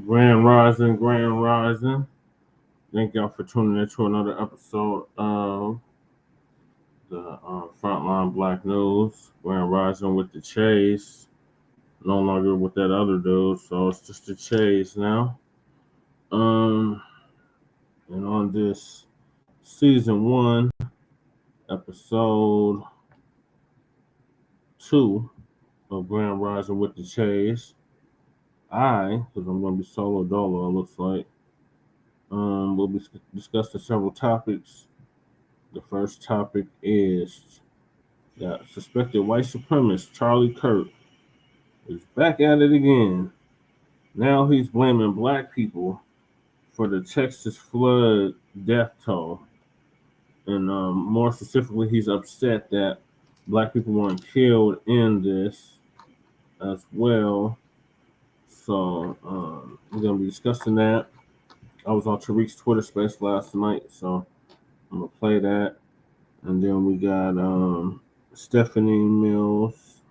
Grand Rising, Grand Rising. Thank y'all for tuning in to another episode of the Frontline Black News. Grand Rising with the Chase. No longer with that other dude, so it's just the Chase now. And on this season 1, episode 2 of Grand Rising with the Chase, because I'm going to be solo dolo, it looks like, we'll be discussing several topics. The first topic is that suspected white supremacist Charlie Kirk is back at it again. Now he's blaming black people for the Texas flood death toll. And more specifically, he's upset that black people weren't killed in this as well. So we're going to be discussing that. I was on Tariq's Twitter space last night, so I'm going to play that. And then we got Stephanie Mills,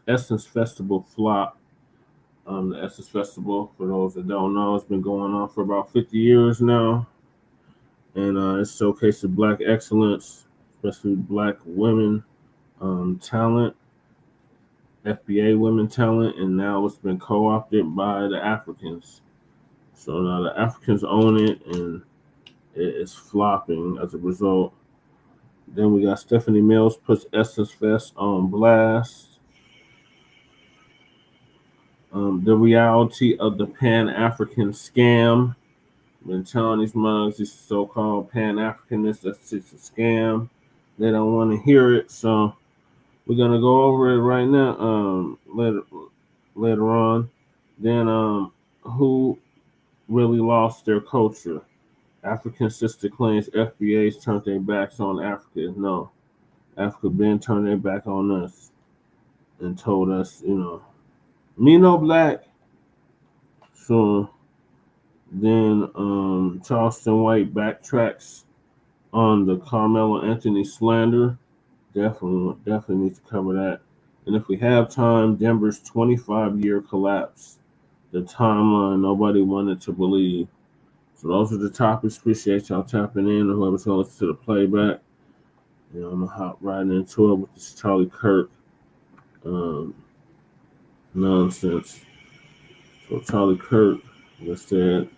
Essence Festival flop. The Essence Festival, for those that don't know, it's been going on for about 50 years now. And it showcases black excellence, especially black women talent, FBA women talent, and now it's been co-opted by the Africans. So now the Africans own it, and it's flopping as a result. Then we got Stephanie Mills puts Essence Fest on blast. The reality of the Pan-African scam. Been telling these mugs, these so-called Pan-Africanists, that's just a scam. They don't want to hear it, so we're gonna go over it right now. Later on. Then who really lost their culture? African sister claims FBAs turned their backs on Africa. No, Africa been turned their back on us and told us, me no black. So then Charleston White backtracks on the Karmelo Anthony slander. Definitely need to cover that. And if we have time, Denver's 25-year collapse. The timeline nobody wanted to believe. So those are the topics. Appreciate y'all tapping in, or whoever's going to listen to the playback. I'm going to hop right into it with this Charlie Kirk nonsense. So Charlie Kirk, like I said,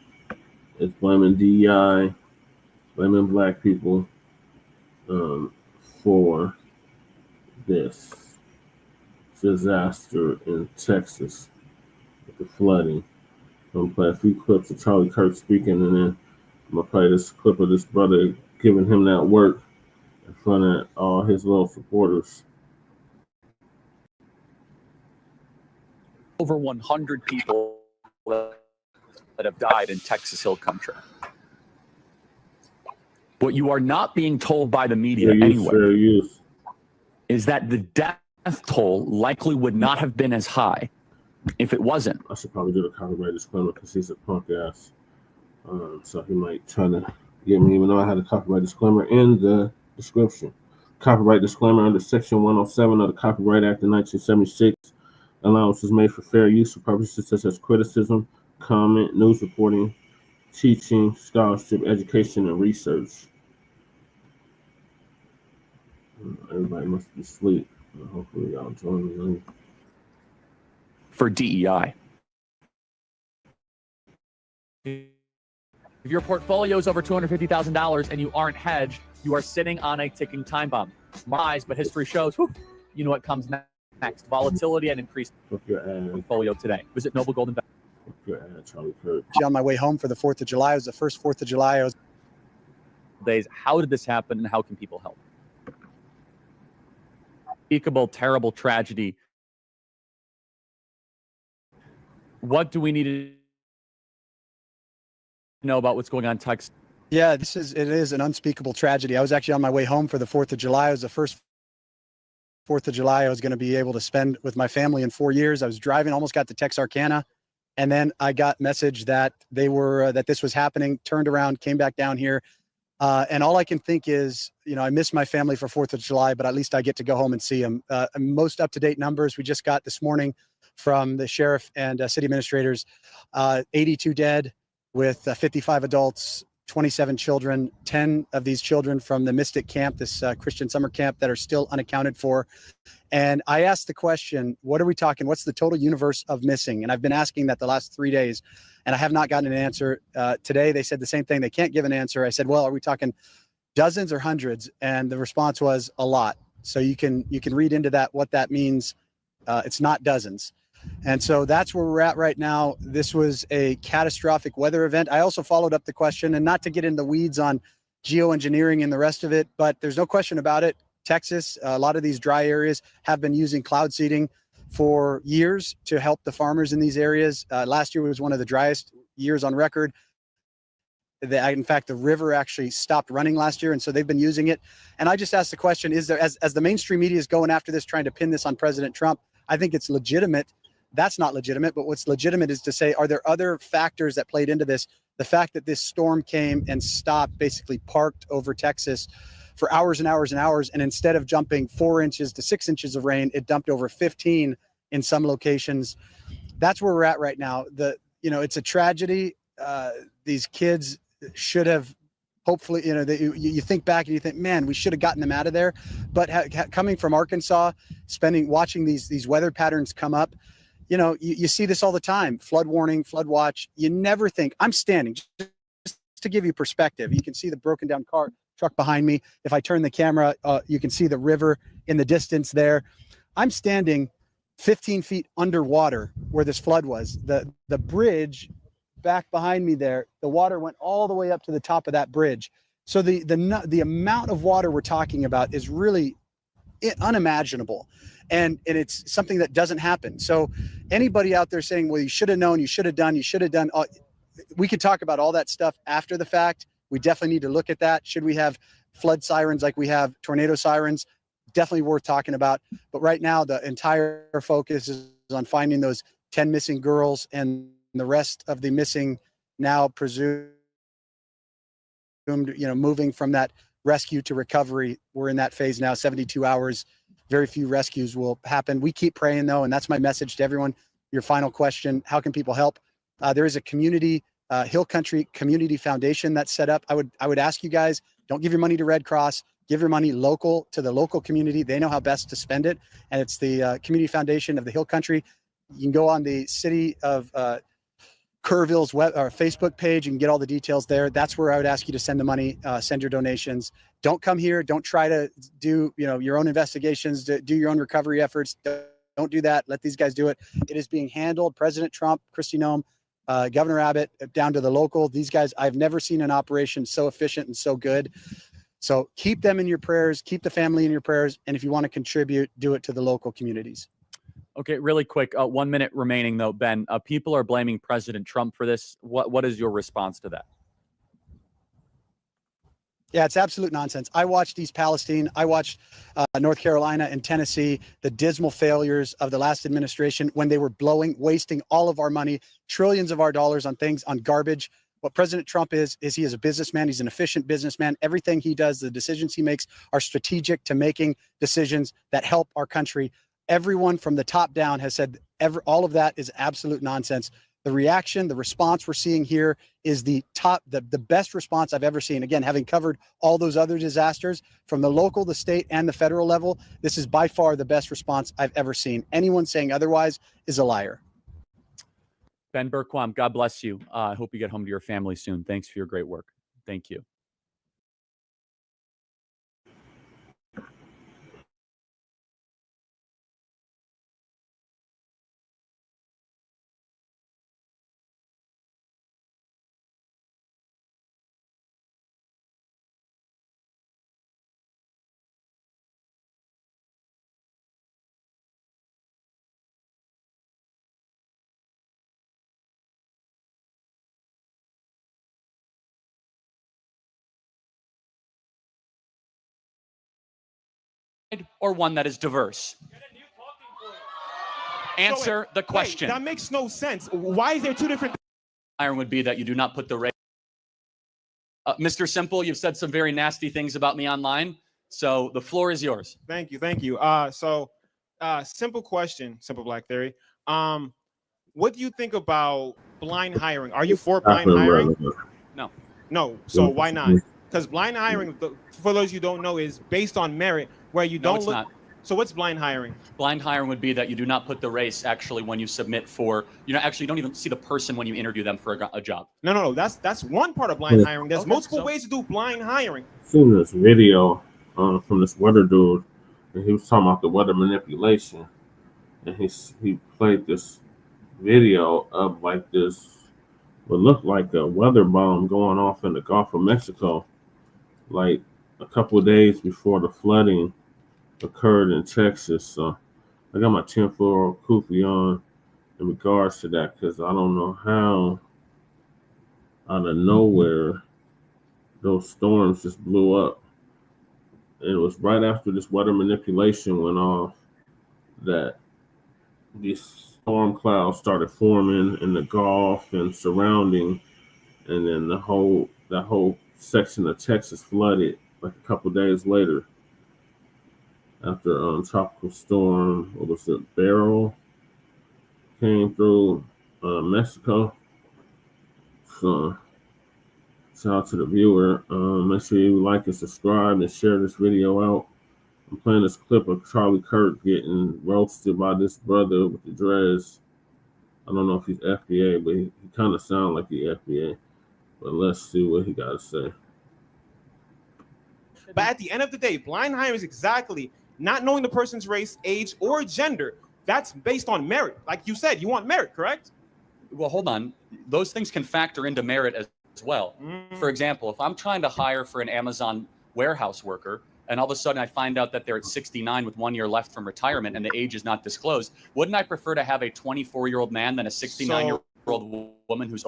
is blaming DEI, blaming black people for this disaster in Texas with the flooding. I'm going to play a few clips of Charlie Kirk speaking, and then I'm going to play this clip of this brother giving him that work in front of all his little supporters. Over 100 people that have died in Texas Hill Country. What you are not being told by the media anyway is that the death toll likely would not have been as high if it wasn't. I should probably do the copyright disclaimer because he's a punk ass. So he might try to get me, even though I had a copyright disclaimer in the description. Copyright disclaimer under Section 107 of the Copyright Act of 1976. Allowance is made for fair use for purposes such as criticism, comment, news reporting, teaching, scholarship, education, and research. Everybody must be asleep. Hopefully y'all join me. For DEI. If your portfolio is over $250,000 and you aren't hedged, you are sitting on a ticking time bomb. Lies, but history shows, you know what comes next. Volatility and increased portfolio today. Visit Noble Golden. Charlie Kirk. On my way home for the 4th of July. It was the first 4th of July. Days. How did this happen and how can people help? Unspeakable, terrible tragedy. What do we need to know about what's going on in Texas? Yeah, it is an unspeakable tragedy. I was actually on my way home for the 4th of July. It was the first 4th of July I was going to be able to spend with my family in 4 years. I was driving, almost got to Texarkana, and then I got message that that this was happening, turned around, came back down here. And all I can think is, I miss my family for 4th of July, but at least I get to go home and see them. Most up-to-date numbers we just got this morning from the sheriff and city administrators. 82 dead with 55 adults, 27 children, 10 of these children from the Mystic Camp, this Christian summer camp, that are still unaccounted for. And I asked the question, what are we talking? What's the total universe of missing? And I've been asking that the last 3 days, and I have not gotten an answer. Today, they said the same thing. They can't give an answer. I said, well, are we talking dozens or hundreds? And the response was a lot. So you can read into that what that means. It's not dozens. And so that's where we're at right now. This was a catastrophic weather event. I also followed up the question, and not to get in the weeds on geoengineering and the rest of it, but there's no question about it. Texas, a lot of these dry areas have been using cloud seeding for years to help the farmers in these areas. Last year was one of the driest years on record. In fact, the river actually stopped running last year, and so they've been using it. And I just asked the question, is there, as the mainstream media is going after this, trying to pin this on President Trump, I think it's legitimate. That's not legitimate, but what's legitimate is to say, are there other factors that played into this? The fact that this storm came and stopped, basically parked over Texas for hours and hours and hours, and instead of jumping 4 inches to 6 inches of rain, it dumped over 15 in some locations. That's where we're at right now. It's a tragedy. These kids should have, hopefully, you think back and you think, man, we should have gotten them out of there. But coming from Arkansas, watching these weather patterns come up, you see this all the time. Flood warning, flood watch. You never think. I'm standing, just to give you perspective. You can see the broken down truck behind me. If I turn the camera, you can see the river in the distance there. I'm standing 15 feet underwater where this flood was. The bridge back behind me there, the water went all the way up to the top of that bridge. So the amount of water we're talking about is really unimaginable. And it's something that doesn't happen. So anybody out there saying, well, you should have known, you should have done, we could talk about all that stuff after the fact. We definitely need to look at that. Should we have flood sirens like we have tornado sirens? Definitely worth talking about. But right now, the entire focus is on finding those 10 missing girls, and the rest of the missing, now presumed, moving from that rescue to recovery. We're in that phase now, 72 hours. Very few rescues will happen. We keep praying, though, and that's my message to everyone. Your final question, how can people help? There is a community, Hill Country Community Foundation that's set up. I would ask you guys, don't give your money to Red Cross. Give your money local to the local community. They know how best to spend it. And it's the Community Foundation of the Hill Country. You can go on the City of Kerrville's web or Facebook page. You can get all the details there. That's where I would ask you to send the money, send your donations. Don't come here. Don't try to do your own investigations, do your own recovery efforts. Don't do that. Let these guys do it. It is being handled. President Trump, Kristi Noem, Governor Abbott, down to the local. These guys, I've never seen an operation so efficient and so good. So keep them in your prayers. Keep the family in your prayers. And if you want to contribute, do it to the local communities. Okay, really quick, 1 minute remaining though, Ben. People are blaming President Trump for this. What is your response to that? Yeah, it's absolute nonsense. I watched East Palestine. I watched North Carolina and Tennessee, the dismal failures of the last administration when they were wasting all of our money, trillions of our dollars on things, on garbage. What President Trump is he is a businessman. He's an efficient businessman. Everything he does, the decisions he makes are strategic to making decisions that help our country. Everyone from the top down has said all of that is absolute nonsense. The reaction, the response we're seeing here is the best response I've ever seen. Again, having covered all those other disasters from the local, the state, and the federal level, this is by far the best response I've ever seen. Anyone saying otherwise is a liar. Ben Berquam, God bless you. I hope you get home to your family soon. Thanks for your great work. Thank you. Or one that is diverse? Answer the question. Wait, that makes no sense. Why is there two different? Iron would be that you do not put the race. Mr. Simple, you've said some very nasty things about me online, so the floor is yours. Thank you. Simple question, Simple Black Theory. What do you think about blind hiring? Are you for blind hiring? No. No. So why not? Because blind hiring, for those you don't know, is based on merit, where you don't look. Not. So what's blind hiring? Blind hiring would be that you do not put the race actually when you submit for, actually you don't even see the person when you interview them for a job. No. That's one part of blind hiring. There's multiple ways to do blind hiring. I've seen this video from this weather dude, and he was talking about the weather manipulation, and he played this video of like this what looked like a weather bomb going off in the Gulf of Mexico, like a couple of days before the flooding occurred in Texas. So I got my tinfoil kufi on in regards to that, because I don't know how out of nowhere those storms just blew up. And it was right after this weather manipulation went off that these storm clouds started forming in the Gulf and surrounding, and then that whole section of Texas flooded like a couple days later after tropical storm, what was it, Beryl, came through Mexico. So shout out to the viewer. Make sure you like and subscribe and share this video out. I'm playing this clip of Charlie Kirk getting roasted by this brother with the dreads. I don't know if he's FBA, but he kind of sounds like he's FBA. But let's see what he got to say. But at the end of the day, blind hiring is exactly not knowing the person's race, age, or gender. That's based on merit. Like you said, you want merit, correct? Well, hold on. Those things can factor into merit as well. For example, if I'm trying to hire for an Amazon warehouse worker, and all of a sudden I find out that they're at 69 with 1 year left from retirement and the age is not disclosed, wouldn't I prefer to have a 24-year-old man than a 69-year-old woman who's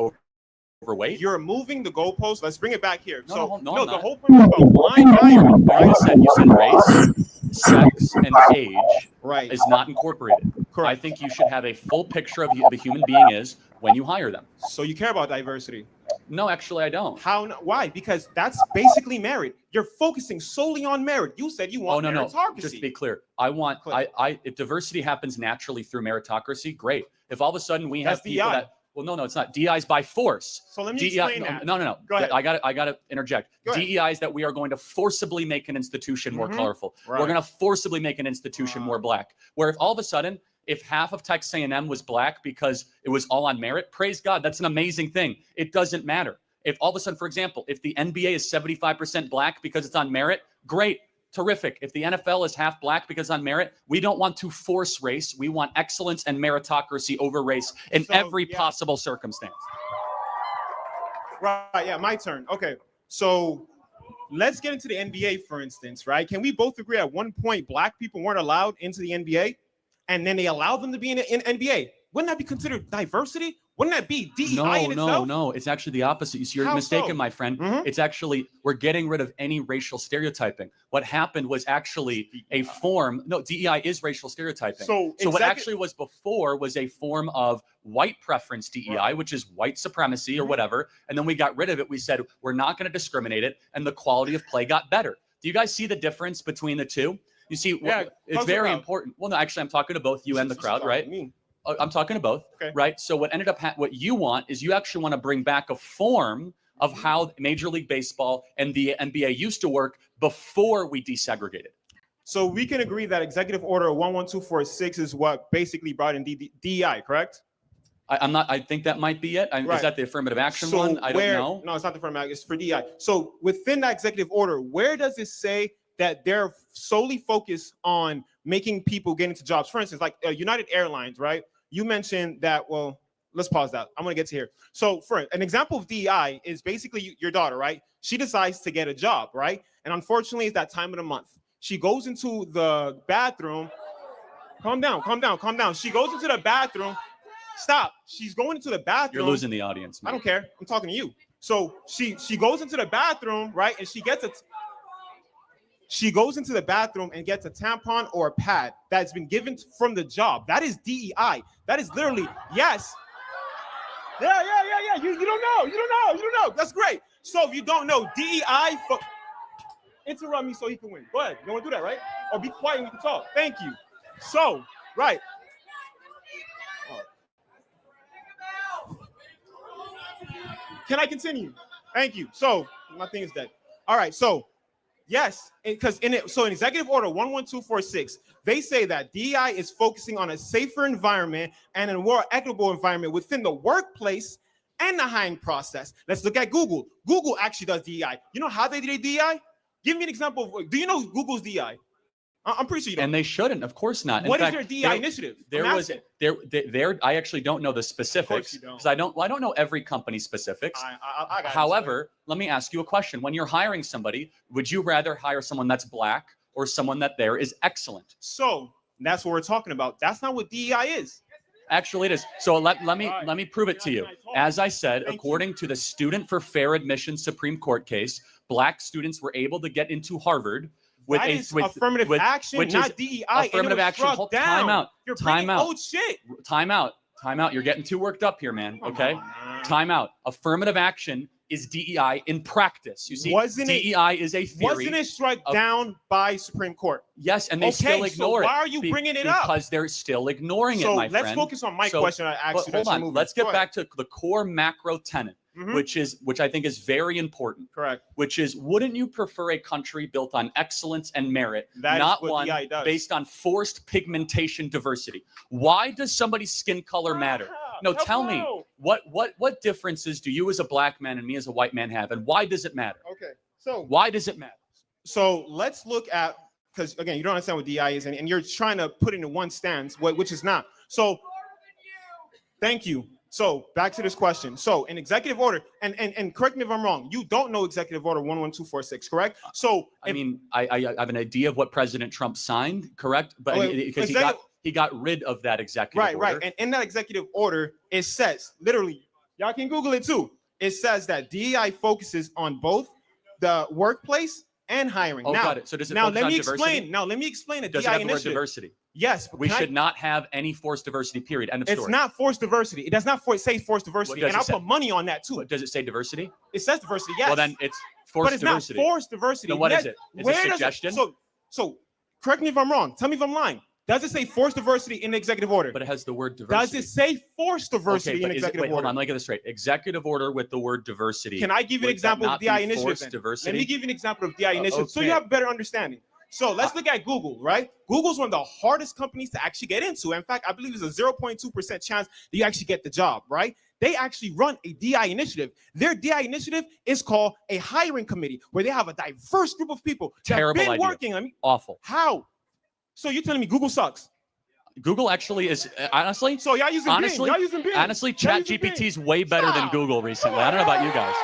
overweight? You're moving the goalpost. Let's bring it back here. No, the whole point is about blind hiring. You said race, sex, and age is not incorporated. Correct. I think you should have a full picture of who a human being is when you hire them. So you care about diversity? No, actually, I don't. Why? Because that's basically merit. You're focusing solely on merit. You said you want meritocracy. Just to be clear, if diversity happens naturally through meritocracy, great. If all of a sudden we have people DEI. that, well, no, it's not. DEI is by force. So let me explain that. No. Go ahead. I got to interject. DEI is that we are going to forcibly make an institution more colorful. Right. We're going to forcibly make an institution more black. Where if all of a sudden, if half of Texas A&M was black because it was all on merit, praise God, that's an amazing thing. It doesn't matter. If all of a sudden, for example, if the NBA is 75% black because it's on merit, great, terrific. If the NFL is half black because it's on merit, we don't want to force race. We want excellence and meritocracy over race in every possible circumstance. Right, yeah, my turn. Okay, so let's get into the NBA, for instance, right? Can we both agree at one point black people weren't allowed into the NBA, and then they allowed them to be in NBA? Wouldn't that be considered diversity? Wouldn't that be DEI in itself? No. It's actually the opposite. You see, you're mistaken, my friend. It's actually, we're getting rid of any racial stereotyping. What happened was actually a form. No, DEI is racial stereotyping. So what actually was before was a form of white preference DEI, which is white supremacy or whatever. And then we got rid of it. We said, we're not going to discriminate it. And the quality of play got better. Do you guys see the difference between the two? You see, it's very important. Well, no, actually, I'm talking to both you and the crowd, right? I'm talking to both, right? So what ended up, what you want is you actually want to bring back a form of how Major League Baseball and the NBA used to work before we desegregated. So we can agree that Executive Order 11246 is what basically brought in DEI, correct? I think that might be it. Is that the affirmative action one? I don't know. No, it's not the affirmative action. It's for DEI. So within that executive order, where does it say that they're solely focused on making people get into jobs? For instance, like United Airlines, right? You mentioned that, well, let's pause that. I'm going to get to here. So for an example of DEI is basically your daughter, right? She decides to get a job, right? And unfortunately, it's that time of the month. She goes into the bathroom. Calm down. She goes into the bathroom. Stop. She's going into the bathroom. You're losing the audience, man. I don't care. I'm talking to you. So she goes into the bathroom, right? And she goes into the bathroom and gets a tampon or a pad that's been given from the job. That is DEI. That is literally, yes. Yeah. You don't know. That's great. So if you don't know, DEI, interrupt me so he can win. Go ahead. You don't want to do that, right? Or be quiet and we can talk. Thank you. So, right. Can I continue? Thank you. So my thing is dead. All right. So yes, because in Executive Order 11246, they say that DEI is focusing on a safer environment and a more equitable environment within the workplace and the hiring process. Let's look at Google. Google actually does DEI. You know how they do DEI? Give me an example of, do you know Google's DEI? I'm pretty sure you don't. And they shouldn't, of course not. What is their DEI initiative? I actually don't know the specifics because I don't know every company's specifics. However, let me ask you a question. When you're hiring somebody, would you rather hire someone that's Black or someone that there is excellent? So that's what we're talking about. That's not what DEI is. Actually, it is. So let me prove it to you. As I said, according to the Student for Fair Admission Supreme Court case, Black students were able to get into Harvard. With affirmative action, not DEI. Affirmative action. Time out. You're time out. Old shit. Time out. Time out. You're getting too worked up here, man. Okay. Time out. Affirmative action is DEI in practice. You see, DEI is a theory. Wasn't it struck down by Supreme Court? Yes, and they still ignore so it. Why are you bringing it up? Because they're still ignoring it, my friend. So let's focus on my question. I asked you. Hold on. Let's get back to the core macro tenet. Which I think is very important. Correct. Which is, wouldn't you prefer a country built on excellence and merit, not one based on forced pigmentation diversity? Why does somebody's skin color matter? No, tell me, what differences do you as a Black man and me as a white man have, and why does it matter? Okay, so why does it matter? So let's look at, because again, you don't understand what DI is, and you're trying to put it into one stance, which is not. So thank you. So back to this question. So in executive order, and correct me if I'm wrong, you don't know executive order 11246, correct? So I have an idea of what President Trump signed, correct? But because he got rid of that executive order. Right. And in that executive order, it says literally, y'all can Google it too. It says that DEI focuses on both the workplace and hiring. Got it. So does it now focus let on me diversity? explain. Now let me explain a does DEI it have initiative. The word diversity? Yes. We should not have any forced diversity, period. End of story. It's not forced diversity. It does not say forced diversity. And I'll put money on that too. Does it say diversity? It says diversity, yes. Well, then it's forced diversity. But it's not forced diversity. Then what is it? It's a suggestion? So correct me if I'm wrong. Tell me if I'm lying. Does it say forced diversity in the executive order? But it has the word diversity. Does it say forced diversity in executive order? Hold on, let me get this straight. Executive order with the word diversity. Can I give you an example of DI initiative? Let me give you an example of DI initiative so you have a better understanding. So let's look at Google, right? Google's one of the hardest companies to actually get into. In fact, I believe there's a 0.2% chance that you actually get the job, right? They actually run a DI initiative. Their DI initiative is called a hiring committee, where they have a diverse group of people that have been working. Awful. How? So you're telling me Google sucks? Google actually is, honestly. So y'all using Bing. Y'all using Bing. Honestly, ChatGPT is way better than Google recently. I don't know about you guys.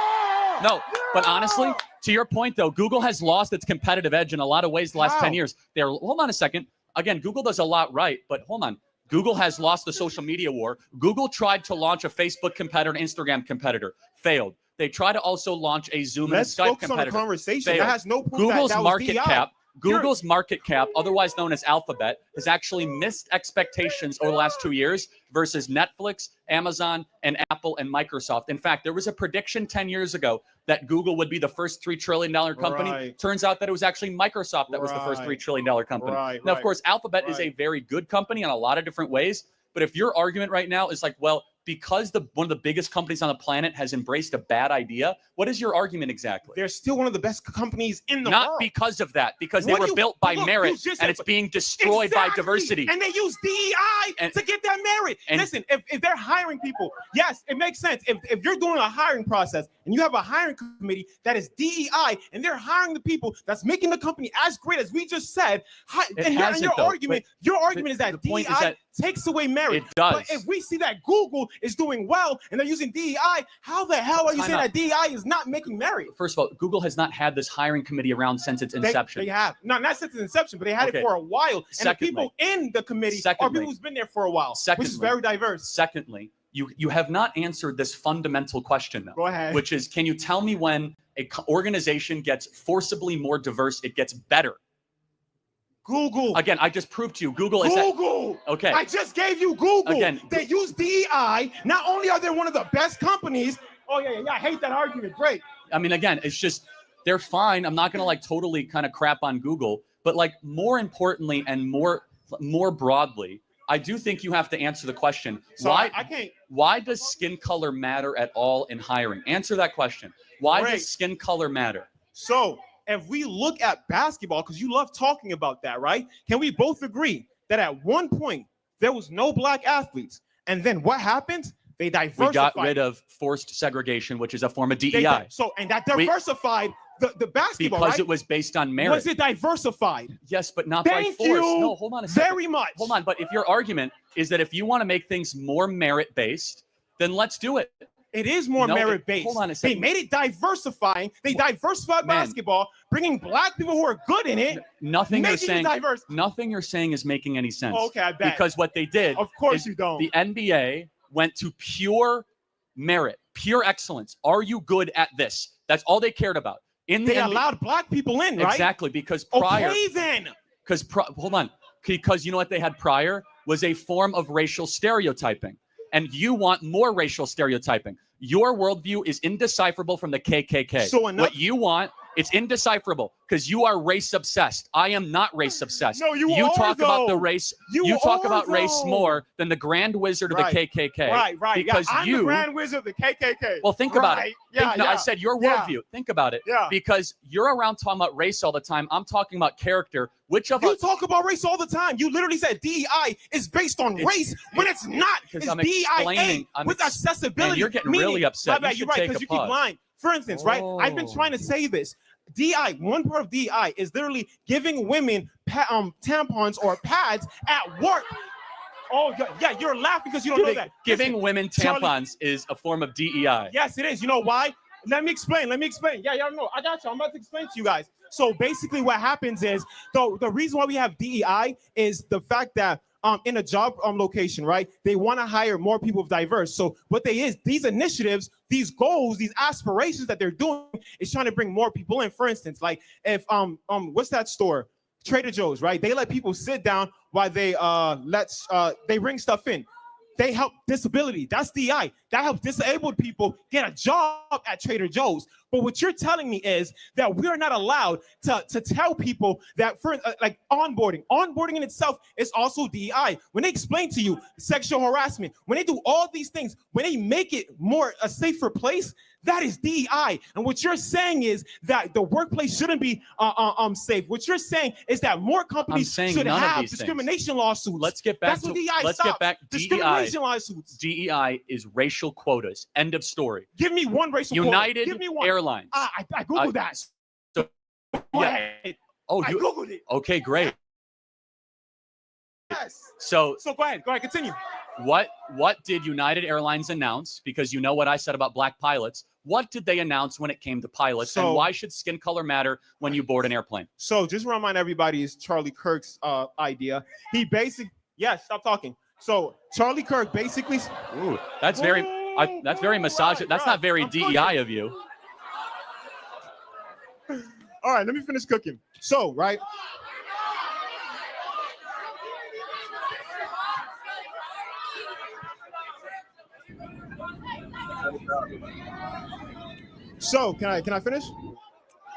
No, but honestly, to your point though, Google has lost its competitive edge in a lot of ways the last 10 years. Hold on a second. Again, Google does a lot right, but hold on. Google has lost the social media war. Google tried to launch a Facebook competitor, an Instagram competitor, failed. They tried to also launch a Zoom and a Skype competitor. On the conversation. That has no proof Google's that market cap. Google's market cap, otherwise known as Alphabet, has actually missed expectations over the last 2 years versus Netflix, Amazon, and Apple and Microsoft. In fact, there was a prediction 10 years ago that Google would be the first $3 trillion company. Right. Turns out that it was actually Microsoft that was the first $3 trillion company. Now, of course, Alphabet is a very good company in a lot of different ways. But if your argument right now is like, well, because one of the biggest companies on the planet has embraced a bad idea, what is your argument exactly? They're still one of the best companies in the world. Not because of that, because they were built by merit and it's being destroyed by diversity. And they use DEI to get that merit. Listen, if they're hiring people, yes, it makes sense. If you're doing a hiring process and you have a hiring committee that is DEI and they're hiring the people that's making the company as great as we just said, your argument is that DEI takes away merit. It does. But if we see that Google is doing well and they're using DEI, how the hell are you saying that DEI is not making merit? First of all, Google has not had this hiring committee around since its inception. They have. Not since its inception, but they had it for a while. And the people in the committee are people who's been there for a while, which is very diverse. Secondly, you have not answered this fundamental question, though. Go ahead. Which is, can you tell me when an organization gets forcibly more diverse, it gets better? Google. Again, I just proved to you. Google is okay. I just gave you Google. Again, they use DEI. Not only are they one of the best companies. Oh yeah. I hate that argument. Great. I mean, again, it's just they're fine. I'm not gonna totally kind of crap on Google, but more importantly and more broadly, I do think you have to answer the question. So why I can't. Why does skin color matter at all in hiring? Answer that question. Why Great. does skin color matter? So if we look at basketball, because you love talking about that, right? Can we both agree that at one point there was no black athletes, and then what happened? They diversified. We got rid of forced segregation, which is a form of DEI. And that diversified the basketball, because right? it was based on merit. Was it diversified? Yes, but not by force. No, hold on a second. Very much. Hold on, but if your argument is that if you want to make things more merit-based, then let's do it. It is more merit-based. Hold on a second. They made it diversifying. They diversified basketball, bringing black people who are good in it. Nothing you're saying. Diverse. Nothing you're saying is making any sense. Okay, I bet. Because what they did. Of course you don't. The NBA went to pure merit, pure excellence. Are you good at this? That's all they cared about. They allowed black people in, right? Exactly, because prior. Okay, then. Hold on. Because you know what they had prior was a form of racial stereotyping. And you want more racial stereotyping. Your worldview is indecipherable from the KKK. So what you want, it's indecipherable because you are race obsessed. I am not race obsessed. No, you talk though. about the race. You talk about race more than the Grand Wizard of the KKK. Right. Because I'm the Grand Wizard of the KKK. Well, think about it. I said your worldview. Think about it. Yeah. Because you're around talking about race all the time. I'm talking about character. Which of you us talk about race all the time? You literally said DEI is based on race when it's not. It's DEIA with accessibility. And you're getting really upset. You're right, because you keep lying. For instance, right? I've been trying to say this. DEI, one part of DEI is literally giving women tampons or pads at work. Oh, yeah, you're laughing because you don't know that. Giving women tampons is a form of DEI. Yes, it is. You know why? Let me explain. Yeah, y'all know. I got you. I'm about to explain to you guys. So basically what happens is, the reason why we have DEI is the fact that in a job location, right, they want to hire more people of diverse. So what these initiatives, these goals, these aspirations that they're doing is trying to bring more people in. For instance, like if what's that store? Trader Joe's, right? They let people sit down while they they bring stuff in. They help disability. That's DEI. That helps disabled people get a job at Trader Joe's. But what you're telling me is that we are not allowed to tell people that for like onboarding in itself is also DEI. When they explain to you sexual harassment, when they do all these things, when they make it more a safer place, that is DEI. And what you're saying is that the workplace shouldn't be safe. What you're saying is that more companies should have discrimination lawsuits. Let's get back to discrimination lawsuits. DEI is racial quotas. End of story. Give me one racial quota. Give me one. Airlines. I googled that. So, Go ahead. Oh, I googled it. Okay, great. Yes. So go ahead. Continue. What did United Airlines announce? Because you know what I said about black pilots. What did they announce when it came to pilots? And why should skin color matter when you board an airplane? So just remind everybody, is Charlie Kirk's idea. He basically, stop talking. So Charlie Kirk basically. Ooh, that's very misogynist. That's not very DEI of you. All right, let me finish cooking. So, right. So, can I finish?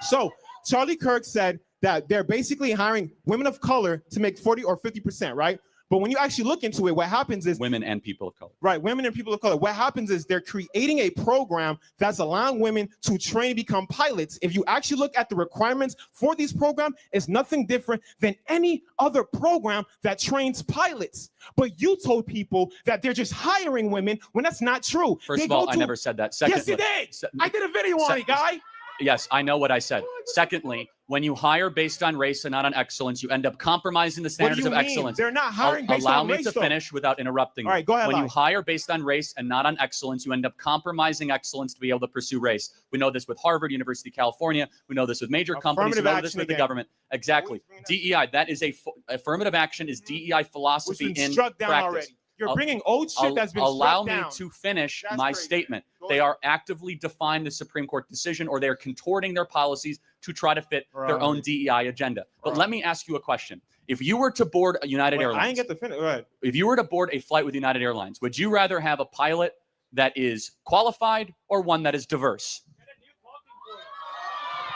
So, Charlie Kirk said that they're basically hiring women of color to make 40 or 50%, right? But when you actually look into it, what happens is women and people of color. Right, women and people of color. What happens is they're creating a program that's allowing women to train to become pilots. If you actually look at the requirements for these programs, it's nothing different than any other program that trains pilots. But you told people that they're just hiring women when that's not true. First of all, I never said that. Yes, you did. I did a video on it, guy. Yes, I know what I said. Secondly, when you hire based on race and not on excellence, you end up compromising the standards of excellence. They're not hiring based on race. Allow me to finish without interrupting. All right, go ahead. When you hire based on race and not on excellence, you end up compromising excellence to be able to pursue race. We know this with Harvard, University of California. We know this with major companies. We know this with the government. Exactly. DEI, that is affirmative action is DEI philosophy in practice. Already. You're bringing old shit that's been Allow me to finish my statement. They are actively defying the Supreme Court decision, or they're contorting their policies to try to fit their own DEI agenda. But let me ask you a question. If you were to board a United Airlines, I didn't get the finish. Right. If you were to board a flight with United Airlines, would you rather have a pilot that is qualified or one that is diverse?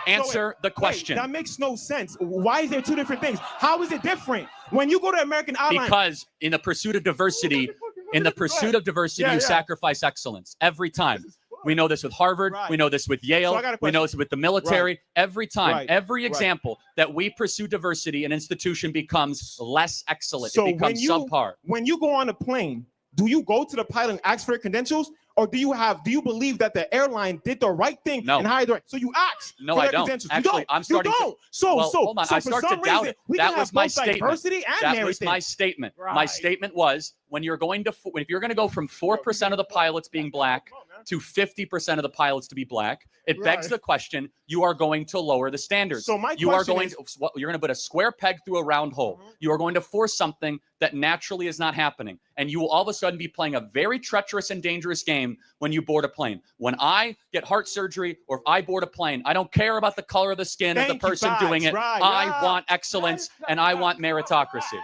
Answer the question. Wait, that makes no sense. Why is there two different things? How is it different? When you go to American Airlines. Because in the pursuit of diversity, you sacrifice excellence every time. We know this with Harvard. Right. We know this with Yale. So we know this with the military. Right. Every time, Right. every example that we pursue diversity, an institution becomes less excellent. So it becomes subpar. When you go on a plane, do you go to the pilot and ask for their credentials? Or do you believe that the airline did the right thing and hired the right? So you ask No, for I their don't. credentials. Actually, I'm starting you don't. to. So Hold on. I start to doubt it. That was my statement. Diversity and that merit was my thing. statement. Right. My statement was if you're going to go from 4% of the pilots being black to 50% of the pilots to be black, it begs the question: you are going to lower the standards. So my you're question going to put a square peg through a round hole. You are going to force something that naturally is not happening, and you will all of a sudden be playing a very treacherous and dangerous game when you board a plane. When I get heart surgery or if I board a plane, I don't care about the color of the skin of the person doing it. Right. I want excellence and I want meritocracy.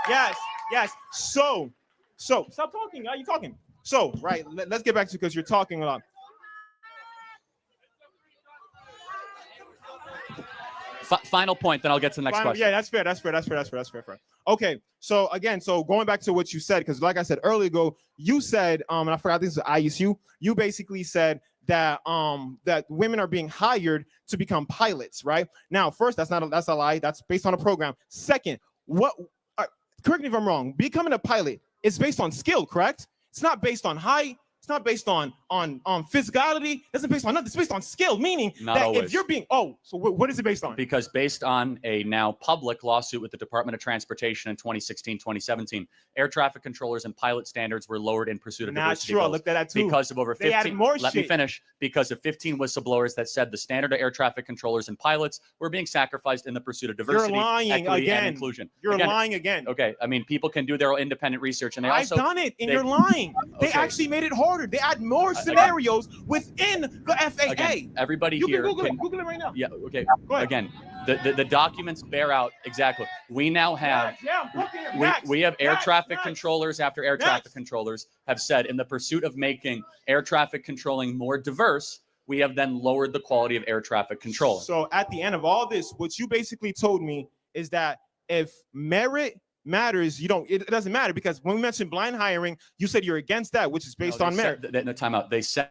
Yes. So stop talking. Are you talking? So, right, let's get back to, because you're talking a lot. Final point, then I'll get to the next question. Yeah, that's fair. Okay, so again, going back to what you said, because like I said earlier ago, you said, and I forgot this is ISU, you basically said that that women are being hired to become pilots, right? Now, first, that's a lie. That's based on a program. Second, correct me if I'm wrong, becoming a pilot is based on skill, correct? It's not based on height. It's not based on physicality. It's not based on nothing. It's based on skill, meaning Not that always. if you're being, so what is it based on? Because based on a now public lawsuit with the Department of Transportation in 2016, 2017, air traffic controllers and pilot standards were lowered in pursuit of diversity True. I goals looked at that too. because of over 15. They added more Let me shit. finish. Because of 15 whistleblowers that said the standard of air traffic controllers and pilots were being sacrificed in the pursuit of diversity, You're lying equity, again. and inclusion. You're lying again. Okay, I mean, people can do their own independent research, and I've done it, and you're lying. They Okay. actually made it harder. They add more scenarios within the FAA. Again, everybody You here can Google it right now. Yeah. Okay. Go ahead. Again, the documents bear out exactly. We now have we have air traffic controllers after air traffic controllers have said in the pursuit of making air traffic controlling more diverse, we have then lowered the quality of air traffic control. So at the end of all this, what you basically told me is that if merit matters, it doesn't matter, because when we mentioned blind hiring, you said you're against that, which is based on merit. No, time out. They said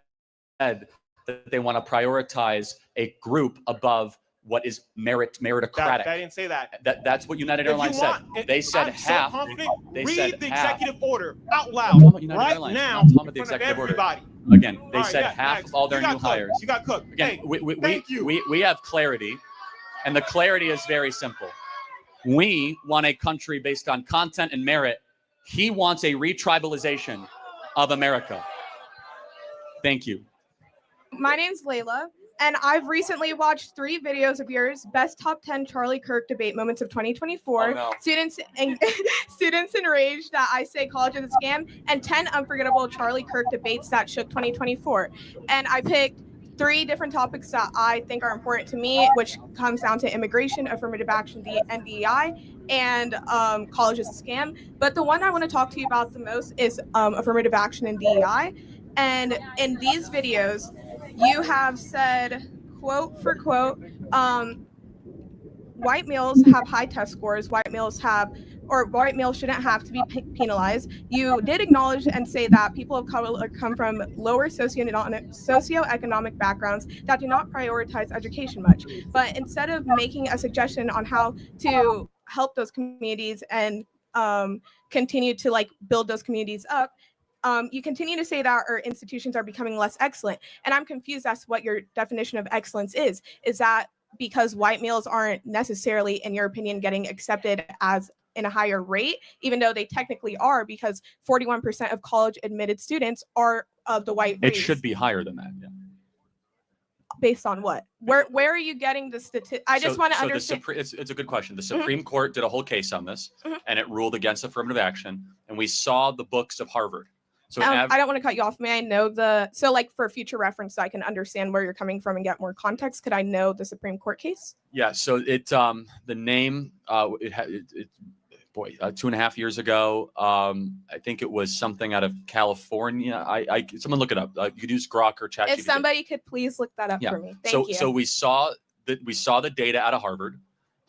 that they want to prioritize a group above what is meritocratic. I didn't say that. That's what United Airlines said. They said I'm half. So confident. They Read said the half. executive order out I'm loud talking about United right Airlines. now I'm not talking about the in front of executive order. everybody. Again, they All said right, half of all their new hires. You got Cook. Again, Hey, we have clarity, and the clarity is very simple. We want a country based on content and merit. He wants a retribalization of America. Thank you. My name's Layla, and I've recently watched 3 videos of yours, Best Top 10 Charlie Kirk Debate Moments of 2024, Oh, no. Students Enraged that I Say College is a Scam, and 10 Unforgettable Charlie Kirk Debates that shook 2024. And I picked 3 different topics that I think are important to me, which comes down to immigration, affirmative action, and DEI, and college is a scam. But the one I want to talk to you about the most is affirmative action and DEI. And in these videos, you have said, quote for quote, white males have high test scores, white males shouldn't have to be penalized. You did acknowledge and say that people of color come from lower socioeconomic backgrounds that do not prioritize education much. But instead of making a suggestion on how to help those communities and continue to build those communities up, you continue to say that our institutions are becoming less excellent. And I'm confused as to what your definition of excellence is. Is that because white males aren't necessarily, in your opinion, getting accepted as in a higher rate, even though they technically are, because 41% of college admitted students are of the white race? It should be higher than that. Yeah. Based on what? Where are you getting the statistic? I just want to understand. It's a good question. The Supreme Court did a whole case on this, and it ruled against affirmative action. And we saw the books of Harvard. So I don't want to cut you off. May I know for future reference, so I can understand where you're coming from and get more context, could I know the Supreme Court case? Yeah. So the name, boy, 2.5 years ago. I think it was something out of California. Someone look it up. You could use Grok or ChatGPT. If somebody could please look that up for me. Thank you. So we saw the data out of Harvard.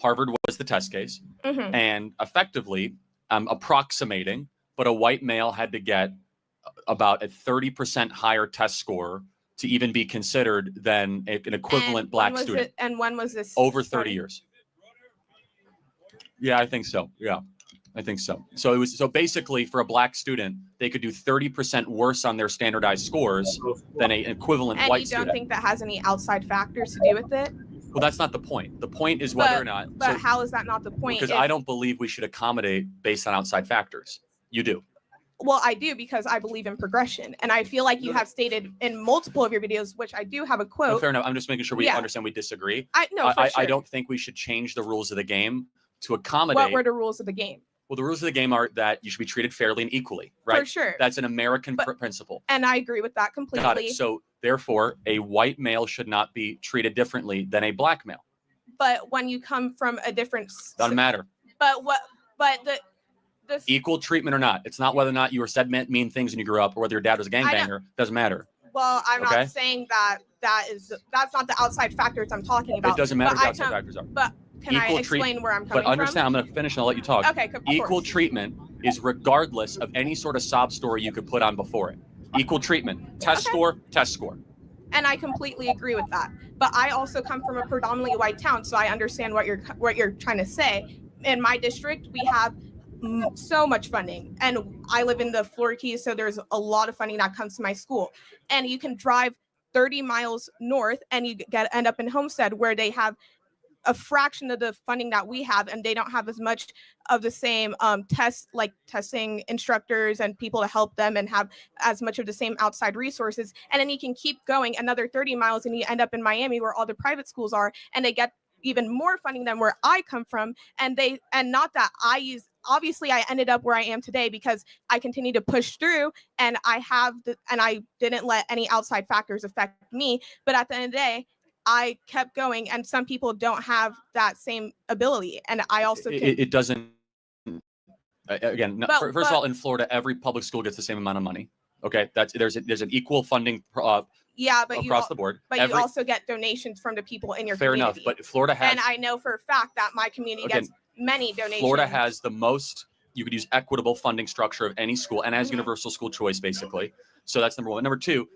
Harvard was the test case, and effectively, approximating, but a white male had to get about a 30% higher test score to even be considered than an equivalent black student. And when was this? Over 30 years. Yeah, I think so. Yeah, I think so. So basically for a black student, they could do 30% worse on their standardized scores than an equivalent white student. And you don't think that has any outside factors to do with it? Well, that's not the point. The point is whether or not. But how is that not the point? Because I don't believe we should accommodate based on outside factors. You do. Well, I do, because I believe in progression. And I feel like you have stated in multiple of your videos, which I do have a quote. No, fair enough. I'm just making sure we understand we disagree. I don't think we should change the rules of the game to accommodate. What were the rules of the game? Well, the rules of the game are that you should be treated fairly and equally, right? For sure. That's an American principle. And I agree with that completely. Got it. So therefore, a white male should not be treated differently than a black male. But when you come from a different... Doesn't matter. But the equal treatment or not. It's not whether or not you were said mean things when you grew up or whether your dad was a gangbanger. Doesn't matter. Well, I'm not saying that's not the outside factors I'm talking about. It doesn't matter what the outside factors are. But can I explain where I'm coming from? But understand, I'm going to finish and I'll let you talk. Okay, equal treatment is regardless of any sort of sob story you could put on before it. Equal treatment. Test score, test score. And I completely agree with that. But I also come from a predominantly white town, so I understand what you're trying to say. In my district, we have so much funding, and I live in the Florida Keys, so there's a lot of funding that comes to my school. And you can drive 30 miles north and you end up in Homestead, where they have a fraction of the funding that we have, and they don't have as much of the same testing instructors and people to help them, and have as much of the same outside resources. And then you can keep going another 30 miles and you end up in Miami, where all the private schools are, and they get even more funding than where I come from. Obviously I ended up where I am today because I continue to push through, and I didn't let any outside factors affect me. But at the end of the day, I kept going, and some people don't have that same ability. And I also it doesn't. Again, first of all, in Florida, every public school gets the same amount of money. Okay, there's an equal funding. Across the board. But you also get donations from the people in your community. Fair enough, but Florida has. And I know for a fact that my community gets many donations. Florida has the most. You could use equitable funding structure of any school, and has universal school choice, basically. So that's number one. Number two,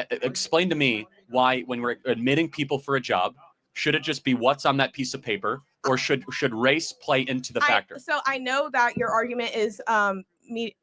explain to me why, when we're admitting people for a job, should it just be what's on that piece of paper, or should race play into the factor? So I know that your argument is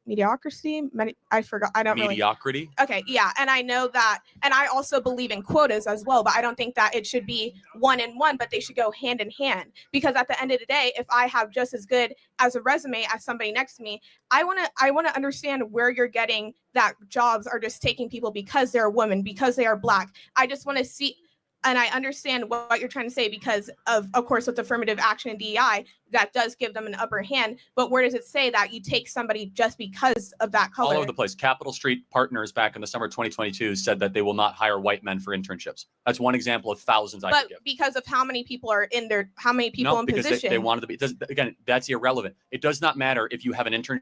mediocrity. I forgot. I don't mediocrity. Okay, yeah, and I know that, and I also believe in quotas as well. But I don't think that it should be one and one, but they should go hand in hand. Because at the end of the day, if I have just as good as a resume as somebody next to me, I want to understand where you're getting that jobs are just taking people because they're a woman, because they are black. I just want to see. And I understand what you're trying to say, because of course, with affirmative action and DEI, that does give them an upper hand. But where does it say that you take somebody just because of that color? All over the place. Capitol Street Partners back in the summer of 2022 said that they will not hire white men for internships. That's one example of thousands I could give. But because of how many people are in there, how many people in position? Because they wanted to be. Again, that's irrelevant. It does not matter if you have an internship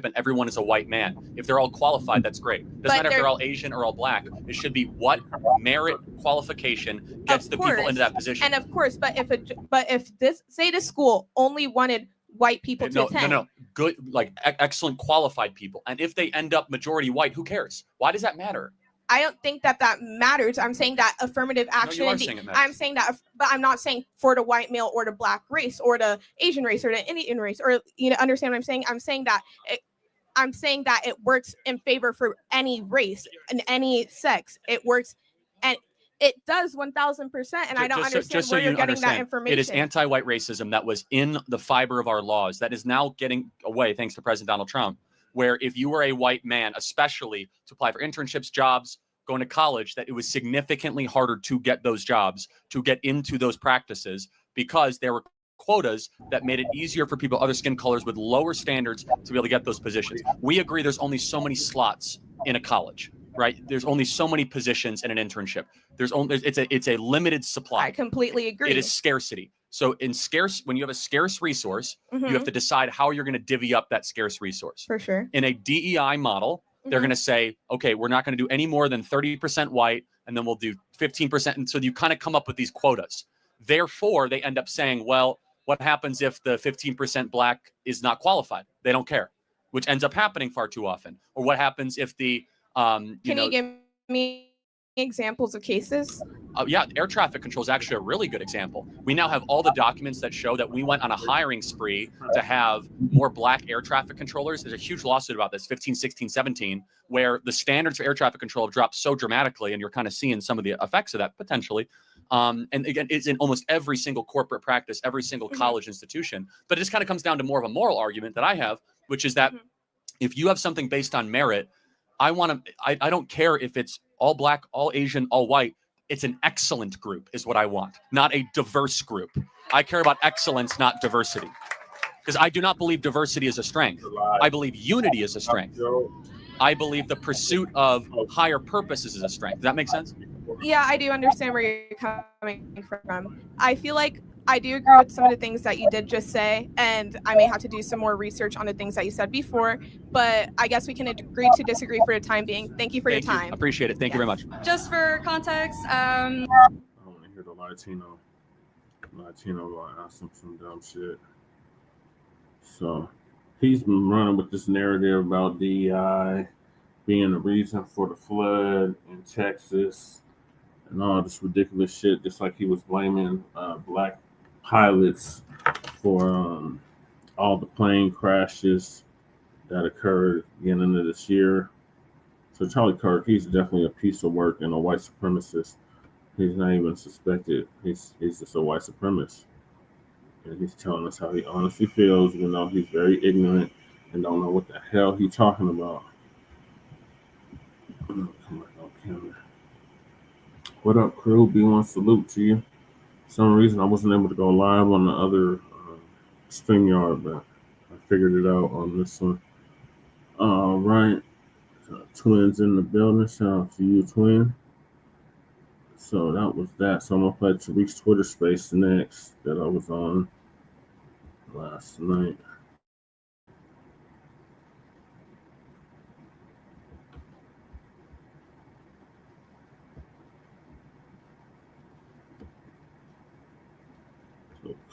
and everyone is a white man. If they're all qualified, that's great. Doesn't matter if they're all Asian or all black. It should be what merit qualification gets the people into that position. And of course, but if this school only wanted white people to attend. No, good, like excellent qualified people. And if they end up majority white, who cares? Why does that matter? I don't think that matters. I'm saying that affirmative action. No, you are saying it matters. I'm saying that, but I'm not saying for the white male or the black race or the Asian race or the Indian race, or understand what I'm saying? I'm saying that it works in favor for any race and any sex. It works, and it does 1,000%. And I don't understand where you're getting that information. It is anti-white racism that was in the fiber of our laws that is now getting away thanks to President Donald Trump. Where if you were a white man, especially to apply for internships, jobs, going to college, that it was significantly harder to get those jobs, to get into those practices, because there were quotas that made it easier for people, other skin colors with lower standards, to be able to get those positions. We agree there's only so many slots in a college, right? There's only so many positions in an internship. It's a limited supply. I completely agree. It is scarcity. So when you have a scarce resource, you have to decide how you're going to divvy up that scarce resource. For sure. In a DEI model, they're going to say, okay, we're not going to do any more than 30% white, and then we'll do 15%. And so you kind of come up with these quotas. Therefore, they end up saying, well, what happens if the 15% Black is not qualified? They don't care, which ends up happening far too often. Or what happens if the, Can you give me examples of cases? Yeah, air traffic control is actually a really good example. We now have all the documents that show that we went on a hiring spree to have more Black air traffic controllers. There's a huge lawsuit about this, 15, 16, 17, where the standards for air traffic control have dropped so dramatically, and you're kind of seeing some of the effects of that potentially. And again, it's in almost every single corporate practice, every single college institution. But it just kind of comes down to more of a moral argument that I have, which is that if you have something based on merit, I don't care if it's all Black, all Asian, all white. It's an excellent group is what I want, not a diverse group. I care about excellence, not diversity. Because I do not believe diversity is a strength. I believe unity is a strength. I believe the pursuit of higher purposes is a strength. Does that make sense? Yeah, I do understand where you're coming from. I feel like I do agree with some of the things that you did just say, and I may have to do some more research on the things that you said before, but I guess we can agree to disagree for the time being. Thank you for your time. Appreciate it. Thank you very much. Just for context, I want to hear the Latino going to ask him some dumb shit. So he's been running with this narrative about DEI being the reason for the flood in Texas and all this ridiculous shit, just like he was blaming Black pilots for all the plane crashes that occurred again into this year. So Charlie Kirk, he's definitely a piece of work and a white supremacist. He's not even suspected. He's just a white supremacist. And he's telling us how he honestly feels, even though he's very ignorant and don't know what the hell he's talking about. Come on camera. What up, crew? B1 salute to you. For some reason, I wasn't able to go live on the other StreamYard, but I figured it out on this one. All right. Twins in the building. Shout out to you, Twin. So that was that. So I'm going to play Tariq's Twitter space next that I was on last night.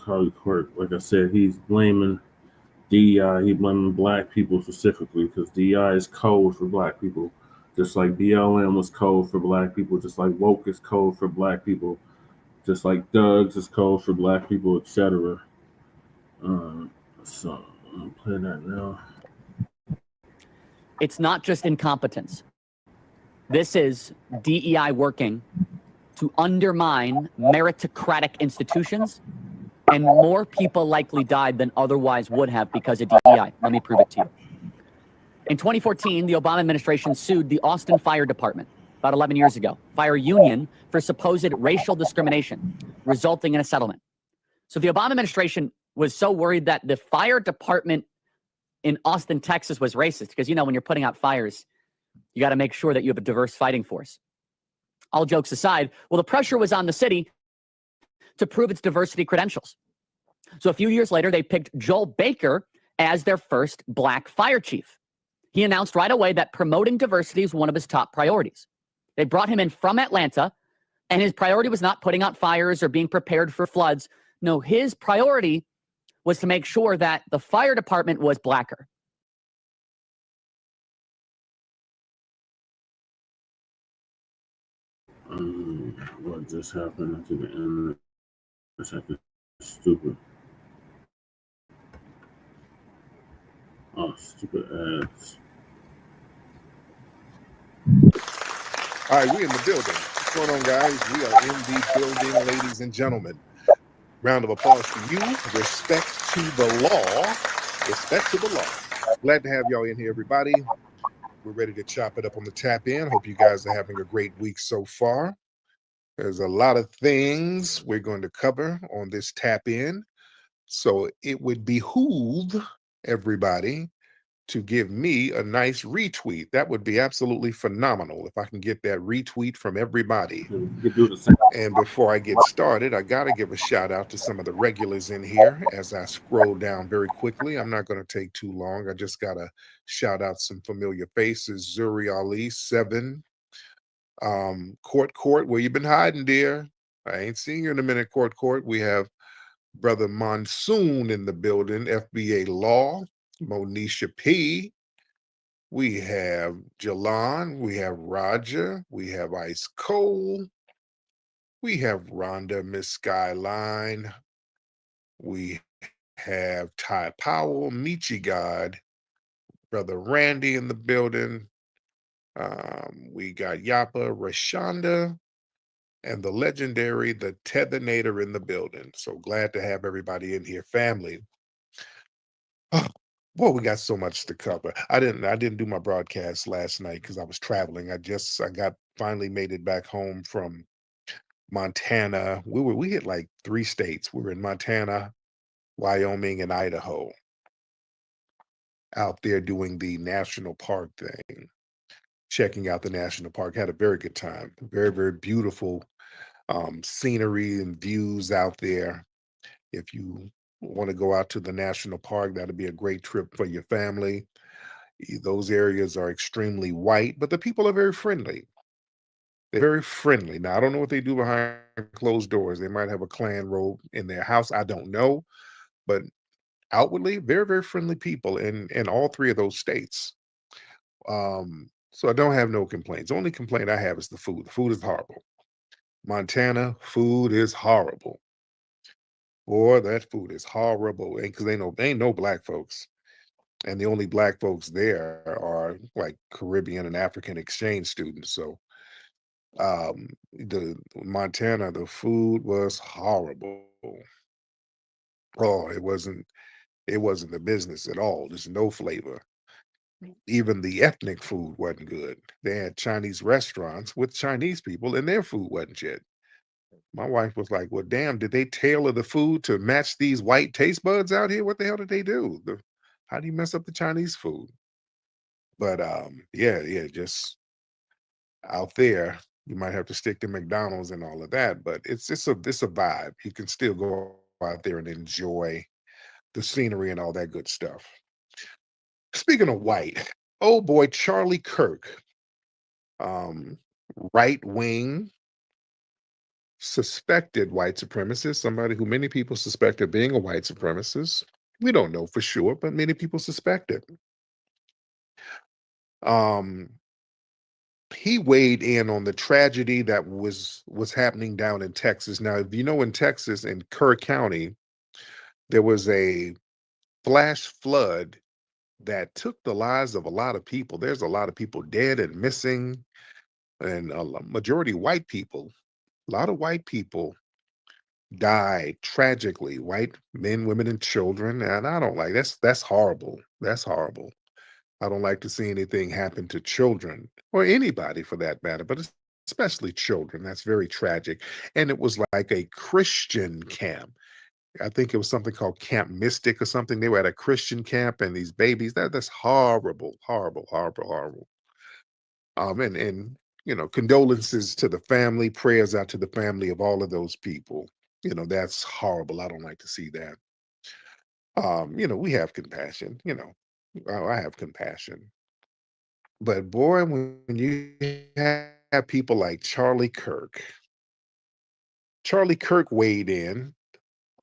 Charlie Kirk, like I said, he's blaming DEI. He's blaming Black people specifically because DEI is code for Black people, just like BLM was code for Black people, just like woke is code for Black people, just like Doug's is code for Black people, etc. So I'm gonna play that now. It's not just incompetence. This is DEI working to undermine meritocratic institutions, and more people likely died than otherwise would have because of DEI. Let me prove it to you. In 2014, the Obama administration sued the Austin Fire Department, about 11 years ago, fire union, for supposed racial discrimination, resulting in a settlement. So the Obama administration was so worried that the fire department in Austin, Texas was racist, because, you know, when you're putting out fires, you got to make sure that you have a diverse fighting force. All jokes aside, well, the pressure was on the city to prove its diversity credentials. So a few years later, they picked Joel Baker as their first Black fire chief. He announced right away that promoting diversity is one of his top priorities. They brought him in from Atlanta, and his priority was not putting out fires or being prepared for floods. No, his priority was to make sure that the fire department was Blacker. What just happened at the end? It's like stupid. Oh, stupid ads. All right, we in the building. What's going on, guys? We are in the building, ladies and gentlemen. Round of applause for you. Respect to the law. Respect to the law. Glad to have y'all in here, everybody. We're ready to chop it up on the tap in. Hope you guys are having a great week so far. There's a lot of things we're going to cover on this tap in. So it would behoove everybody to give me a nice retweet. That would be absolutely phenomenal if I can get that retweet from everybody. You could do the same. And before I get started, I got to give a shout out to some of the regulars in here as I scroll down very quickly. I'm not going to take too long. I just got to shout out some familiar faces. Zuri Ali, 7. Court, where you been hiding, dear? I ain't seen you in a minute, Court. We have Brother Monsoon in the building, FBA Law, Monisha P. We have Jalan, we have Roger, we have Ice Cole, we have Rhonda, Miss Skyline, we have Ty Powell, Michi God, Brother Randy in the building. We got Yapa, Rashonda, and the legendary, the Tethanator in the building. So glad to have everybody in here, family. Oh, boy, we got so much to cover. I didn't do my broadcast last night because I was traveling. I finally made it back home from Montana. We hit like 3 states. We were in Montana, Wyoming, and Idaho, out there doing the national park thing, checking out the national park. Had a very good time. Very, very beautiful scenery and views out there. If you want to go out to the national park, that'll be a great trip for your family. Those areas are extremely white, but the people are very friendly. They're very friendly. Now, I don't know what they do behind closed doors. They might have a Klan robe in their house. I don't know. But outwardly, very, very friendly people in all 3 of those states. So I don't have no complaints. The only complaint I have is the food. The food is horrible. Montana, food is horrible. Boy, that food is horrible. Because ain't no black folks. And the only black folks there are like Caribbean and African exchange students. So the Montana, the food was horrible. Oh, it wasn't the business at all. There's no flavor. Even the ethnic food wasn't good. They had Chinese restaurants with Chinese people and their food wasn't shit. My wife was like, well, damn, did they tailor the food to match these white taste buds out here? What the hell did they do? How do you mess up the Chinese food? But yeah, just out there, you might have to stick to McDonald's and all of that. But it's a vibe. You can still go out there and enjoy the scenery and all that good stuff. Speaking of white, oh boy, Charlie Kirk, right wing, suspected white supremacist, somebody who many people suspect of being a white supremacist. We don't know for sure, but many people suspect it. He weighed in on the tragedy that was happening down in Texas. Now, if you know, in Texas, in Kirk County, there was a flash flood that took the lives of a lot of people. There's a lot of people dead and missing, and a majority white people. A lot of white people died tragically. White men, women, and children. And I don't like that's horrible. That's horrible. I don't like to see anything happen to children or anybody for that matter, but especially children. That's very tragic. And it was like a Christian camp. I think it was something called Camp Mystic or something. They were at a Christian camp, and these babies, that's horrible, horrible, horrible, horrible. And condolences to the family, prayers out to the family of all of those people. That's horrible. I don't like to see that. We have compassion, I have compassion. But boy, when you have people like Charlie Kirk weighed in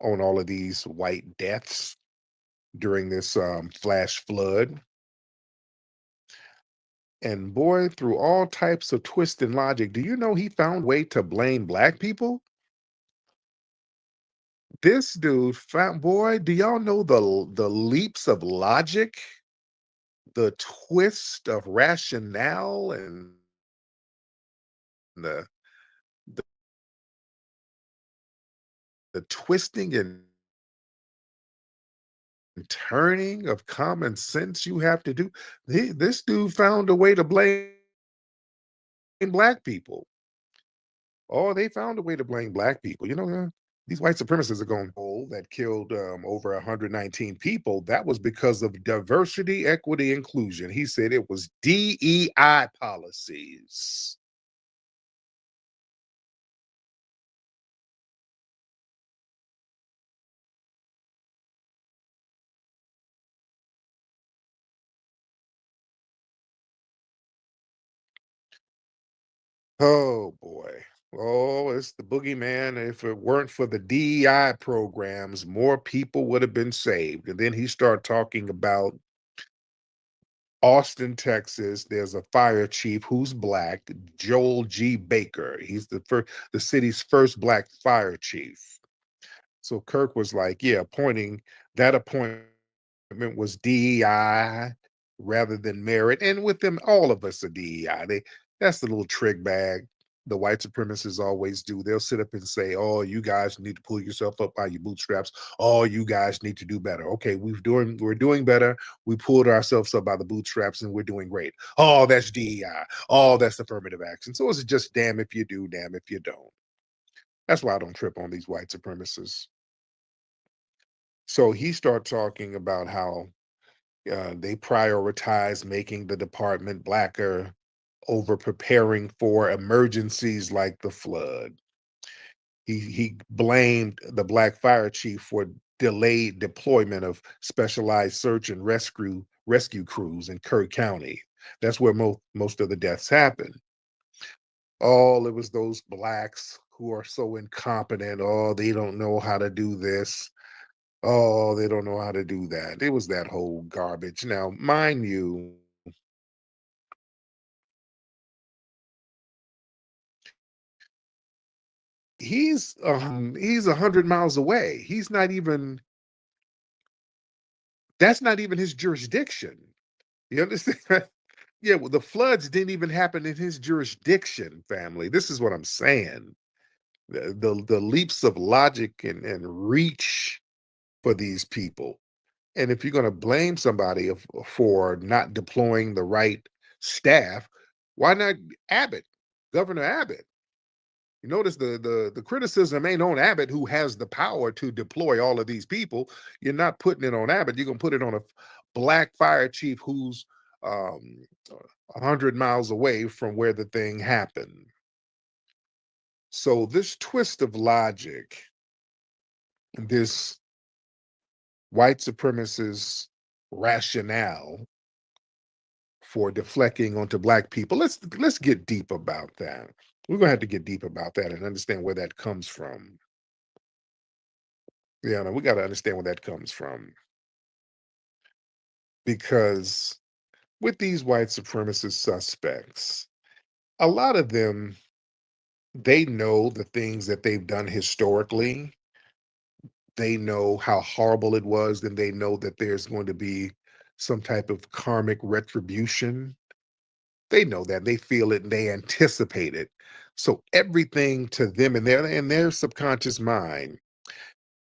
on all of these white deaths during this flash flood. And boy, through all types of twist and logic, do you know he found a way to blame black people? This dude found, boy, do y'all know the leaps of logic, the twist of rationale, and the the, the twisting and turning of common sense you have to do? This dude found a way to blame black people. Oh, they found a way to blame black people. These white supremacists are going that killed over 119 people. That was because of diversity, equity, inclusion. He said it was DEI policies. Oh boy. Oh, it's the boogeyman. If it weren't for the DEI programs, more people would have been saved. And then he started talking about Austin, Texas. There's a fire chief who's black, Joel G. Baker. He's the city's first black fire chief. So Kirk was like, yeah, that appointment was DEI rather than merit. And with them, all of us are DEI. That's the little trick bag the white supremacists always do. They'll sit up and say, oh, you guys need to pull yourself up by your bootstraps. Oh, you guys need to do better. Okay, we're doing better. We pulled ourselves up by the bootstraps and we're doing great. Oh, that's DEI. Oh, that's affirmative action. So it's just damn if you do, damn if you don't. That's why I don't trip on these white supremacists. So he started talking about how they prioritize making the department blacker over preparing for emergencies like the flood. He blamed the black fire chief for delayed deployment of specialized search and rescue crews in Kirk County. That's where most of the deaths happen. Oh, it was those blacks who are so incompetent. Oh, they don't know how to do this. Oh, they don't know how to do that. It was that whole garbage. Now, mind you, he's 100 miles away. That's not even his jurisdiction. You understand? Yeah, well, the floods didn't even happen in his jurisdiction, family. This is what I'm saying. The leaps of logic and reach for these people. And if you're going to blame somebody for not deploying the right staff, why not Abbott, Governor Abbott? You notice the criticism ain't on Abbott, who has the power to deploy all of these people. You're not putting it on Abbott. You're going to put it on a black fire chief who's 100 miles away from where the thing happened. So this twist of logic, this white supremacist rationale for deflecting onto black people. Let's get deep about that. We're gonna have to get deep about that and understand where that comes from. Yeah, no, we got to understand where that comes from, because with these white supremacist suspects, a lot of them, they know the things that they've done historically. They know how horrible it was, and they know that there's going to be some type of karmic retribution. They know that, they feel it, and they anticipate it. So everything to them in their subconscious mind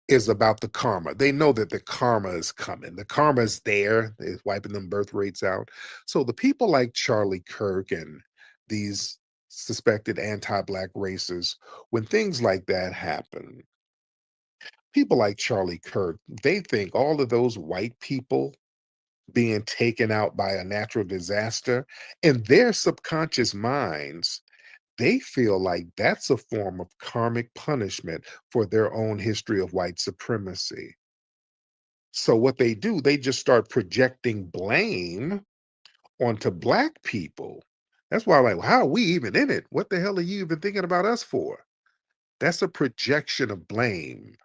is about the karma. They know that the karma is coming. The karma is there. It's wiping them birth rates out. So the people like Charlie Kirk and these suspected anti-black racists, when things like that happen, people like Charlie Kirk, they think all of those white people being taken out by a natural disaster, in their subconscious minds, they feel like that's a form of karmic punishment for their own history of white supremacy. So what they do, they just start projecting blame onto black people. That's why I'm like, how are we even in it? What the hell are you even thinking about us for? That's a projection of blame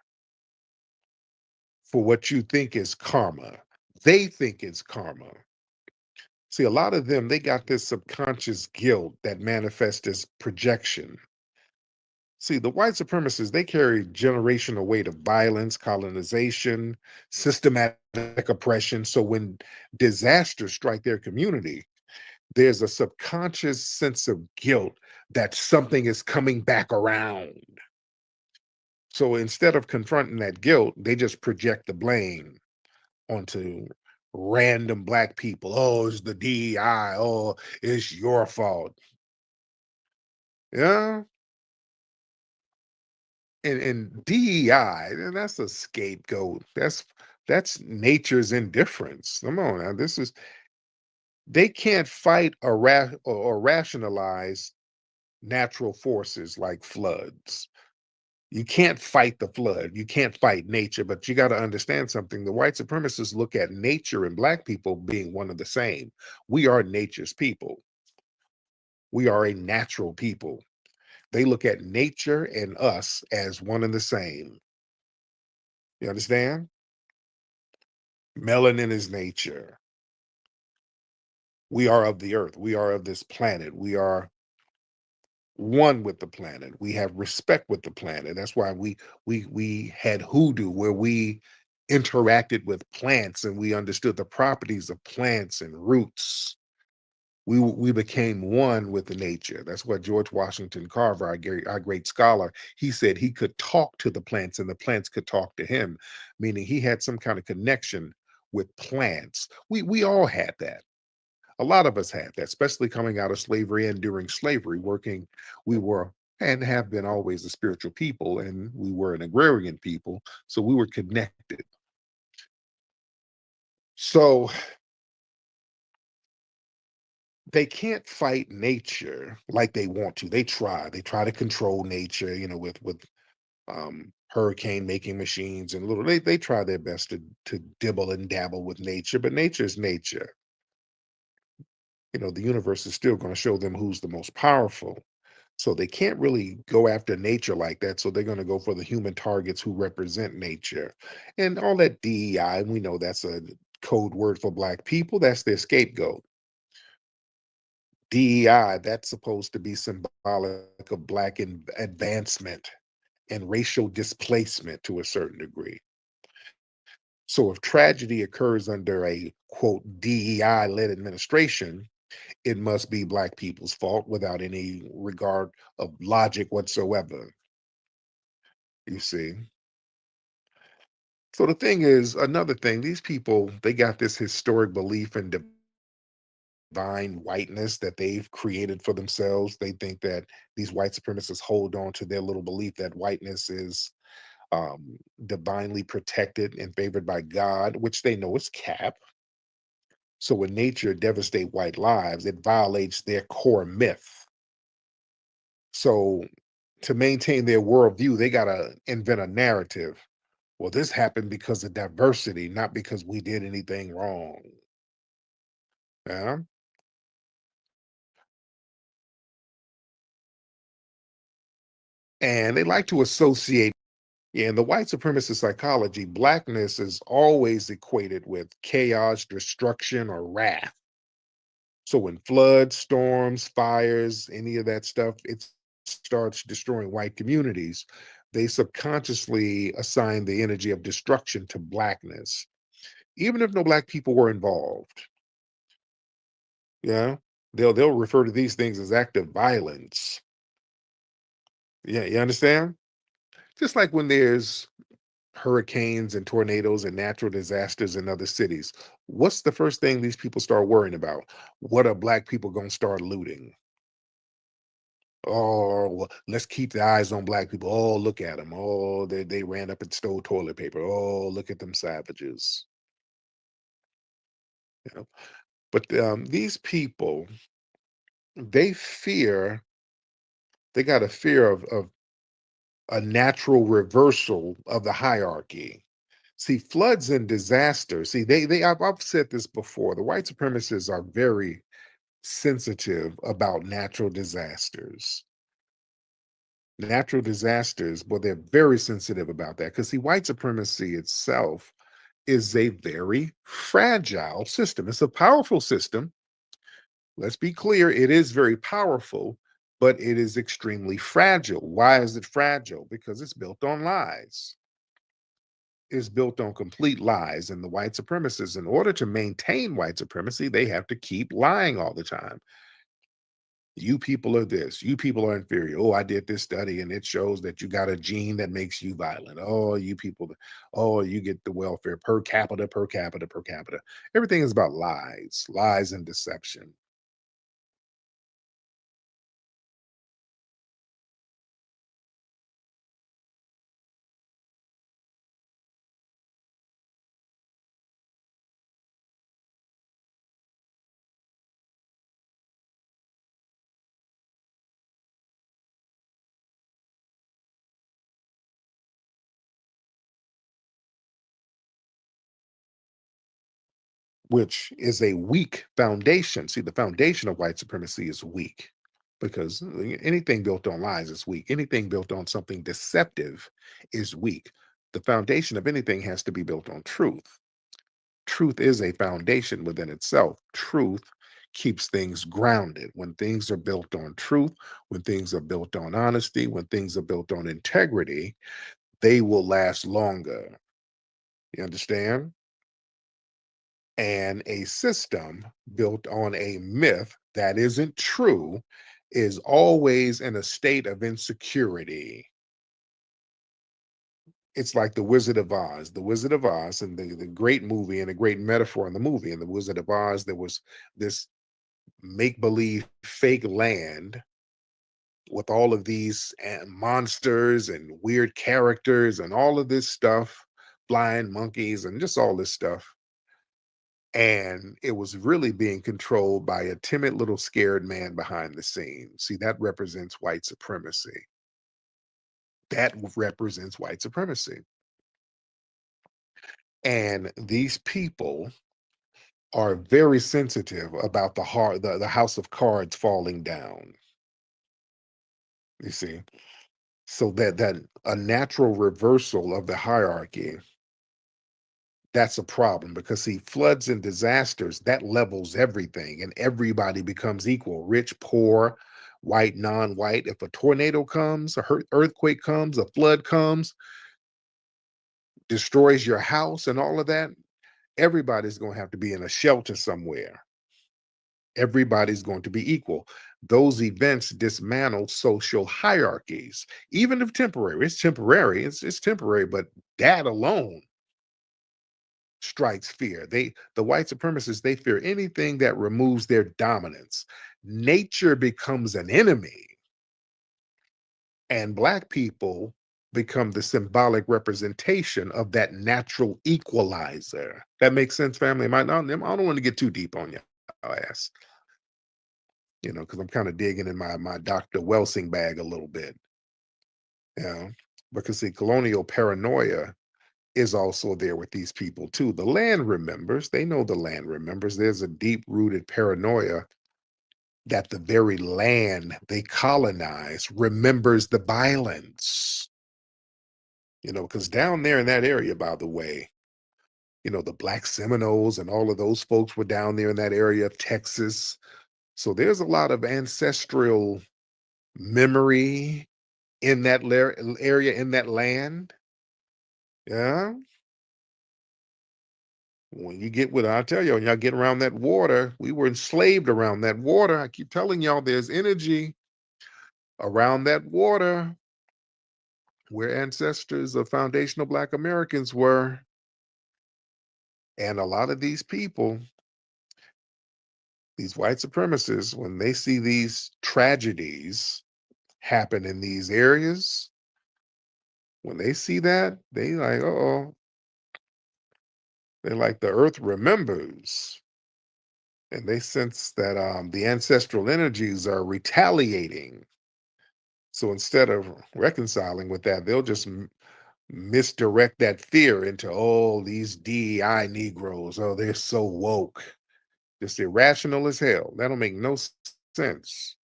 for what you think is karma. They think it's karma. See, a lot of them, they got this subconscious guilt that manifests as projection. See, the white supremacists, they carry generational weight of violence, colonization, systematic oppression. So when disasters strike their community, there's a subconscious sense of guilt that something is coming back around. So instead of confronting that guilt, they just project the blame onto random black people. Oh, it's the DEI. Oh, it's your fault. Yeah. and DEI, and that's a scapegoat. That's nature's indifference. Come on now, they can't fight or rationalize natural forces like floods. You can't fight the flood. You can't fight nature, but you got to understand something. The white supremacists look at nature and black people being one of the same. We are nature's people. We are a natural people. They look at nature and us as one and the same. You understand? Melanin is nature. We are of the earth. We are of this planet. We are one with the planet. We have respect with the planet. That's why we had hoodoo, where we interacted with plants and we understood the properties of plants and roots. We became one with the nature. That's what George Washington Carver, our great scholar, he said he could talk to the plants and the plants could talk to him, meaning he had some kind of connection with plants. We all had that. A lot of us had that, especially coming out of slavery and during slavery, we were and have been always a spiritual people, and we were an agrarian people, so we were connected. So they can't fight nature like they want to. They try to control nature, with hurricane making machines and they try their best to dibble and dabble with nature, but nature is nature. The universe is still going to show them who's the most powerful. So they can't really go after nature like that. So they're going to go for the human targets who represent nature. And all that DEI, we know that's a code word for black people. That's their scapegoat. DEI, that's supposed to be symbolic of black advancement and racial displacement to a certain degree. So if tragedy occurs under a quote DEI-led administration, it must be black people's fault without any regard of logic whatsoever. You see? So the thing is, another thing, these people, they got this historic belief in divine whiteness that they've created for themselves. They think that these white supremacists hold on to their little belief that whiteness is divinely protected and favored by God, which they know is cap. So when nature devastates white lives, it violates their core myth. So to maintain their worldview, they got to invent a narrative. Well, this happened because of diversity, not because we did anything wrong. Yeah. And they like to associate, in the white supremacist psychology, blackness is always equated with chaos, destruction, or wrath. So when floods, storms, fires, any of that stuff, it starts destroying white communities, they subconsciously assign the energy of destruction to blackness, even if no black people were involved. Yeah, they'll refer to these things as active violence. Yeah, you understand? Just like when there's hurricanes and tornadoes and natural disasters in other cities, what's the first thing these people start worrying about? What are black people going to start looting? Oh, well, let's keep the eyes on black people. Oh, look at them. Oh, they ran up and stole toilet paper. Oh, look at them savages. You know? But these people, they fear, they got a fear of a natural reversal of the hierarchy. See, floods and disasters. See, I've said this before. The white supremacists are very sensitive about natural disasters. Natural disasters, but they're very sensitive about that because see, white supremacy itself is a very fragile system. It's a powerful system. Let's be clear, it is very powerful, but it is extremely fragile. Why is it fragile? Because it's built on lies. It's built on complete lies. And the white supremacists, in order to maintain white supremacy, they have to keep lying all the time. You people are this, you people are inferior. Oh, I did this study and it shows that you got a gene that makes you violent. Oh, you people, oh, you get the welfare per capita, per capita, per capita. Everything is about lies, lies and deception. which is a weak foundation. See, the foundation of white supremacy is weak because anything built on lies is weak. Anything built on something deceptive is weak. The foundation of anything has to be built on truth. Truth is a foundation within itself. Truth keeps things grounded. When things are built on truth, when things are built on honesty, when things are built on integrity, they will last longer. You understand? And a system built on a myth that isn't true is always in a state of insecurity. It's like the Wizard of Oz. The Wizard of Oz, and the great movie and a great metaphor in the movie. In the Wizard of Oz, there was this make-believe fake land with all of these monsters and weird characters and all of this stuff, flying monkeys and just all this stuff. And it was really being controlled by a timid little scared man behind the scenes. See, that represents white supremacy. That represents white supremacy. And these people are very sensitive about the house of cards falling down. You see, so that a natural reversal of the hierarchy, that's a problem, because see, floods and disasters, that levels everything and everybody becomes equal, rich, poor, white, non-white. If a tornado comes, earthquake comes, a flood comes, destroys your house and all of that, everybody's going to have to be in a shelter somewhere. Everybody's going to be equal. Those events dismantle social hierarchies, even if temporary. It's temporary. It's temporary, but that alone strikes fear. The white supremacists, they fear anything that removes their dominance. Nature becomes an enemy, and Black people become the symbolic representation of that natural equalizer. That makes sense, family? I don't want to get too deep on your ass, because I'm kind of digging in my Dr. Welsing bag a little bit. Because see, colonial paranoia is also there with these people too. The land remembers. They know the land remembers. There's a deep-rooted paranoia that the very land they colonize remembers the violence. Because down there in that area, by the way, the Black Seminoles and all of those folks were down there in that area of Texas. So there's a lot of ancestral memory in that area, in that land. Yeah. When you get I tell you, when y'all get around that water, we were enslaved around that water. I keep telling y'all, there's energy around that water where ancestors of foundational Black Americans were. And a lot of these people, these white supremacists, when they see these tragedies happen in these areas, when they see that, they like, uh-oh. They're like, the earth remembers. And they sense that the ancestral energies are retaliating. So instead of reconciling with that, they'll just misdirect that fear into, oh, these DEI Negroes, oh, they're so woke. Just irrational as hell. That'll make no sense.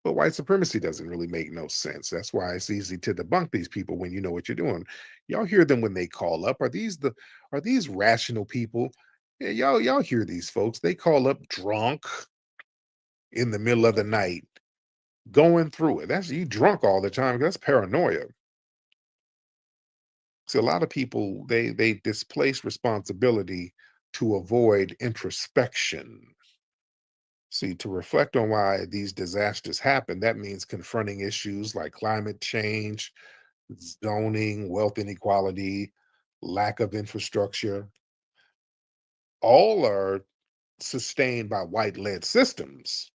But white supremacy doesn't really make no sense. That's why it's easy to debunk these people when you know what you're doing. Y'all hear them when they call up. Are these rational people? Yeah, y'all hear these folks. They call up drunk in the middle of the night, going through it. That's you drunk all the time. That's paranoia. So a lot of people, they displace responsibility to avoid introspection. See, to reflect on why these disasters happen, that means confronting issues like climate change, zoning, wealth inequality, lack of infrastructure. All are sustained by white-led systems.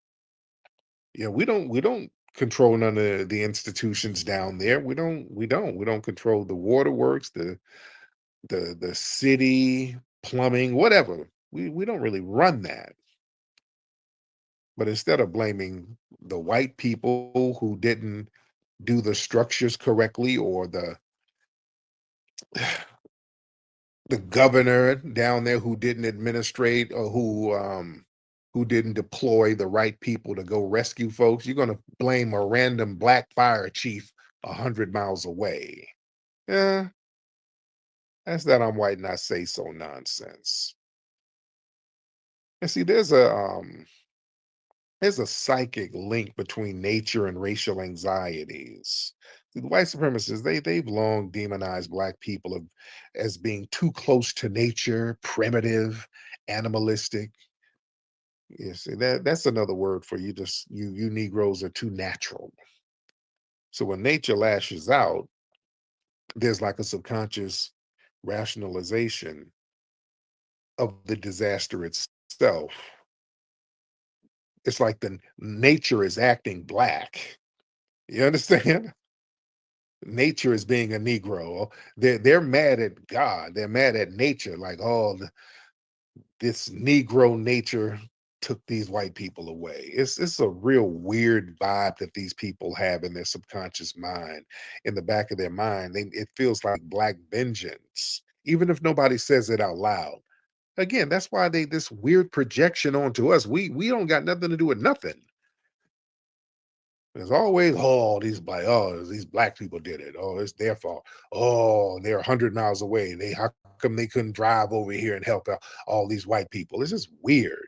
We don't control none of the institutions down there. We don't control the waterworks, the city plumbing, whatever. We don't really run that. But instead of blaming the white people who didn't do the structures correctly, or the governor down there who didn't administrate or who didn't deploy the right people to go rescue folks. You're going to blame a random black fire chief 100 miles away. Yeah, that's that I'm white and I say so nonsense. And see, there's a psychic link between nature and racial anxieties. The white supremacists, they've long demonized black people as being too close to nature, primitive, animalistic. You see, that's another word for you. Just you Negroes are too natural. So when nature lashes out, there's like a subconscious rationalization of the disaster itself. It's like the nature is acting black. You understand? Nature is being a Negro. They're mad at God. They're mad at nature. Like, oh, this Negro nature took these white people away. It's a real weird vibe that these people have in their subconscious mind. In the back of their mind, it feels like black vengeance, even if nobody says it out loud. Again, that's why this weird projection onto us. We don't got nothing to do with nothing. There's always, these black people did it. Oh, it's their fault. Oh, they're 100 miles away. How come they couldn't drive over here and help out all these white people? It's just weird.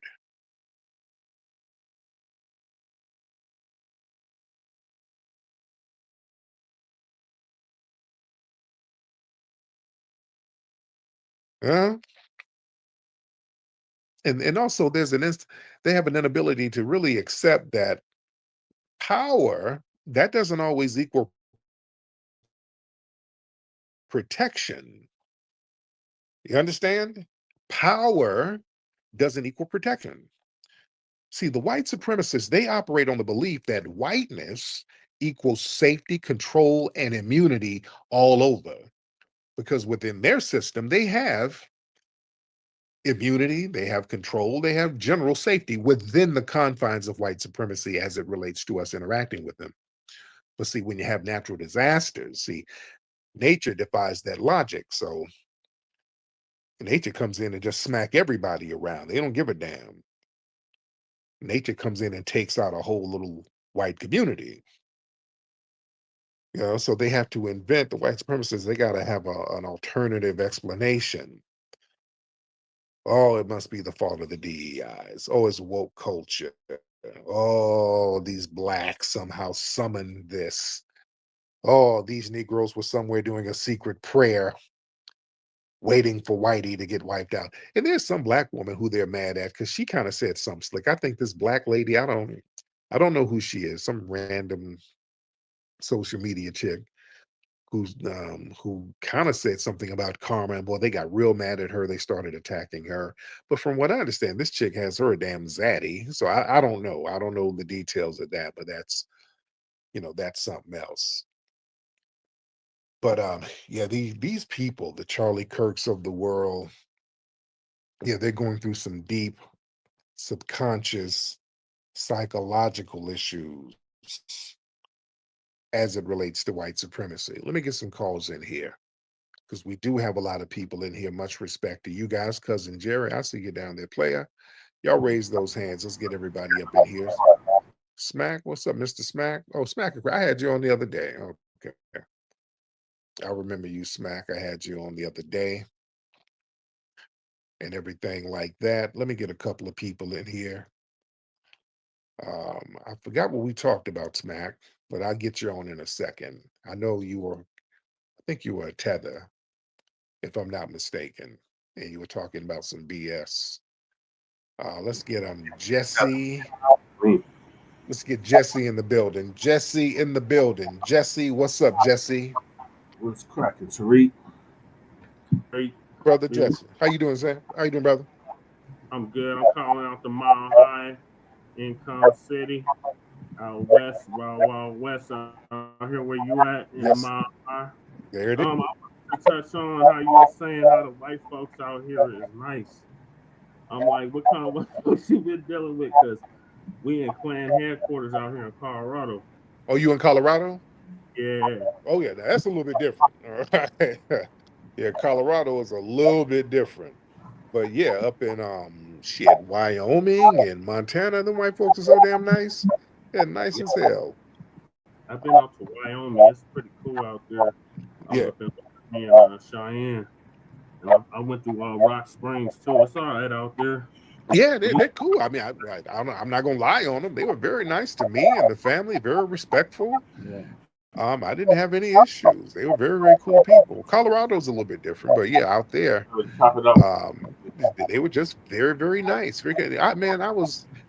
Huh? And also they have an inability to really accept that power, that doesn't always equal protection. You understand? Power doesn't equal protection. See, the white supremacists, they operate on the belief that whiteness equals safety, control, and immunity all over. Because within their system, they have immunity, they have control, they have general safety within the confines of white supremacy as it relates to us interacting with them. But see, when you have natural disasters, see, nature defies that logic. So nature comes in and just smack everybody around. They don't give a damn. Nature comes in and takes out a whole little white community. So they have to invent, the white supremacists, they got to have an alternative explanation. Oh, it must be the fault of the DEIs. Oh, it's woke culture. Oh, these blacks somehow summoned this. Oh, these Negroes were somewhere doing a secret prayer, waiting for Whitey to get wiped out. And there's some black woman who they're mad at because she kind of said something slick. I think this black lady, I don't know who she is, some random social media chick who kind of said something about karma, and boy, they got real mad at her. They started attacking her. But from what I understand, this chick has her a damn zaddy. So I don't know. I don't know the details of that, but that's something else. But yeah, these people, the Charlie Kirks of the world, yeah, they're going through some deep subconscious psychological issues as it relates to white supremacy. Let me get some calls in here, because we do have a lot of people in here. Much respect to you guys. Cousin Jerry, I see you down there. Player, y'all raise those hands. Let's get everybody up in here. Smack, what's up, Mr. Smack? Oh, Smack, I had you on the other day. Okay. I remember you, Smack. I had you on the other day and everything like that. Let me get a couple of people in here. I forgot what we talked about, Smack, but I'll get you on in a second. I know I think you were a tether, if I'm not mistaken, and you were talking about some BS. Let's get Jesse. Let's get Jesse in the building. Jesse in the building. Jesse, what's up, Jesse? What's cracking, Tariq? Hey, Brother Jesse. How you doing, Sam? How you doing, brother? I'm good. I'm calling out the Mile High Income City out west, Wild West, out here where you at in Yes. Mile High. There it is. I want to touch on how you were saying how the white folks out here is nice. I'm like, what kind of white folks you been dealing with? Because we in Klan headquarters out here in Colorado. Oh, you in Colorado? Yeah. Oh, yeah. That's a little bit different. All right. Yeah, Colorado is a little bit different. But yeah, up in Wyoming and Montana, the white folks are so damn nice. Yeah, nice as hell. I've been out to Wyoming. It's pretty cool out there. I was Yeah. up in Cheyenne, and I went through Rock Springs too. It's all right out there. Yeah, they're cool. I mean, I'm not gonna lie on them. They were very nice to me and the family, very respectful. Yeah. I didn't have any issues. They were very, very cool people. Colorado's a little bit different, but yeah, out there, Top it up. they were just very, very nice. Very good.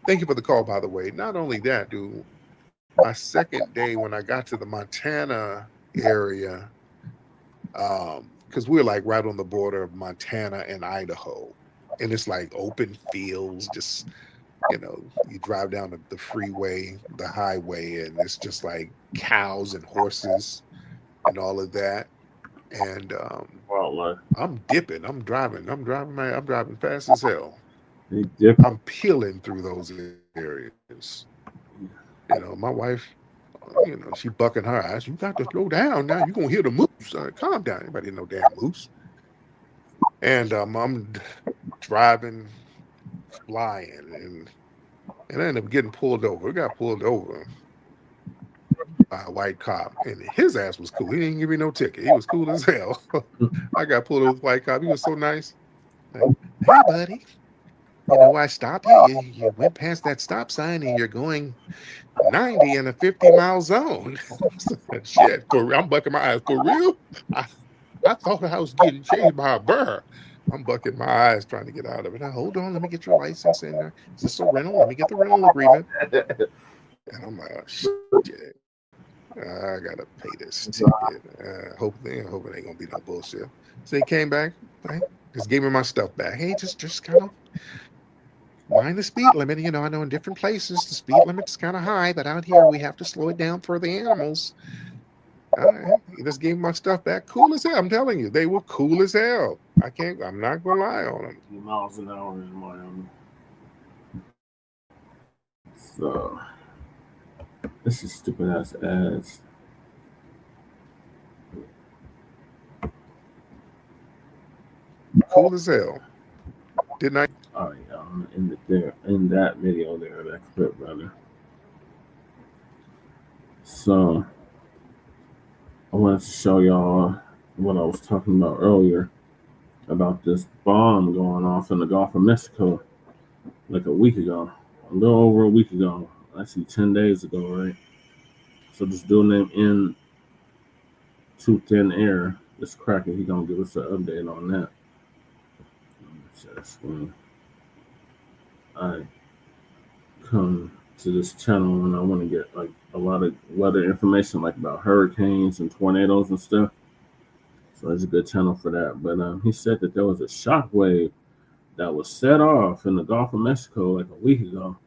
Thank you for the call, by the way. Not only that, dude, my second day when I got to the Montana area, because we're like right on the border of Montana and Idaho, and it's like open fields, just, you drive down the freeway, the highway, and it's just like cows and horses and all of that. And Wildlife. I'm dipping. I'm driving fast as hell. They dip. I'm peeling through those areas. My wife, she bucking her eyes. You got to slow down now. You're gonna hear the moose. Calm down. Anybody no damn moose. And I'm driving, flying, and I ended up getting pulled over. We got pulled over by a white cop, and his ass was cool. He didn't give me no ticket. He was cool as hell. I got pulled over with a white cop. He was so nice. Like, hey, buddy. I stopped you. You went past that stop sign, and you're going 90 in a 50-mile zone. Shit, I'm bucking my eyes. For real? I thought I was getting chased by a bear. I'm bucking my eyes trying to get out of it. Now, hold on, let me get your license in there. Is this a rental? Let me get the rental agreement. And I'm like, oh, shit. I gotta pay this ticket. Hopefully it ain't gonna be no bullshit. So he came back, right? Just gave me my stuff back. Hey, just kind of mind the speed limit. I know in different places the speed limit's kind of high, but out here we have to slow it down for the animals. He just gave me my stuff back. Cool as hell. I'm telling you, they were cool as hell. I'm not gonna lie on them. Miles an hour in Miami. So this is stupid ass ads. Cool as hell. Didn't I? Oh yeah, in that video there, that clip rather. So I wanted to show y'all what I was talking about earlier about this bomb going off in the Gulf of Mexico like a week ago, a little over a week ago, actually 10 days ago, right? So this dude named In Too Thin Air, this cracker, he gonna give us an update on that. Just when I come to this channel and I want to get like a lot of weather information, like about hurricanes and tornadoes and stuff. So it's a good channel for that. But he said that there was a shock wave that was set off in the Gulf of Mexico like a week ago,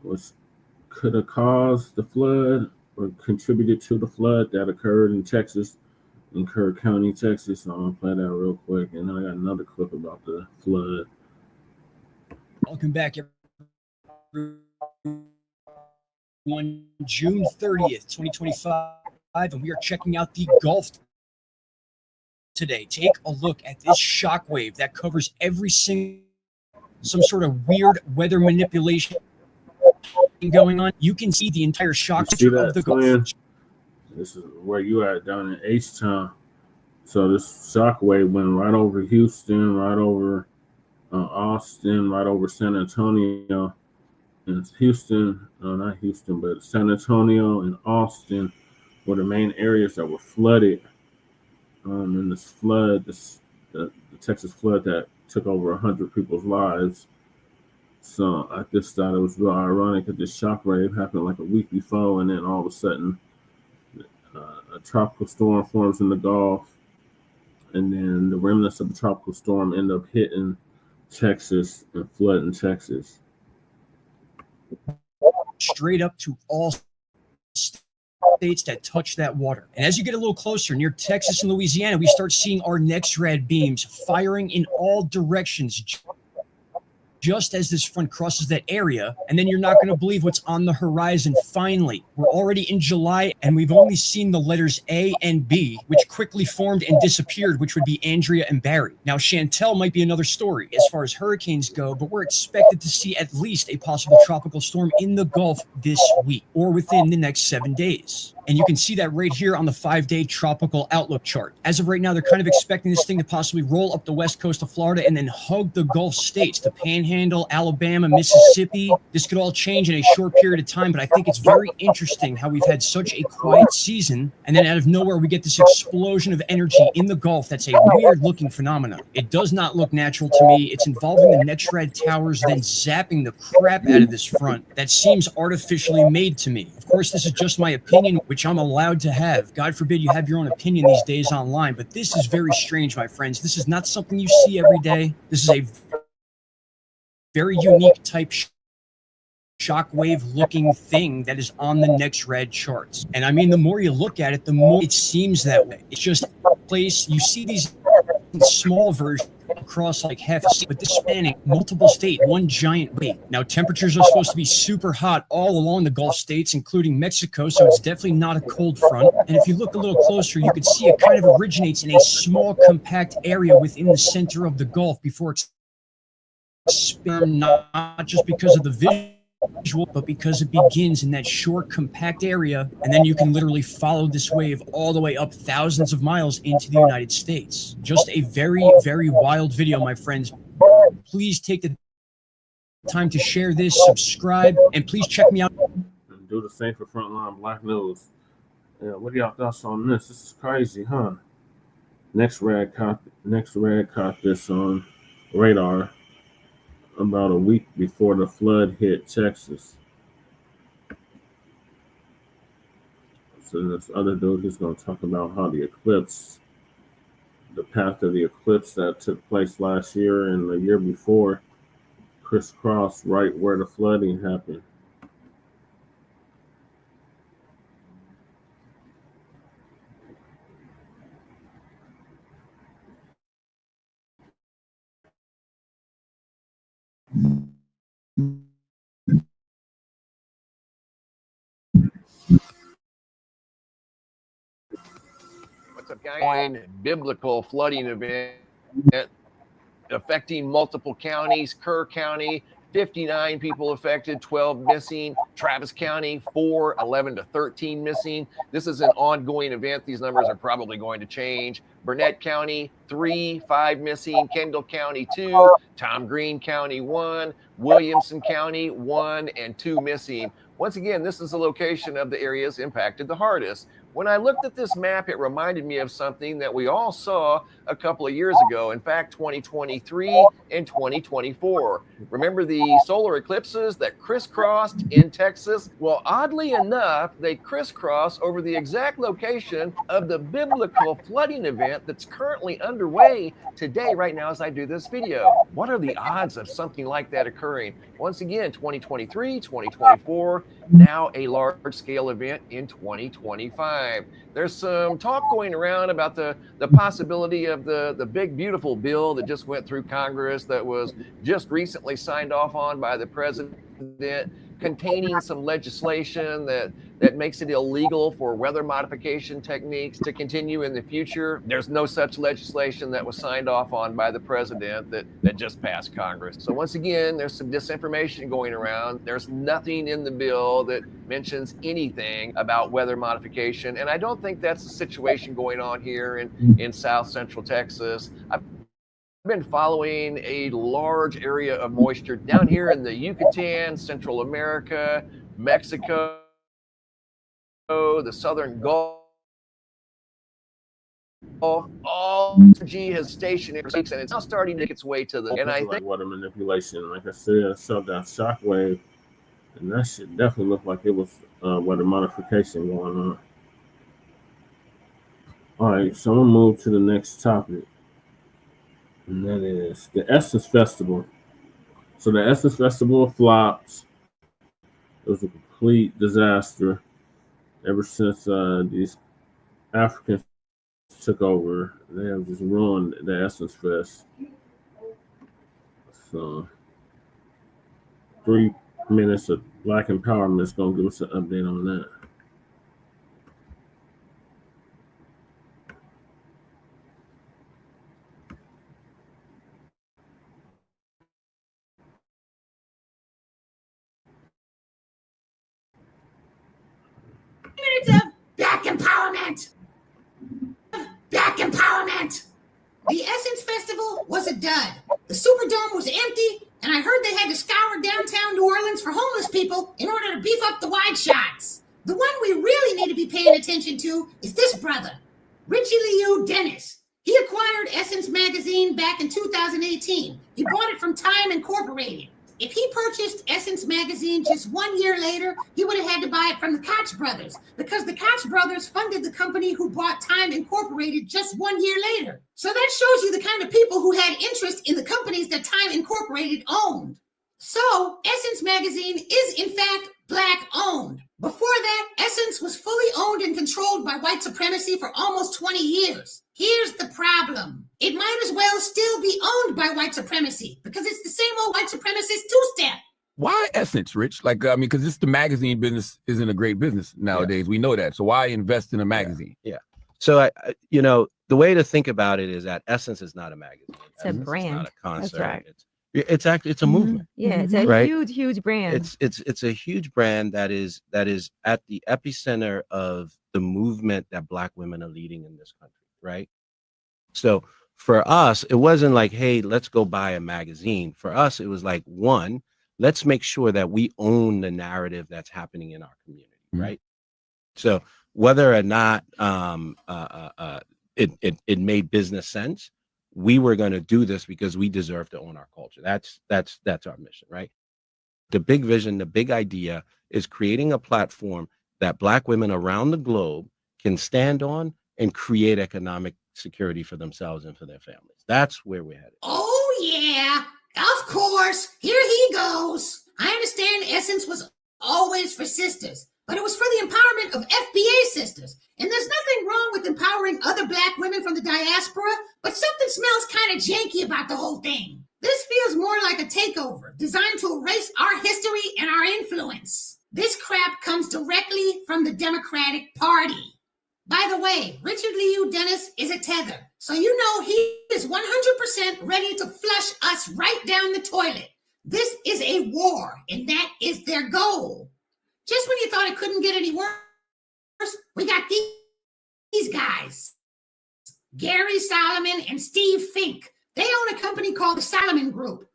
which could have caused the flood or contributed to the flood that occurred in Texas, in Kirk County, Texas. So I'm gonna play that real quick, and then I got another clip about the flood. Welcome back, everyone. June 30th, 2025, and we are checking out the Gulf today. Take a look at this shockwave that covers some sort of weird weather manipulation going on. You can see the entire shock of the Gulf. This is where you are down in H-Town. So this shock wave went right over Houston, right over Austin, right over San Antonio. And not Houston, but San Antonio and Austin were the main areas that were flooded. And this flood, the Texas flood that took over 100 people's lives. So I just thought it was real ironic that this shockwave happened like a week before, and then all of a sudden a tropical storm forms in the Gulf, and then the remnants of the tropical storm end up hitting Texas and flooding Texas. Straight up to all states that touch that water. And as you get a little closer near Texas and Louisiana, we start seeing our next red beams firing in all directions, just as this front crosses that area, and then you're not going to believe what's on the horizon. Finally, we're already in July, and we've only seen the letters A and B, which quickly formed and disappeared, which would be Andrea and Barry. Now, Chantel might be another story as far as hurricanes go, but we're expected to see at least a possible tropical storm in the Gulf this week or within the next 7 days. And you can see that right here on the 5-day tropical outlook chart. As of right now, they're kind of expecting this thing to possibly roll up the west coast of Florida and then hug the Gulf states, the Panhandle, Alabama, Mississippi. This could all change in a short period of time, but I think it's very interesting how we've had such a quiet season, and then out of nowhere, we get this explosion of energy in the Gulf. That's a weird-looking phenomenon. It does not look natural to me. It's involving the Netred towers, then zapping the crap out of this front. That seems artificially made to me. Of course, this is just my opinion, which I'm allowed to have. God forbid you have your own opinion these days online, but this is very strange, my friends. This is not something you see every day. This is a very unique type shockwave looking thing that is on the Netred charts. And I mean, the more you look at it, the more it seems that way. It's just a place, you see these small versions across like half a state, but this spanning multiple states, one giant wave. Now, temperatures are supposed to be super hot all along the Gulf states, including Mexico, so it's definitely not a cold front. And if you look a little closer, you can see it kind of originates in a small, compact area within the center of the Gulf before it's not just because of the visual, but because it begins in that short, compact area, and then you can literally follow this wave all the way up thousands of miles into the United States. Just a very, very wild video, my friends. Please take the time to share this, subscribe, and please check me out. And do the same for Frontline Black News. Yeah, what are y'all thoughts on this? This is crazy, huh? Next red caught this on radar about a week before the flood hit Texas. So this other dude is going to talk about how the path of the eclipse that took place last year and the year before crisscrossed right where the flooding happened. What's up, guys? Biblical flooding event affecting multiple counties. Kirk County, 59 people affected, 12 missing. Travis County, 4, 11 to 13 missing. This is an ongoing event. These numbers are probably going to change. Burnett County, 3, 5 missing. Kendall County, 2. Tom Green County, 1. Williamson County, 1 and 2 missing. Once again, this is the location of the areas impacted the hardest. When I looked at this map, it reminded me of something that we all saw a couple of years ago. In fact, 2023 and 2024. Remember the solar eclipses that crisscrossed in Texas? Well, oddly enough, they crisscross over the exact location of the biblical flooding event that's currently underway today, right now, as I do this video. What are the odds of something like that occurring? Once again, 2023, 2024, now a large-scale event in 2025. There's some talk going around about the possibility of the big, beautiful bill that just went through Congress that was just recently signed off on by the president, containing some legislation that makes it illegal for weather modification techniques to continue in the future. There's no such legislation that was signed off on by the president that just passed Congress. So once again, there's some disinformation going around. There's nothing in the bill that mentions anything about weather modification. And I don't think that's the situation going on here in South Central Texas. I've been following a large area of moisture down here in the Yucatan, Central America, Mexico, the Southern Gulf. All energy has stationed and it's now starting to make its way to the. And I think weather manipulation, like I said, I saw that shockwave, and that shit definitely looked like it was weather modification going on. All right, so I'm gonna move to the next topic. And that is the Essence Festival. So the Essence Festival flopped. It was a complete disaster ever since these Africans took over. They have just ruined the Essence Fest. So 3 minutes of Black empowerment is going to give us an update on that. Minutes of Black empowerment. Black empowerment. The Essence Festival was a dud. The Superdome was empty, and I heard they had to scour downtown New Orleans for homeless people in order to beef up the wide shots. The one we really need to be paying attention to is this brother, Richie Liu Dennis. He acquired Essence magazine back in 2018. He bought it from Time Incorporated. If he purchased Essence magazine just 1 year later, he would have had to buy it from the Koch brothers, because the Koch brothers funded the company who bought Time Incorporated just 1 year later. So that shows you the kind of people who had interest in the companies that Time Incorporated owned. So Essence magazine is in fact Black owned. Before that, Essence was fully owned and controlled by white supremacy for almost 20 years. Here's the problem. It might as well still be owned by white supremacy, because it's the same old white supremacist two-step. Why Essence, Rich? Like, I mean, because the magazine business isn't a great business nowadays. Yeah. We know that. So why invest in a magazine? Yeah. So, you know, the way to think about it is that Essence is not a magazine. It's a brand. It's not a concert. That's right. It's actually, it's a movement. Yeah, it's a huge brand. It's a huge brand that is at the epicenter of the movement that Black women are leading in this country, right? So for us, it wasn't like, hey, let's go buy a magazine. For us, it was like, one, let's make sure that we own the narrative that's happening in our community, right? So whether or not it made business sense, we were going to do this because we deserve to own our culture. That's our mission, right? The big vision, the big idea is creating a platform that Black women around the globe can stand on and create economic security for themselves and for their families. That's where we're headed. Oh, yeah, of course. Here he goes. I understand Essence was always for sisters, but it was for the empowerment of FBA sisters. And there's nothing wrong with empowering other Black women from the diaspora, but something smells kind of janky about the whole thing. This feels more like a takeover designed to erase our history and our influence. This crap comes directly from the Democratic Party. By the way, Richard Liu Dennis is a tether, so you know he is 100% ready to flush us right down the toilet. This is a war, and that is their goal. Just when you thought it couldn't get any worse, we got these guys, Gary Solomon and Steve Fink. They own a company called the Solomon Group.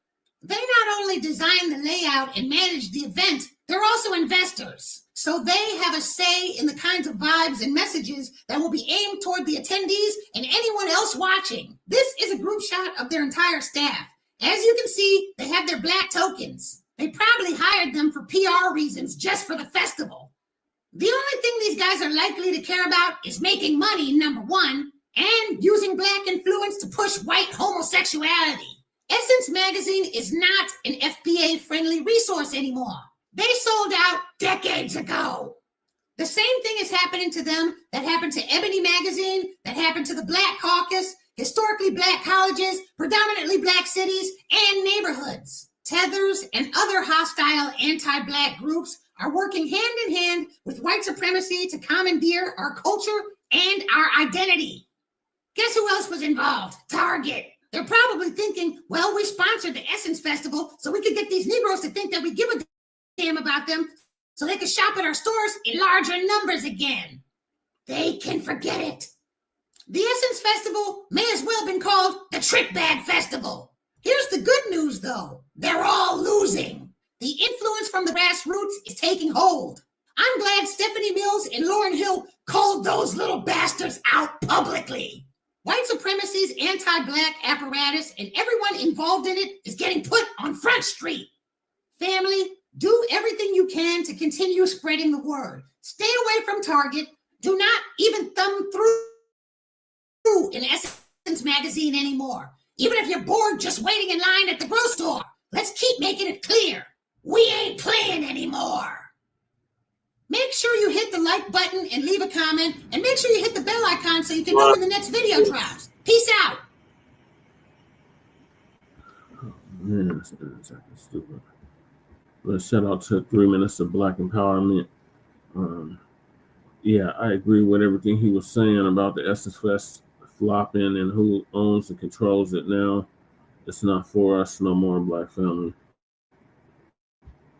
They not only design the layout and manage the event, they're also investors. So they have a say in the kinds of vibes and messages that will be aimed toward the attendees and anyone else watching. This is a group shot of their entire staff. As you can see, they have their Black tokens. They probably hired them for PR reasons just for the festival. The only thing these guys are likely to care about is making money, number one, and using Black influence to push white homosexuality. Essence magazine is not an FBA-friendly resource anymore. They sold out decades ago. The same thing is happening to them that happened to Ebony magazine, that happened to the Black Caucus, historically Black colleges, predominantly Black cities, and neighborhoods. Tethers and other hostile anti-Black groups are working hand in hand with white supremacy to commandeer our culture and our identity. Guess who else was involved? Target. They're probably thinking, well, we sponsored the Essence Festival so we could get these Negroes to think that we give a damn about them so they could shop at our stores in larger numbers again. They can forget it. The Essence Festival may as well have been called the Trick Bag Festival. Here's the good news, though. They're all losing. The influence from the grassroots is taking hold. I'm glad Stephanie Mills and Lauryn Hill called those little bastards out publicly. White supremacy's anti-Black apparatus and everyone involved in it is getting put on Front Street. Family, do everything you can to continue spreading the word. Stay away from Target. Do not even thumb through an Essence magazine anymore. Even if you're bored just waiting in line at the grocery store, let's keep making it clear. We ain't playing anymore. Make sure you hit the like button and leave a comment, and make sure you hit the bell icon so you can know when the next video drops. Peace out. Man, this is stupid. But shout out to 3 Minutes of Black Empowerment. Yeah, I agree with everything he was saying about the Essence Fest flopping and who owns and controls it now. It's not for us no more, Black family.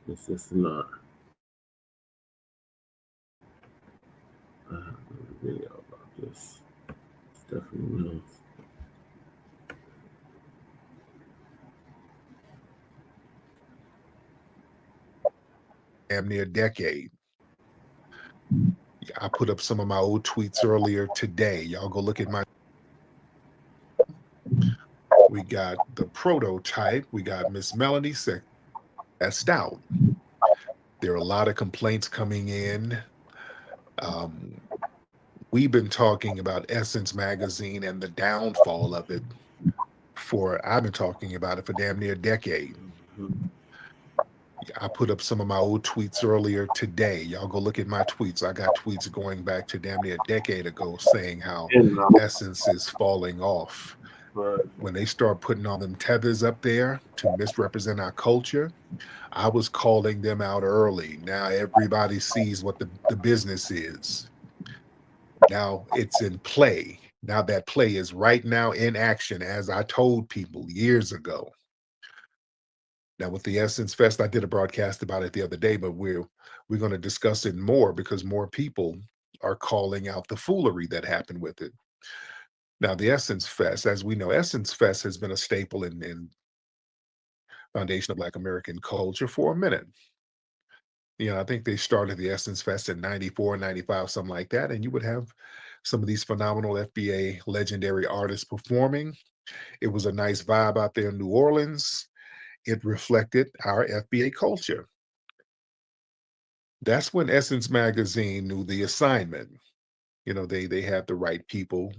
It's just not. I have a video about this. It's definitely not. Damn near a decade. I put up some of my old tweets earlier today. Y'all go look at my. We got the prototype. We got Miss Melanie sick. That's out. There are a lot of complaints coming in. We've been talking about Essence Magazine and the downfall of it I've been talking about it for damn near a decade. I put up some of my old tweets earlier today. Y'all go look at my tweets. I got tweets going back to damn near a decade ago saying how Essence is falling off. When they start putting all them tethers up there to misrepresent our culture, I was calling them out early. Now everybody sees what the business is. Now it's in play. Now that play is right now in action, as I told people years ago. Now with the Essence Fest, I did a broadcast about it the other day, but we're going to discuss it more because more people are calling out the foolery that happened with it. Now the Essence Fest, as we know, Essence Fest has been a staple in Foundation of Black American Culture for a minute. I think they started the Essence Fest in 94, 95, something like that. And you would have some of these phenomenal FBA legendary artists performing. It was a nice vibe out there in New Orleans. It reflected our FBA culture. That's when Essence Magazine knew the assignment. They had the right people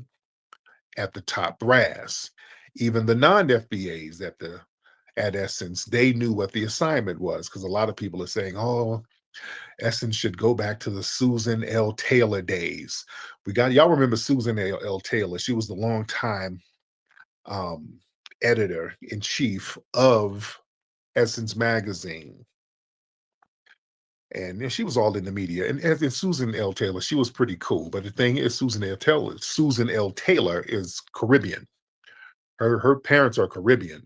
at the top brass. Even the non-FBAs at Essence, they knew what the assignment was, because a lot of people are saying, oh, Essence should go back to the Susan L. Taylor days. Y'all remember Susan L. Taylor? She was the longtime editor-in-chief of Essence Magazine. And she was all in the media. And Susan L. Taylor, she was pretty cool. But the thing is, Susan L. Taylor is Caribbean. Her parents are Caribbean.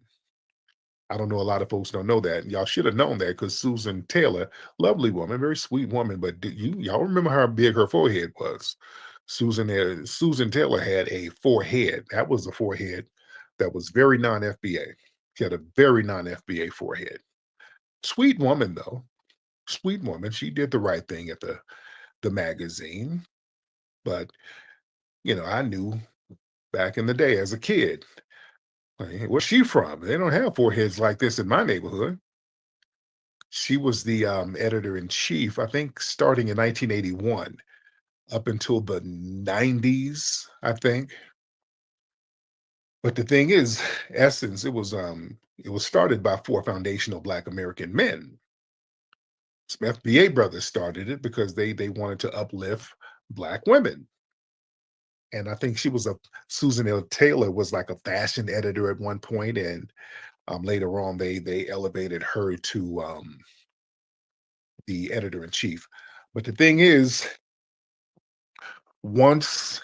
I don't know, a lot of folks don't know that. Y'all should have known that, because Susan Taylor, lovely woman, very sweet woman, but y'all remember how big her forehead was? Susan Taylor had a forehead. That was a forehead that was very non-FBA. She had a very non-FBA forehead. Sweet woman, though. Sweet woman. She did the right thing at the magazine. But, I knew back in the day as a kid, where's she from? They don't have foreheads like this in my neighborhood. She was the editor-in-chief, I think, starting in 1981 up until the 90s, I think. But the thing is, Essence, it was started by 4 foundational Black American men. Some FBA brothers started it because they wanted to uplift Black women. And I think Susan L. Taylor was like a fashion editor at one point, and later on they elevated her to the editor-in-chief. But the thing is, once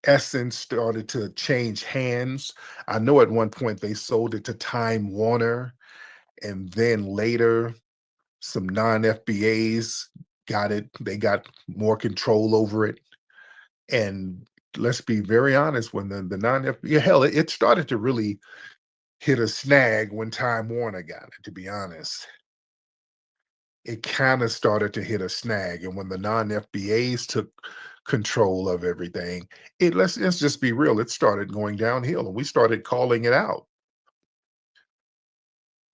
Essence started to change hands, I know at one point they sold it to Time Warner, and then later some non-FBAs got it. They got more control over it. And let's be very honest, when the non-FBA, hell, it started to really hit a snag when Time Warner got it, to be honest. It kind of started to hit a snag. And when the non-FBAs took control of everything, let's just be real, it started going downhill, and we started calling it out.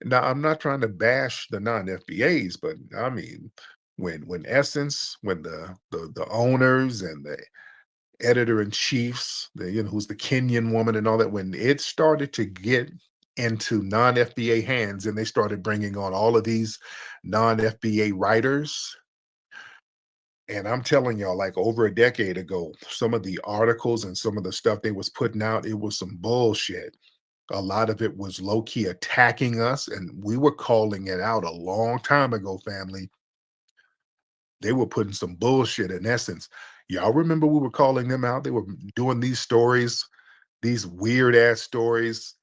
Now, I'm not trying to bash the non-FBAs, but I mean, when Essence, when the owners and the editor-in-chiefs, who's the Kenyan woman and all that, when it started to get into non-FBA hands and they started bringing on all of these non-FBA writers, and I'm telling y'all, like over a decade ago, some of the articles and some of the stuff they was putting out, it was some bullshit. A lot of it was low-key attacking us, and we were calling it out a long time ago, family. They were putting some bullshit in essence. Y'all remember we were calling them out? They were doing these stories, these weird-ass stories,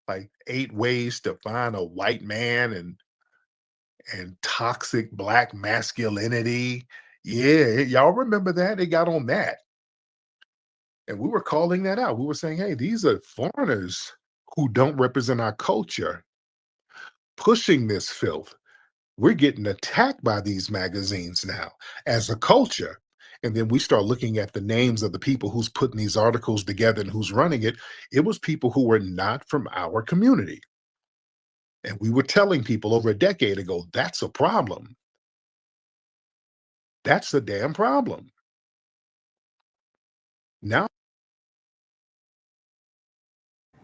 like 8 ways to find a white man and toxic black masculinity. Yeah, y'all remember that? They got on that. And we were calling that out. We were saying, hey, these are foreigners who don't represent our culture pushing this filth. We're getting attacked by these magazines now as a culture. And then we start looking at the names of the people who's putting these articles together and who's running it. It was people who were not from our community. And we were telling people over a decade ago, that's a problem. That's a damn problem. Now,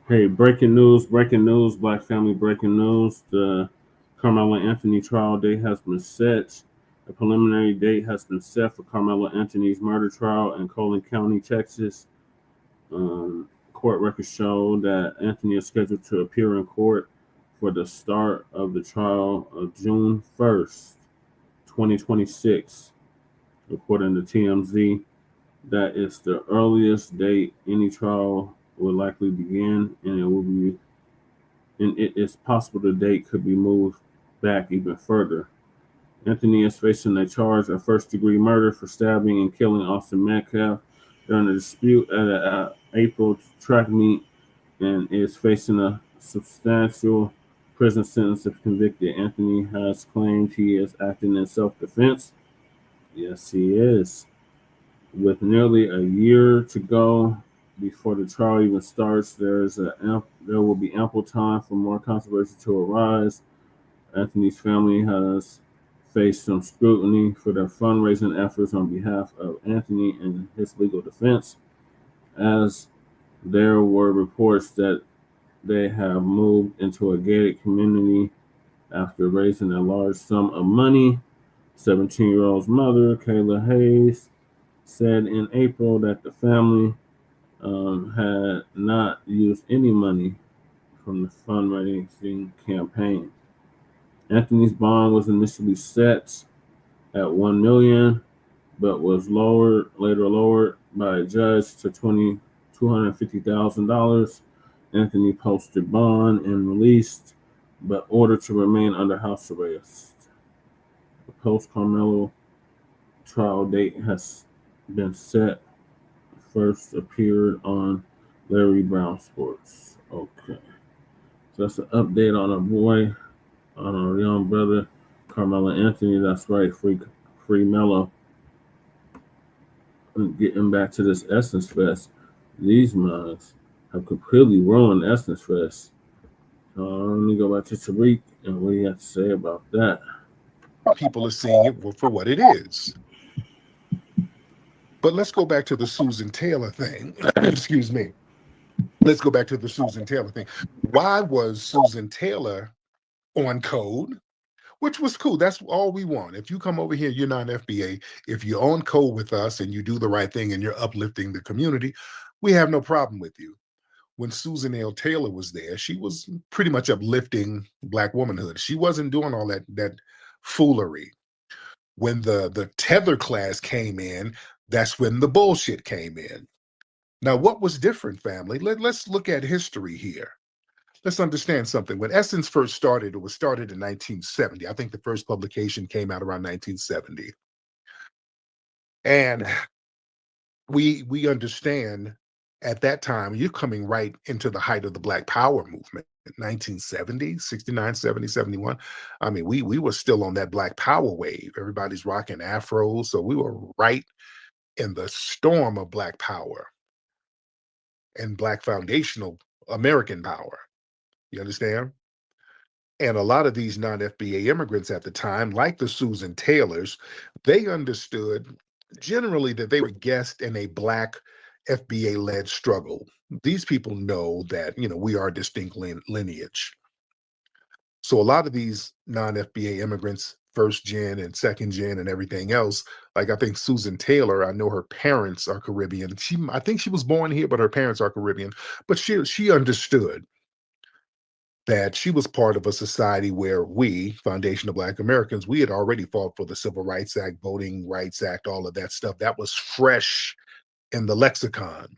Hey, breaking news, Black family breaking news. The Karmelo Anthony trial date has been set. A preliminary date has been set for Karmelo Anthony's murder trial in Collin County, Texas. Court records show that Anthony is scheduled to appear in court for the start of the trial of June 1st, 2026. According to TMZ, that is the earliest date any trial will likely begin, and it is possible the date could be moved back even further. Anthony is facing a charge of first-degree murder for stabbing and killing Austin Metcalf during a dispute at an April track meet, and is facing a substantial prison sentence if convicted. Anthony has claimed he is acting in self-defense. Yes, he is. With nearly a year to go before the trial even starts, there will be ample time for more controversy to arise. Anthony's family has faced some scrutiny for their fundraising efforts on behalf of Anthony and his legal defense, as there were reports that they have moved into a gated community after raising a large sum of money. 17-year-old's mother, Kayla Hayes, said in April that the family had not used any money from the fundraising campaign. Anthony's bond was initially set at $1 million, but was later lowered by a judge to $250,000. Anthony posted bond and released, but ordered to remain under house arrest. The post-Karmelo trial date has been set. First appeared on Larry Brown Sports. Okay. So that's an update on our boy, on our young brother, Karmelo Anthony. That's right, free Melo. And getting back to this Essence Fest, these mugs have completely ruined Essence Fest. Let me go back to Tariq and what he has to say about that. people are seeing it for what it is. But let's go back to the Susan Taylor thing. Excuse me. Let's go back to the Susan Taylor thing. Why was Susan Taylor on code? Which was cool. That's all we want. If you come over here, you're not an FBA. If you're on code with us and you do the right thing and you're uplifting the community, we have no problem with you. When Susan L. Taylor was there, she was pretty much uplifting Black womanhood. She wasn't doing all that foolery. When the tether class came in, that's when the bullshit came in. Now, what was different, family? Let's look at history here. Let's understand something. When Essence first started, it was started in 1970. I think the first publication came out around 1970. And we understand at that time, you're coming right into the height of the Black Power movement. 1970, 69, 70, 71. I mean, we were still on that Black Power wave. Everybody's rocking afros. So we were right in the storm of Black Power and Black foundational American power. You understand? And a lot of these non-FBA immigrants at the time, like the Susan Taylors, they understood generally that they were guests in a Black FBA-led struggle. These people know that, we are a distinct lineage. So a lot of these non-FBA immigrants, first gen and second gen and everything else, like I think Susan Taylor, I know her parents are Caribbean. I think she was born here, but her parents are Caribbean. But she understood that she was part of a society where we, Foundation of Black Americans, we had already fought for the Civil Rights Act, Voting Rights Act, all of that stuff. That was fresh in the lexicon.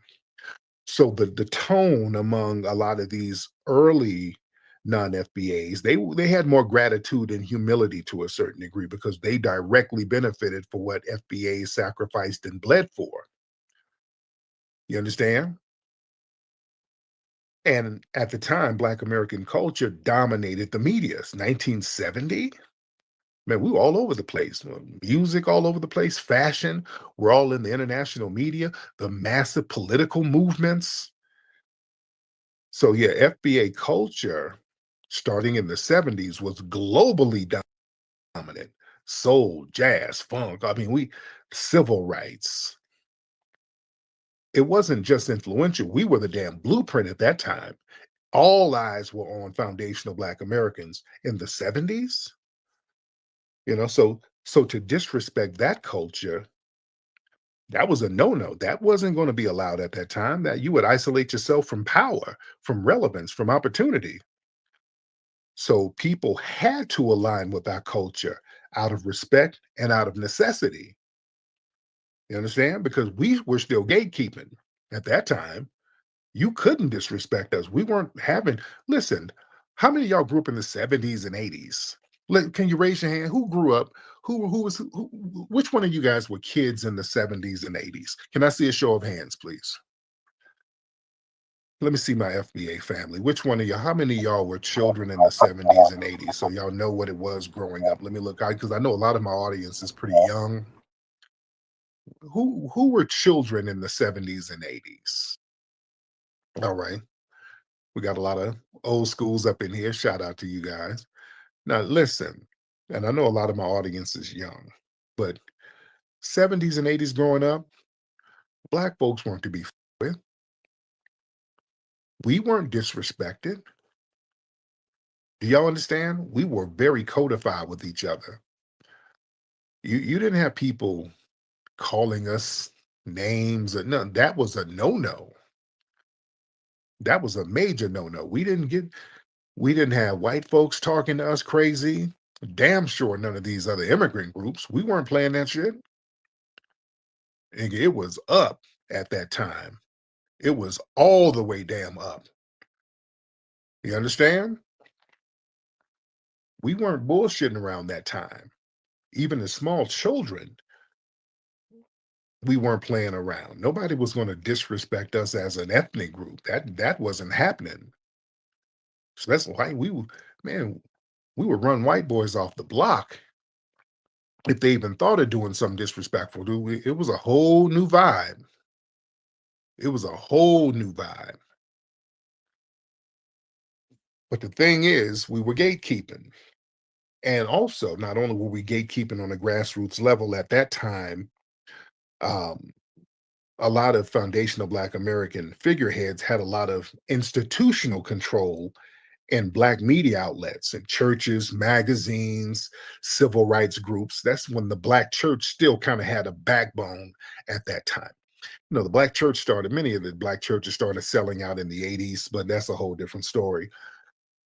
So the tone among a lot of these early non-FBAs, they had more gratitude and humility to a certain degree because they directly benefited for what FBAs sacrificed and bled for. You understand? And at the time, Black American culture dominated the media. 1970, man, we were all over the place. Music all over the place, fashion, we're all in the international media, the massive political movements. So yeah, FBA culture, starting in the 70s, was globally dominant. Soul, jazz, funk, I mean, civil rights. It wasn't just influential. We were the damn blueprint at that time. All eyes were on foundational Black Americans in the 70s. You know, so to disrespect that culture, that was a no-no. That wasn't going to be allowed at that time. That you would isolate yourself from power, from relevance, from opportunity. So people had to align with our culture out of respect and out of necessity. You understand? Because we were still gatekeeping at that time. You couldn't disrespect us. We weren't having, listen, how many of y'all grew up in the 70s and 80s? Can you raise your hand? Who grew up? Which one of you guys were kids in the 70s and 80s? Can I see a show of hands, please? Let me see my FBA family. Which one of y'all, how many of y'all were children in the 70s and 80s? So y'all know what it was growing up. Let me look out, because I know a lot of my audience is pretty young. Who were children in the 70s and 80s? All right. We got a lot of old schools up in here. Shout out to you guys. Now, listen, and I know a lot of my audience is young, but 70s and 80s growing up, Black folks weren't to be with. We weren't disrespected. Do y'all understand? We were very codified with each other. You didn't have people calling us names or nothing. That was a no-no. That was a major no-no. We didn't have white folks talking to us crazy. Damn sure none of these other immigrant groups. We weren't playing that shit. And it was up at that time. It was all the way damn up. You understand? We weren't bullshitting around that time. Even as small children, we weren't playing around. Nobody was going to disrespect us as an ethnic group. That wasn't happening. So that's why we would run white boys off the block if they even thought of doing something disrespectful. It was a whole new vibe. It was a whole new vibe. But the thing is, we were gatekeeping. And also, not only were we gatekeeping on a grassroots level at that time, a lot of foundational Black American figureheads had a lot of institutional control in Black media outlets and churches, magazines, civil rights groups. That's when the Black church still kind of had a backbone at that time. You know, the Black church many of the Black churches started selling out in the 80s, but that's a whole different story.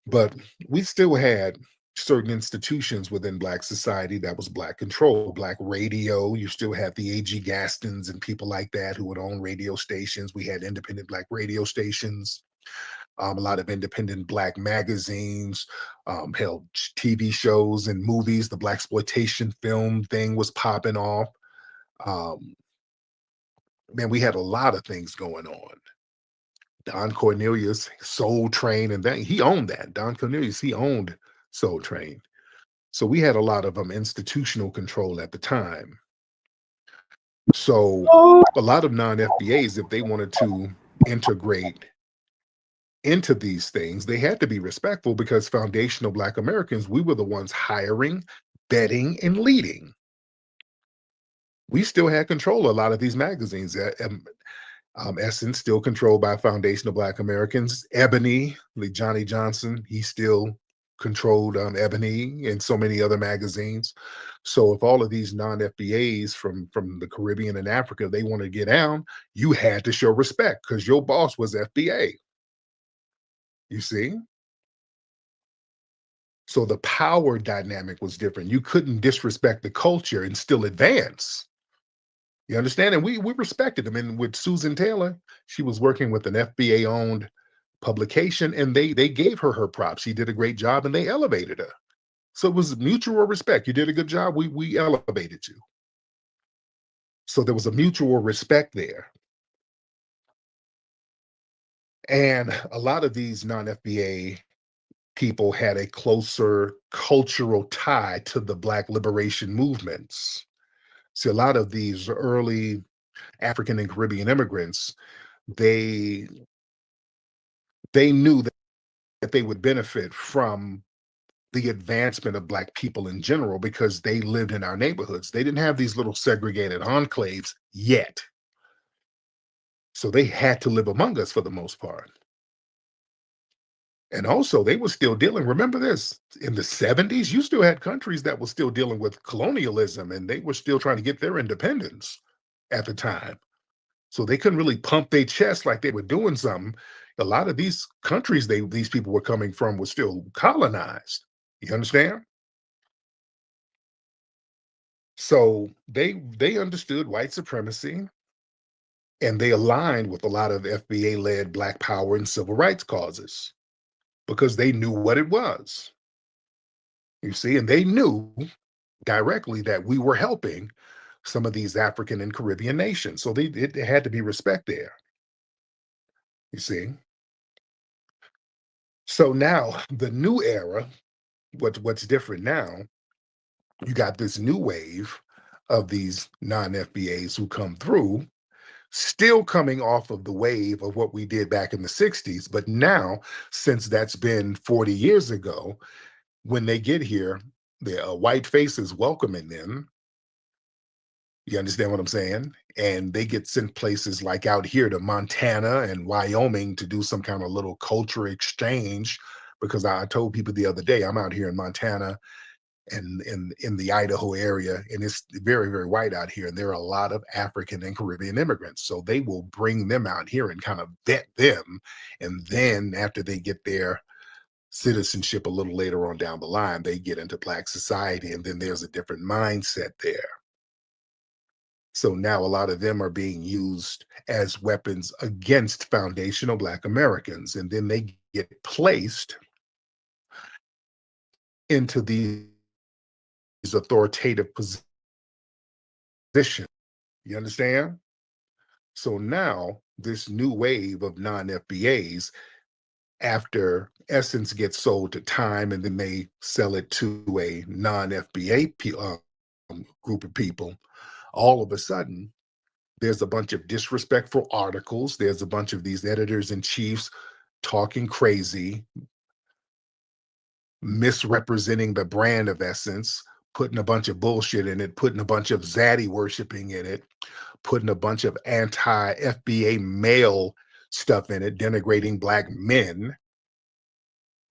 But we still had certain institutions within Black society that was Black control. Black radio, you still had the A.G. Gastons and people like that who would own radio stations. We had independent Black radio stations, a lot of independent Black magazines, held TV shows and movies. The Blaxploitation film thing was popping off. Man, we had a lot of things going on. Don Cornelius, Soul Train, and then he owned that. Don Cornelius, he owned Soul Train. So we had a lot of institutional control at the time. So a lot of non-FBAs, if they wanted to integrate into these things, they had to be respectful, because foundational Black Americans, we were the ones hiring, betting, and leading. We still had control of a lot of these magazines. Essence, still controlled by foundational Black Americans. Ebony, like Johnny Johnson, he still controlled Ebony and so many other magazines. So if all of these non-FBAs from the Caribbean and Africa, they want to get down, you had to show respect because your boss was FBA. You see? So the power dynamic was different. You couldn't disrespect the culture and still advance. You understand? And we respected them. And with Susan Taylor, she was working with an FBA owned publication, and they gave her props. She did a great job, and they elevated her. So it was mutual respect. You did a good job. We elevated you. So there was a mutual respect there. And a lot of these non-FBA people had a closer cultural tie to the Black liberation movements. See, a lot of these early African and Caribbean immigrants, they knew that they would benefit from the advancement of Black people in general because they lived in our neighborhoods. They didn't have these little segregated enclaves yet. So they had to live among us for the most part. And also, they were still dealing, remember this, in the 70s, you still had countries that were still dealing with colonialism, and they were still trying to get their independence at the time. So they couldn't really pump their chest like they were doing something. A lot of these countries these people were coming from were still colonized. You understand? So they understood white supremacy, and they aligned with a lot of FBA-led Black power and civil rights causes because they knew what it was. You see, and they knew directly that we were helping some of these African and Caribbean nations. So it had to be respect there. You see? So now the new era, what's different now, you got this new wave of these non-FBAs who come through, still coming off of the wave of what we did back in the 60s. But now, since that's been 40 years ago, when they get here, the white faces welcoming them. You understand what I'm saying? And they get sent places like out here to Montana and Wyoming to do some kind of little culture exchange. Because I told people the other day, I'm out here in Montana and in the Idaho area, and it's very, very white out here. And there are a lot of African and Caribbean immigrants. So they will bring them out here and kind of vet them. And then after they get their citizenship a little later on down the line, they get into Black society, and then there's a different mindset there. So now a lot of them are being used as weapons against foundational Black Americans, and then they get placed into these authoritative positions. You understand? So now this new wave of non-FBAs, after Essence gets sold to Time, and then they sell it to a non-FBA group of people, all of a sudden, there's a bunch of disrespectful articles. There's a bunch of these editors-in-chiefs talking crazy, misrepresenting the brand of Essence, putting a bunch of bullshit in it, putting a bunch of zaddy worshiping in it, putting a bunch of anti-FBA male stuff in it, denigrating Black men.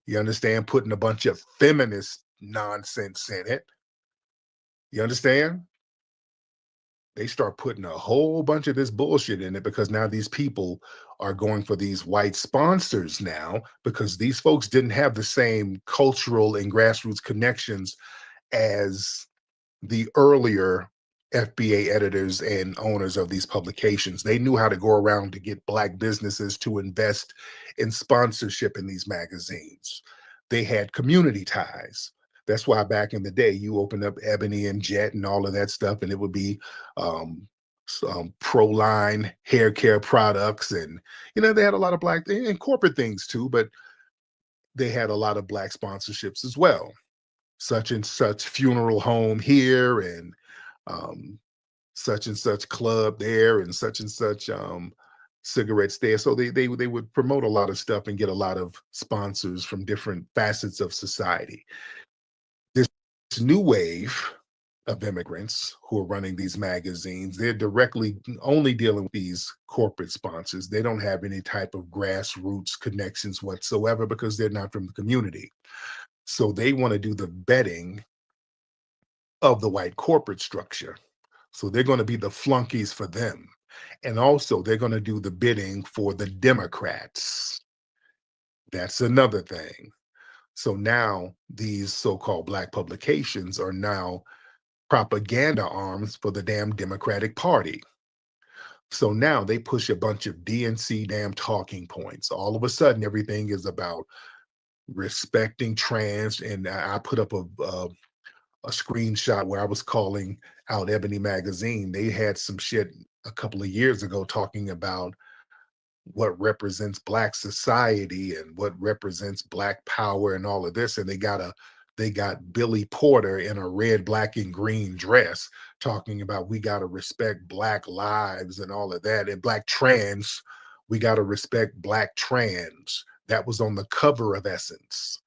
You understand? Putting a bunch of feminist nonsense in it. You understand? They start putting a whole bunch of this bullshit in it because now these people are going for these white sponsors now, because these folks didn't have the same cultural and grassroots connections as the earlier FBA editors and owners of these publications. They knew how to go around to get Black businesses to invest in sponsorship in these magazines. They had community ties. That's why back in the day, you opened up Ebony and Jet and all of that stuff, and it would be Proline hair care products. And, they had a lot of Black and corporate things too, but they had a lot of Black sponsorships as well. Such and such funeral home here, and such and such club there, and such cigarettes there. So they would promote a lot of stuff and get a lot of sponsors from different facets of society. This new wave of immigrants who are running these magazines, they're directly only dealing with these corporate sponsors. They don't have any type of grassroots connections whatsoever because they're not from the community. So they want to do the vetting of the white corporate structure. So they're going to be the flunkies for them. And also they're going to do the bidding for the Democrats. That's another thing. So now these so-called Black publications are now propaganda arms for the damn Democratic Party. So now they push a bunch of DNC damn talking points. All of a sudden, everything is about respecting trans. And I put up a screenshot where I was calling out Ebony Magazine. They had some shit a couple of years ago talking about what represents Black society and what represents Black power and all of this. And they got Billy Porter in a red, black, and green dress talking about we got to respect Black lives and all of that. And Black trans, we got to respect Black trans. That was on the cover of Essence.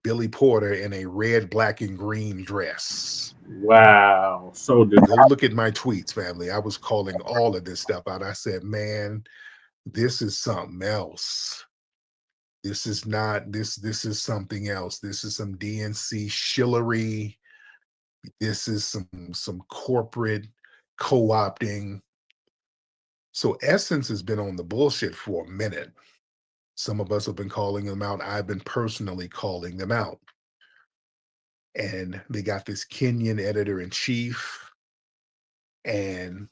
Billy Porter in a red, black, and green dress. Wow. So go look at my tweets, family. I was calling all of this stuff out. I said, man, this is something else. This is not this is something else. This is some DNC shillery. This is some corporate co-opting. So Essence has been on the bullshit for a minute. Some of us have been calling them out. I've been personally calling them out. And they got this Kenyan editor-in-chief. And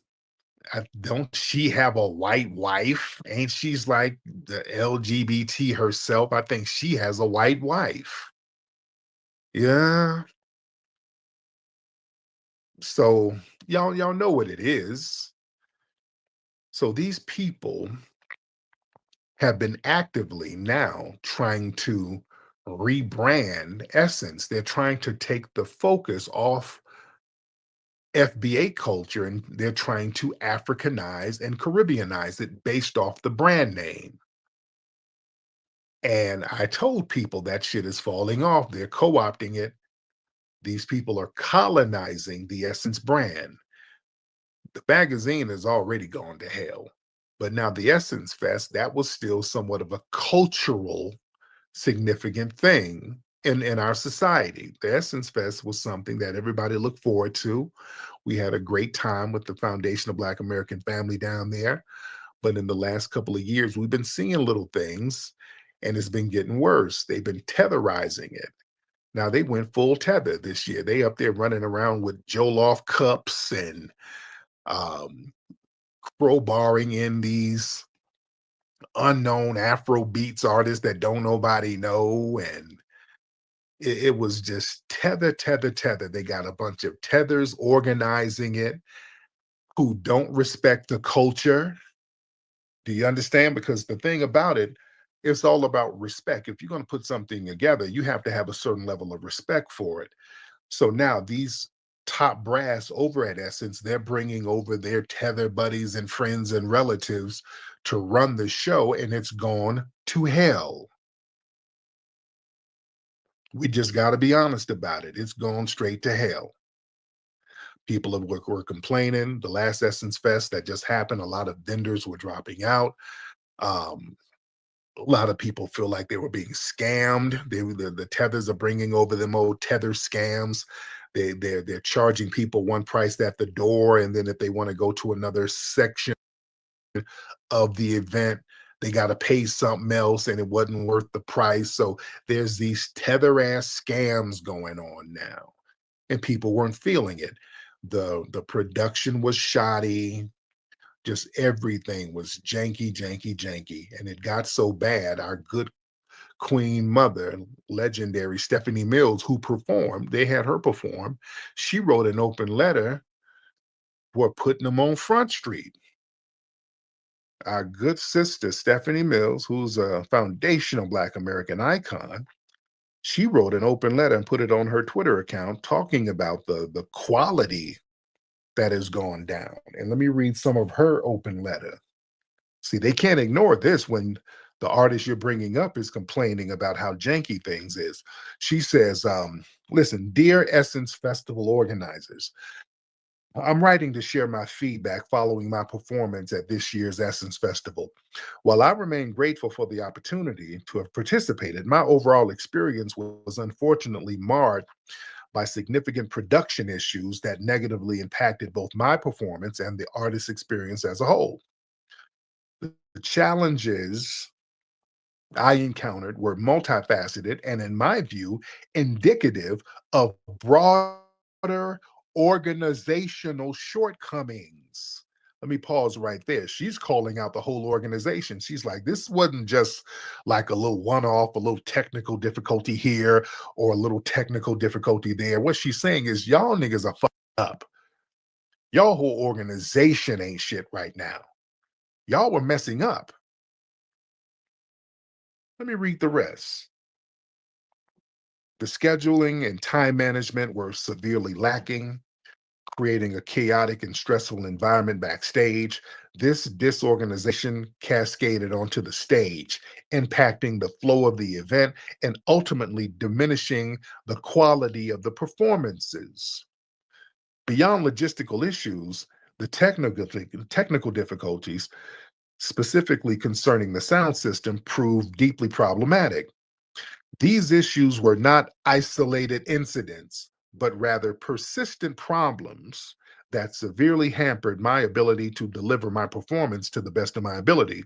don't she have a white wife? Ain't she's like the LGBT herself? I think she has a white wife. Yeah. So y'all know what it is. So these people have been actively now trying to rebrand Essence. They're trying to take the focus off FBA culture and they're trying to Africanize and Caribbeanize it based off the brand name. And I told people that shit is falling off. They're co-opting it. These people are colonizing the Essence brand. The magazine has already gone to hell. But now the Essence Fest, that was still somewhat of a cultural significant thing in our society. The Essence Fest was something that everybody looked forward to. We had a great time with the Foundation of Black American Family down there. But in the last couple of years, we've been seeing little things and it's been getting worse. They've been tetherizing it. Now they went full tether this year. They up there running around with Jollof cups and crowbarring in these unknown Afro beats artists that don't nobody know. And it was just tether. They got a bunch of tethers organizing it who don't respect the culture. Do you understand? Because the thing about it, it's all about respect. If you're going to put something together, you have to have a certain level of respect for it. So now these top brass over at Essence, they're bringing over their tether buddies and friends and relatives to run the show, and it's gone to hell. We just got to be honest about it. It's gone straight to hell. People were complaining. The last Essence Fest that just happened, a lot of vendors were dropping out. A lot of people feel like they were being scammed. The tethers are bringing over them old tether scams. They're charging people one price at the door, and then if they want to go to another section of the event, they got to pay something else, and it wasn't worth the price. So there's these tether ass scams going on now, and people weren't feeling it. The production was shoddy. Just everything was janky, and it got so bad. Our good Queen Mother, legendary Stephanie Mills, who performed, they had her perform. She wrote an open letter for putting them on Front Street. Our good sister, Stephanie Mills, who's a foundational Black American icon, she wrote an open letter and put it on her Twitter account talking about the quality that has gone down. And let me read some of her open letter. See, they can't ignore this when the artist you're bringing up is complaining about how janky things is. She says, listen, dear Essence Festival organizers, I'm writing to share my feedback following my performance at this year's Essence Festival. While I remain grateful for the opportunity to have participated, my overall experience was unfortunately marred by significant production issues that negatively impacted both my performance and the artist's experience as a whole. The challenges I encountered were multifaceted and, in my view, indicative of broader organizational shortcomings. Let me pause right there. She's calling out the whole organization. She's like, this wasn't just like a little one-off, a little technical difficulty here or a little technical difficulty there. What she's saying is, y'all niggas are fucked up. Y'all whole organization ain't shit right now. Y'all were messing up. Let me read the rest. The scheduling and time management were severely lacking, creating a chaotic and stressful environment backstage. This disorganization cascaded onto the stage, impacting the flow of the event and ultimately diminishing the quality of the performances. Beyond logistical issues, the technical difficulties, specifically concerning the sound system, proved deeply problematic. These issues were not isolated incidents, but rather persistent problems that severely hampered my ability to deliver my performance to the best of my ability.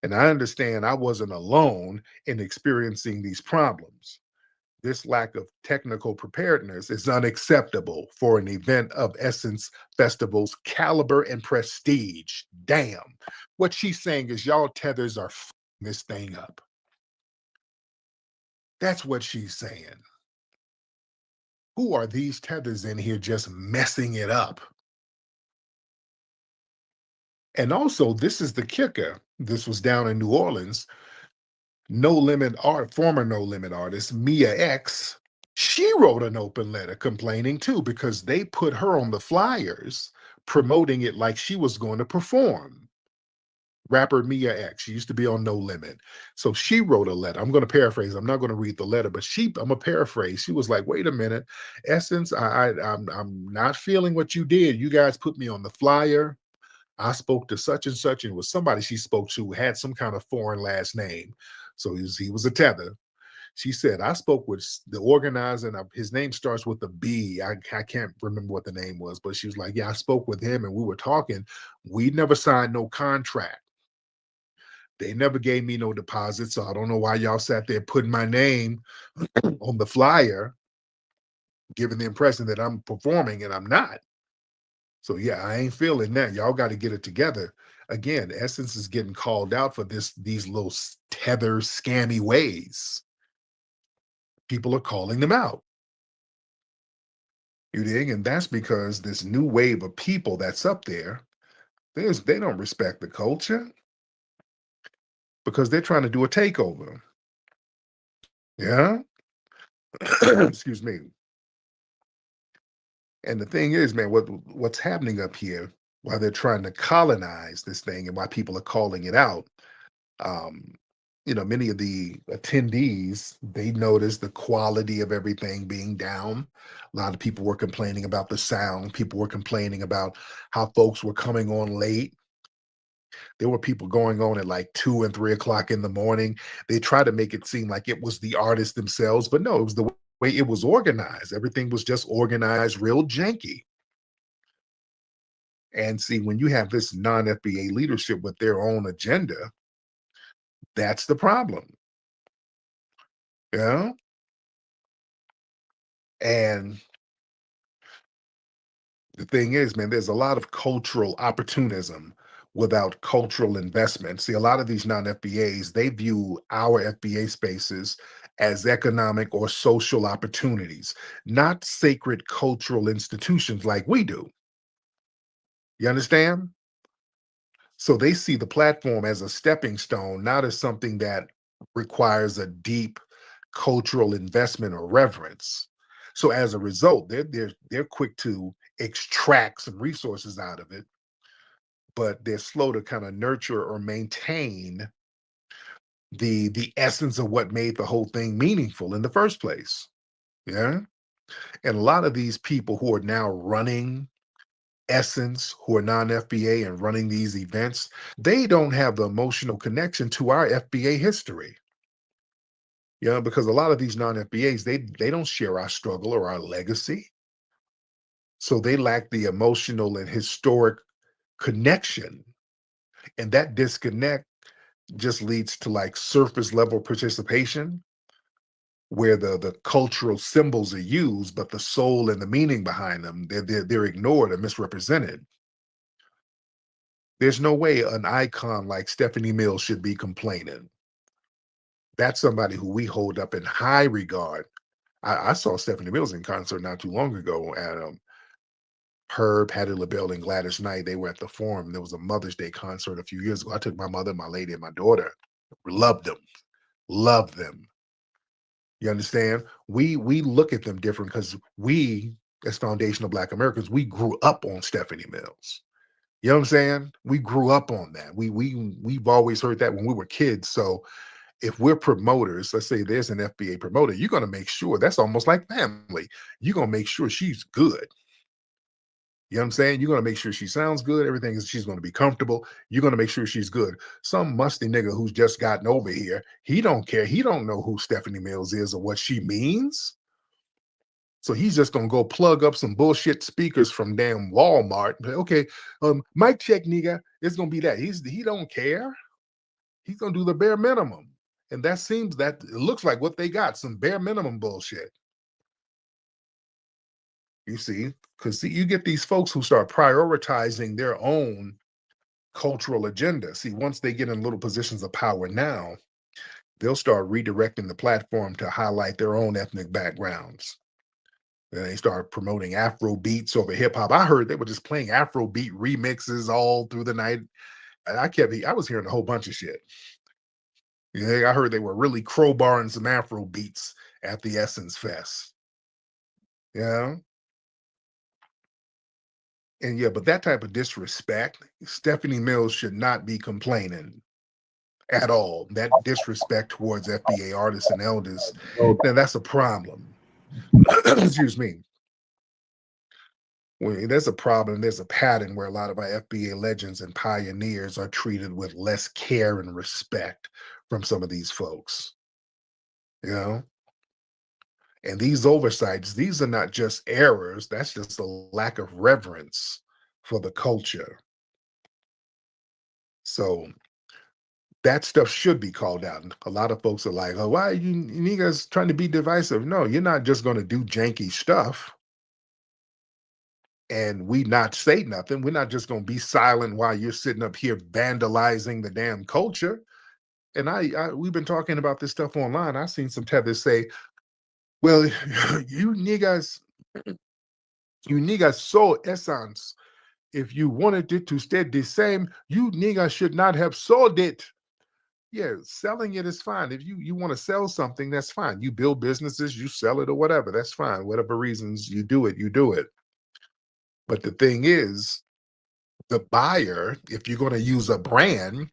And I understand I wasn't alone in experiencing these problems. This lack of technical preparedness is unacceptable for an event of Essence Festival's caliber and prestige. Damn. What she's saying is y'all tethers are f***ing this thing up. That's what she's saying. Who are these tethers in here just messing it up? And also, this is the kicker. This was down in New Orleans. Former No Limit artist, Mia X, she wrote an open letter complaining too, because they put her on the flyers promoting it like she was going to perform. Rapper Mia X, she used to be on No Limit. So she wrote a letter. I'm going to paraphrase. I'm not going to read the letter, but I'm going to paraphrase. She was like, wait a minute, Essence, I'm not feeling what you did. You guys put me on the flyer. I spoke to such and such, and it was somebody she spoke to who had some kind of foreign last name. So he was a tether. She said, I spoke with the organizer, and his name starts with a B. I can't remember what the name was, but she was like, yeah, I spoke with him and we were talking. We never signed no contract. They never gave me no deposit, so I don't know why y'all sat there putting my name on the flyer, giving the impression that I'm performing and I'm not. So yeah, I ain't feeling that. Y'all got to get it together. Again, Essence is getting called out for these little tether scammy ways. People are calling them out. You dig? And that's because this new wave of people that's up there, they don't respect the culture because they're trying to do a takeover. Yeah? Excuse me. And the thing is, man, what's happening up here while they're trying to colonize this thing and why people are calling it out, many of the attendees, they noticed the quality of everything being down. A lot of people were complaining about the sound. People were complaining about how folks were coming on late. There were people going on at like 2 and 3 o'clock in the morning. They tried to make it seem like it was the artists themselves, but no, it was the way it was organized. Everything was just organized real janky. And see, when you have this non-FBA leadership with their own agenda, that's the problem. Yeah. And the thing is, man, there's a lot of cultural opportunism without cultural investment. See, a lot of these non-FBAs, they view our FBA spaces as economic or social opportunities, not sacred cultural institutions like we do. You understand? So they see the platform as a stepping stone, not as something that requires a deep cultural investment or reverence. So as a result, they're quick to extract some resources out of it, but they're slow to kind of nurture or maintain the essence of what made the whole thing meaningful in the first place. Yeah. And a lot of these people who are now running Essence, who are non-FBA and running these events, they don't have the emotional connection to our FBA history. Yeah, because a lot of these non-FBAs, they don't share our struggle or our legacy. So they lack the emotional and historic connection. And that disconnect just leads to like surface level participation where the cultural symbols are used, but the soul and the meaning behind them, they're ignored or misrepresented. There's no way an icon like Stephanie Mills should be complaining. That's somebody who we hold up in high regard. I saw Stephanie Mills in concert not too long ago at Herb, Hattie LaBelle, and Gladys Knight. They were at the Forum. There was a Mother's Day concert a few years ago. I took my mother, my lady, and my daughter. Loved them. Loved them. You understand? We look at them different because we, as foundational Black Americans, we grew up on Stephanie Mills. You know what I'm saying? We grew up on that. We've always heard that when we were kids. So if we're promoters, let's say there's an FBA promoter, you're going to make sure that's almost like family. You're going to make sure she's good. You know what I'm saying? You're going to make sure she sounds good. Everything is, she's going to be comfortable. You're going to make sure she's good. Some musty nigga who's just gotten over here, he don't care. He don't know who Stephanie Mills is or what she means. So he's just going to go plug up some bullshit speakers from damn Walmart. Okay, mic check, nigga. It's going to be that. He don't care. He's going to do the bare minimum. And that seems that it looks like what they got, some bare minimum bullshit. You see, because you get these folks who start prioritizing their own cultural agenda. See, once they get in little positions of power now, they'll start redirecting the platform to highlight their own ethnic backgrounds. Then they start promoting Afro beats over hip hop. I heard they were just playing Afro beat remixes all through the night. And I was hearing a whole bunch of shit. Yeah, I heard they were really crowbarring some Afro beats at the Essence Fest. Yeah. And yeah, but that type of disrespect, Stephanie Mills should not be complaining at all. That disrespect towards FBA artists and elders, now that's a problem. Excuse me. Well, there's a problem. There's a pattern where a lot of our FBA legends and pioneers are treated with less care and respect from some of these folks. You know? And these oversights, these are not just errors, that's just a lack of reverence for the culture. So that stuff should be called out. And a lot of folks are like, oh, why are you niggas trying to be divisive? No, you're not just going to do janky stuff and we not say nothing. We're not just going to be silent while you're sitting up here vandalizing the damn culture. And we've been talking about this stuff online. I've seen some tethers say, well, you niggas sold essence. If you wanted it to stay the same, you niggas should not have sold it. Yeah, selling it is fine. If you want to sell something, that's fine. You build businesses, you sell it or whatever, that's fine. Whatever reasons you do it, you do it. But the thing is, the buyer, if you're going to use a brand,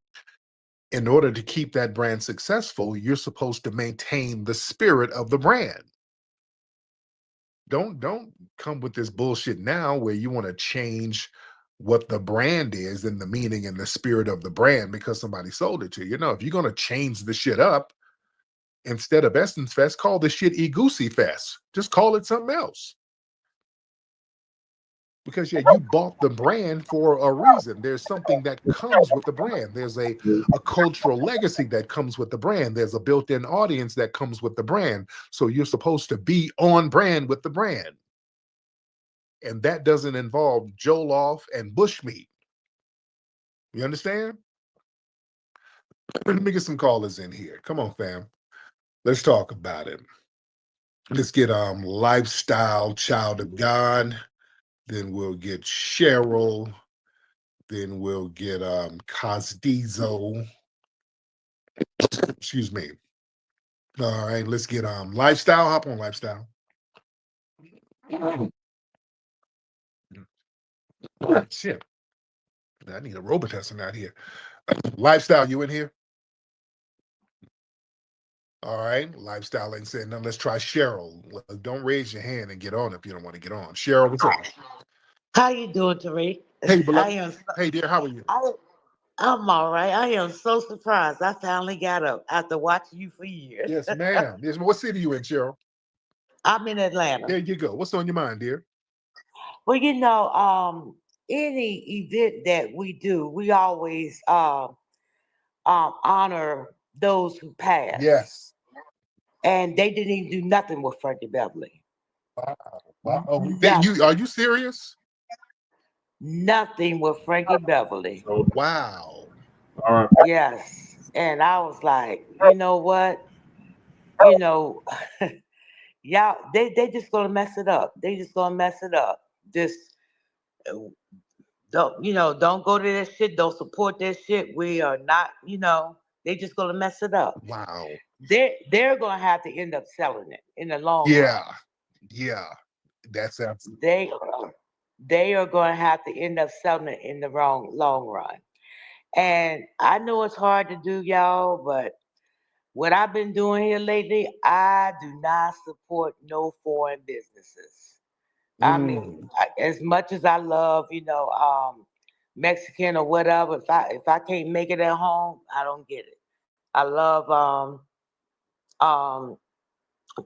in order to keep that brand successful, you're supposed to maintain the spirit of the brand. Don't come with this bullshit now where you want to change what the brand is and the meaning and the spirit of the brand because somebody sold it to you. No, if you're going to change the shit up, instead of Essence Fest, call the shit Egoosey Fest. Just call it something else. Because yeah, you bought the brand for a reason. There's something that comes with the brand. There's a cultural legacy that comes with the brand. There's a built-in audience that comes with the brand. So you're supposed to be on brand with the brand. And that doesn't involve Jollof and bushmeat. You understand? Let me get some callers in here. Come on, fam. Let's talk about it. Let's get Lifestyle Child of God. Then we'll get Cheryl. Then we'll get Cosdizo. Excuse me. All right, let's get Lifestyle. Hop on, Lifestyle. Shit. I need a Robitussin out here. Lifestyle, you in here? All right, Lifestyle ain't saying nothing. Let's try Cheryl. Don't raise your hand and get on if you don't want to get on. Cheryl, what's up? How you doing, Tariq? Hey, beloved. Hey, dear, how are you? I'm all right. I am so surprised. I finally got up after watching you for years. Yes, ma'am. Yes, what city you in, Cheryl? I'm in Atlanta. There you go. What's on your mind, dear? Well, any event that we do, we always honor those who passed. Yes. And they didn't even do nothing with Frankie Beverly. Wow. Oh, Nothing. are you serious? Nothing with Frankie Beverly. Wow. All right. Yes. And I was like, you know what? You know, y'all, they just gonna mess it up. They just gonna mess it up. Just don't go to that shit. Don't support that shit. We are not, they just gonna mess it up. Wow. They're gonna have to end up selling it in the long run. Yeah. That's They are going to have to end up selling it in the long run. And I know it's hard to do, y'all, but what I've been doing here lately, I do not support no foreign businesses. I mean, as much as I love, Mexican or whatever, if I can't make it at home, I don't get it. I love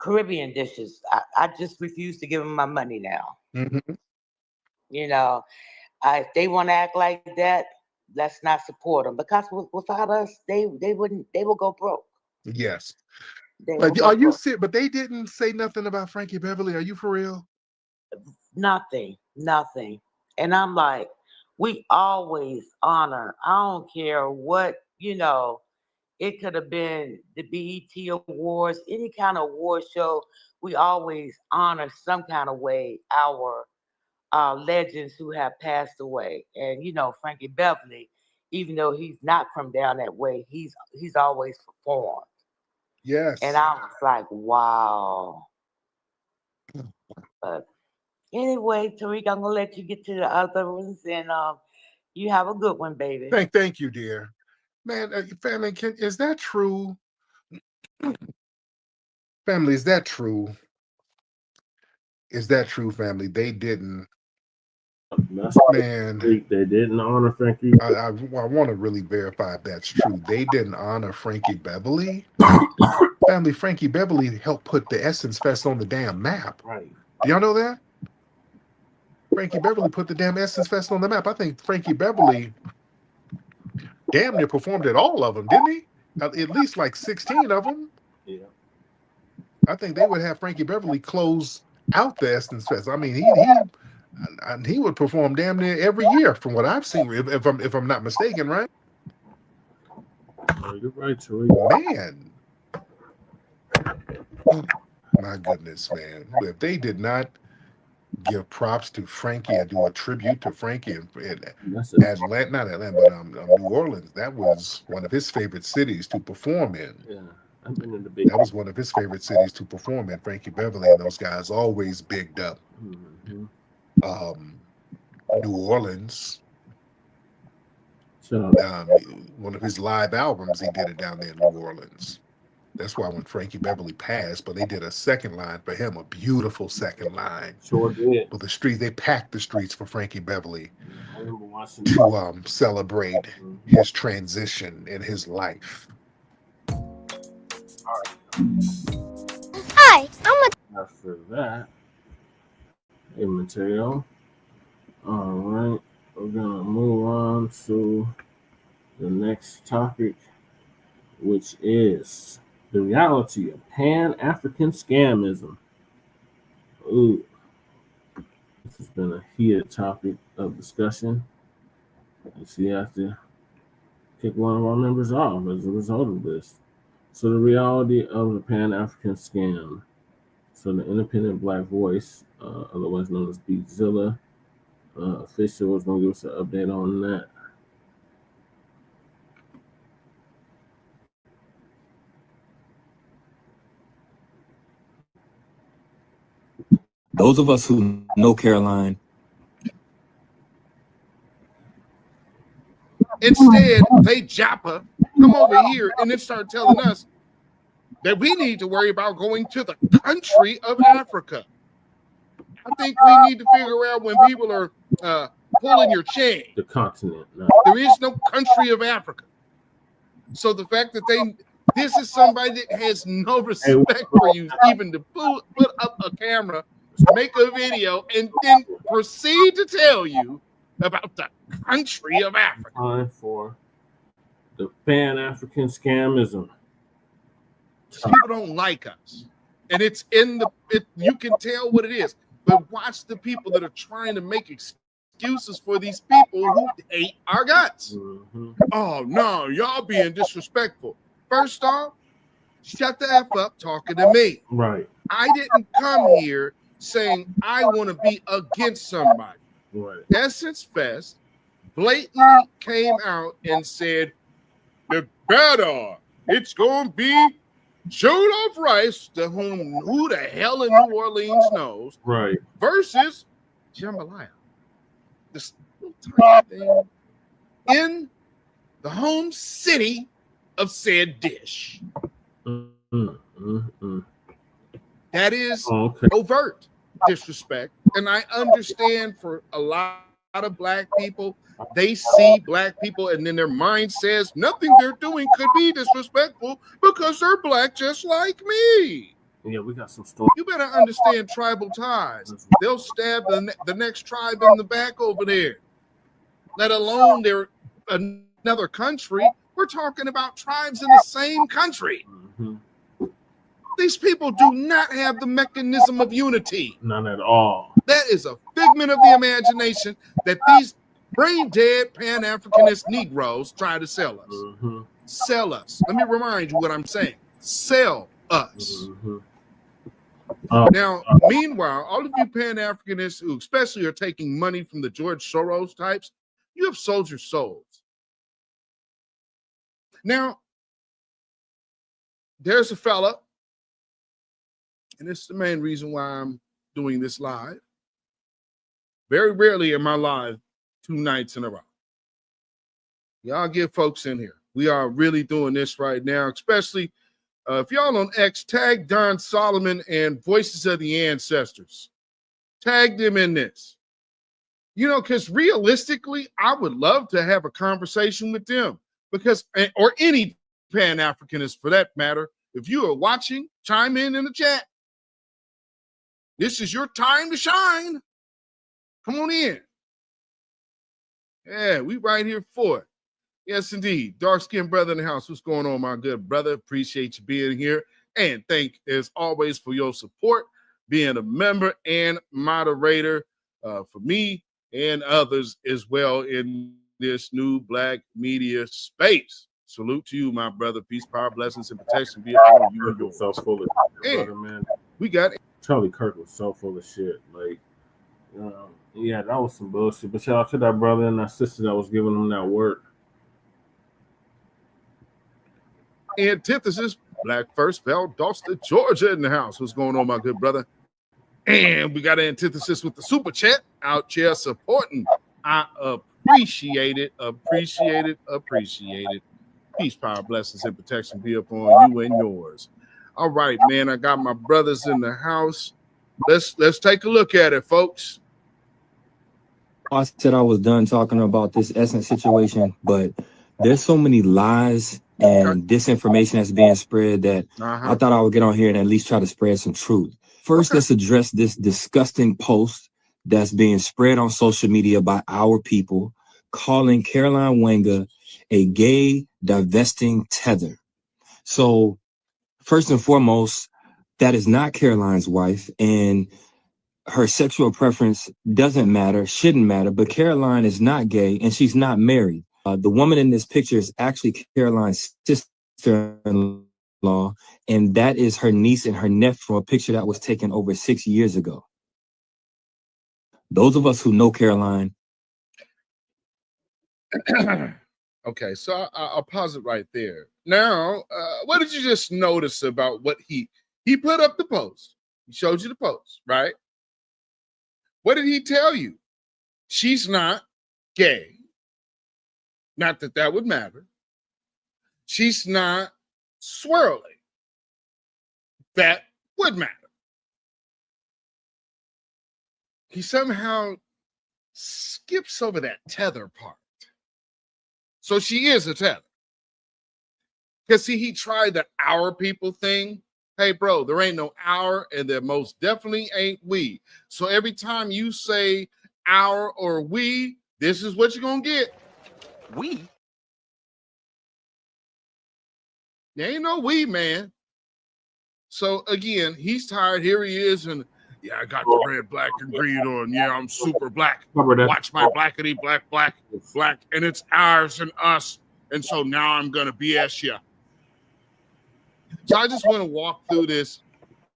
Caribbean dishes. I just refuse to give them my money now. Mm-hmm. If they want to act like that, let's not support them, because without us, they will go broke. Yes. They But will are go you broke. serious? But they didn't say nothing about Frankie Beverly. Are you for real? Nothing. And I'm like, we always honor. I don't care what, it could have been the BET Awards, any kind of award show. We always honor some kind of way our legends who have passed away. And Frankie Beverly, even though he's not from down that way, he's always performed. Yes. And I was like, wow. But anyway, Tariq, I'm gonna let you get to the other ones, and you have a good one, baby. Thank you, dear. Man, family, is that true? Family, is that true? Is that true, family? They didn't. Man, They didn't honor Frankie. I want to really verify if that's true. They didn't honor Frankie Beverly. Family, Frankie Beverly helped put the Essence Fest on the damn map. Right. Do y'all know that? Frankie Beverly put the damn Essence Fest on the map. I think Frankie Beverly damn near performed at all of them, didn't he? At least like 16 of them. Yeah. I think they would have Frankie Beverly close out the Essence Fest. I mean, he would perform damn near every year, from what I've seen. If I'm not mistaken, right? Oh, you're right, Tariq. Man, my goodness, man! If they did not give props to Frankie and do a tribute to Frankie in Atlanta, not Atlanta, but New Orleans, that was one of his favorite cities to perform in. Yeah. I've been in the big. That was one of his favorite cities to perform in. Frankie Beverly and those guys always bigged up. Mm-hmm. New Orleans. So, one of his live albums, he did it down there in New Orleans. That's why when Frankie Beverly passed, but they did a second line for him, a beautiful second line. Sure did. But they packed the streets for Frankie Beverly I remember watching to celebrate his transition in his life. Hi, after that, hey Mateo. All right, we're gonna move on to the next topic, which is the reality of Pan-African scamism. Ooh, this has been a heated topic of discussion. And she has to kick one of our members off as a result of this. So the reality of the Pan-African scam. So the independent Black voice, otherwise known as Beatzilla, official is going to give us an update on that. Those of us who know Caroline. Instead, they Joppa come over here and then start telling us that we need to worry about going to the country of Africa. I think we need to figure out when people are pulling your chain. The continent. No. There is no country of Africa. So the fact that this is somebody that has no respect for you, even to put up a camera, make a video, and then proceed to tell you about the country of Africa. Time for The Pan-African scamism. People don't like us, and it's in the. You can tell what it is, but watch the people that are trying to make excuses for these people who hate our guts. Mm-hmm. Oh no, y'all being disrespectful. First off, shut the F up talking to me. Right. I didn't come here saying I want to be against somebody. Right. Essence Fest blatantly came out and said, the better it's going to be Jollof Rice, to who the hell in New Orleans knows, right, versus jambalaya. This little tiny thing in the home city of said dish. That is overt disrespect. And I understand for a lot of black people, they see black people and then their mind says nothing they're doing could be disrespectful because they're black just like me. Yeah, we got some stories. You better understand tribal ties. They'll stab the next tribe in the back over there, let alone they're another country. We're talking about tribes in the same country. Mm-hmm. These people do not have the mechanism of unity. None at all. That is a figment of the imagination that these brain-dead Pan-Africanist Negroes try to sell us. Mm-hmm. Sell us. Let me remind you what I'm saying. Sell us. Mm-hmm. Now, meanwhile, all of you Pan-Africanists who especially are taking money from the George Soros types, you have sold your souls. Now, there's a fella, and this is the main reason why I'm doing this live. Very rarely am I live 2 nights in a row. Y'all get folks in here. We are really doing this right now, especially if y'all on X, tag Don Solomon and Voices of the Ancestors. Tag them in this. You know, because realistically, I would love to have a conversation with them because, or any Pan-Africanist for that matter. If you are watching, chime in the chat. This is your time to shine. Come on in. Yeah, we right here for it. Yes, indeed. Dark-skinned brother in the house. What's going on, my good brother? Appreciate you being here. And thank, as always, for your support, being a member and moderator for me and others as well in this new Black media space. Salute to you, my brother. Peace, power, blessings, and protection be upon you and yours. So full of shit, brother, man. We got Charlie Kirk was so full of shit. Like, yeah, that was some bullshit. But shout out to that brother and that sister that was giving them that work. Antithesis, Black First, Valdosta, Georgia in the house. What's going on, my good brother? And we got an antithesis with the super chat out here supporting. I appreciate it. Peace, power, blessings, and protection be upon you and yours. All right, man. I got my brothers in the house. Let's take a look at it, folks. I said I was done talking about this Essence situation, but there's so many lies and disinformation that's being spread that I thought I would get on here and at least try to spread some truth. First, let's address this disgusting post that's being spread on social media by our people, calling Caroline Wenger a gay divesting tether. So first and foremost, that is not Caroline's wife, and her sexual preference doesn't matter, shouldn't matter, but Caroline is not gay and she's not married. The woman in this picture is actually Caroline's sister-in-law, and that is her niece and her nephew from a picture that was taken over 6 years ago. Those of us who know Caroline. Okay, so I'll pause it right there. Now, what did you just notice about what he put up the post? He showed you the post, right? What did he tell you? She's not gay. Not that that would matter. She's not swirly. That would matter. He somehow skips over that tether part. So she is a tether. Because see, he tried the our people thing. Hey, bro, there ain't no our, and there most definitely ain't we. So every time you say our or we, this is what you're going to get. We? There ain't no we, man. So again, he's tired. Here he is, and yeah, I got the red, black, and green on. Yeah, I'm super black. Watch my blackity black, black, black, and it's ours and us. And so now I'm gonna BS you. So I just want to walk through this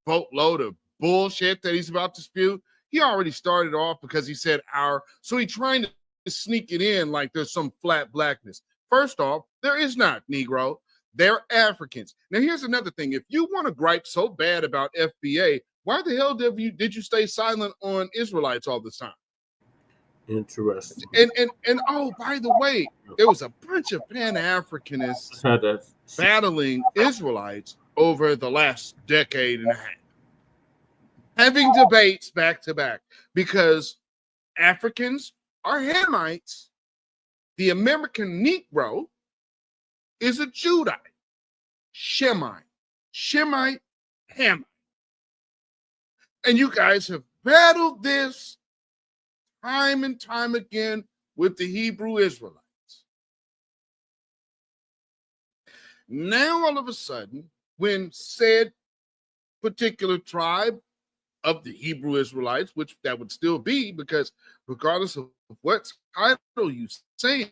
boatload of bullshit that he's about to spew. He already started off because he said our, so he's trying to sneak it in like there's some flat blackness. First off, there is not, Negro. They're Africans. Now, here's another thing. If you want to gripe so bad about FBA, why the hell did you stay silent on Israelites all this time? Interesting. And oh, by the way, there was a bunch of Pan-Africanists battling Israelites over the last decade and a half, having debates back to back, because Africans are Hamites. The American Negro is a Judite, Shemite, Hamite. And you guys have battled this time and time again with the Hebrew Israelites. Now, all of a sudden, when said particular tribe of the Hebrew Israelites, which that would still be, because regardless of what title you saying,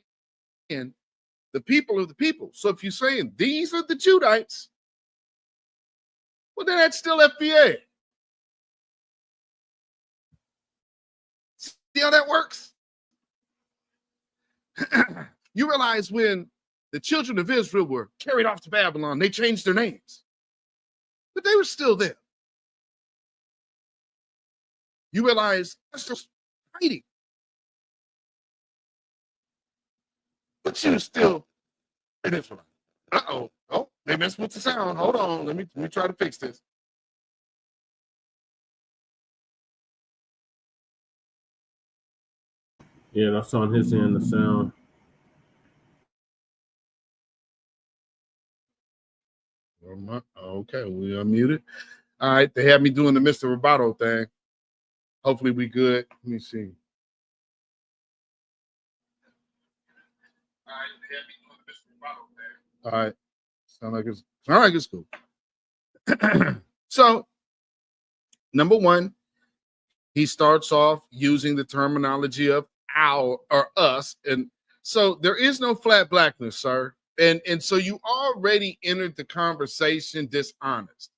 the people of the people. So if you're saying these are the Judites, well, then that's still FBA. See how that works? You realize when the children of Israel were carried off to Babylon, they changed their names, but they were still there. You realize that's just fighting, but you're still an Israelite. Uh-oh. Oh, they messed with the sound. Hold on. Let me try to fix this. Yeah, that's on his end, the sound. Okay, we unmuted. All right, they had me doing the Mr. Roboto thing. Hopefully we good. Let me see. All right, they had me doing the Mr. Roboto thing. All right, sound like it's cool. So, number one, he starts off using the terminology of our or us, and so there is no flat blackness, sir. And so you already entered the conversation dishonest.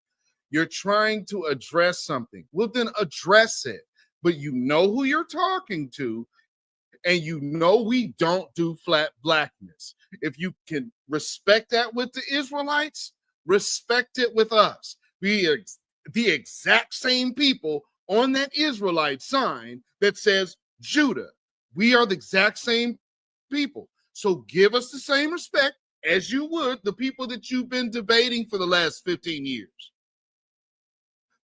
You're trying to address something. Well, then address it. But you know who you're talking to, and you know we don't do flat blackness. If you can respect that with the Israelites, respect it with us. We are the exact same people on that Israelite sign that says Judah. We are the exact same people. So give us the same respect as you would the people that you've been debating for the last 15 years.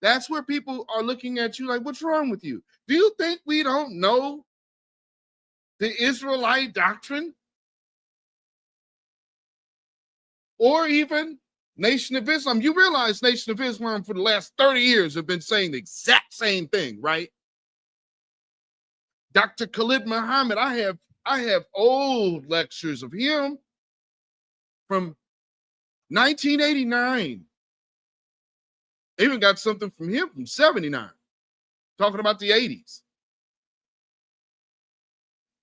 That's where people are looking at you like, what's wrong with you? Do you think we don't know the Israelite doctrine? Or even Nation of Islam? You realize Nation of Islam for the last 30 years have been saying the exact same thing, right? Dr. Khalid Muhammad, I have old lectures of him from 1989. I even got something from him from 79, talking about the 80s.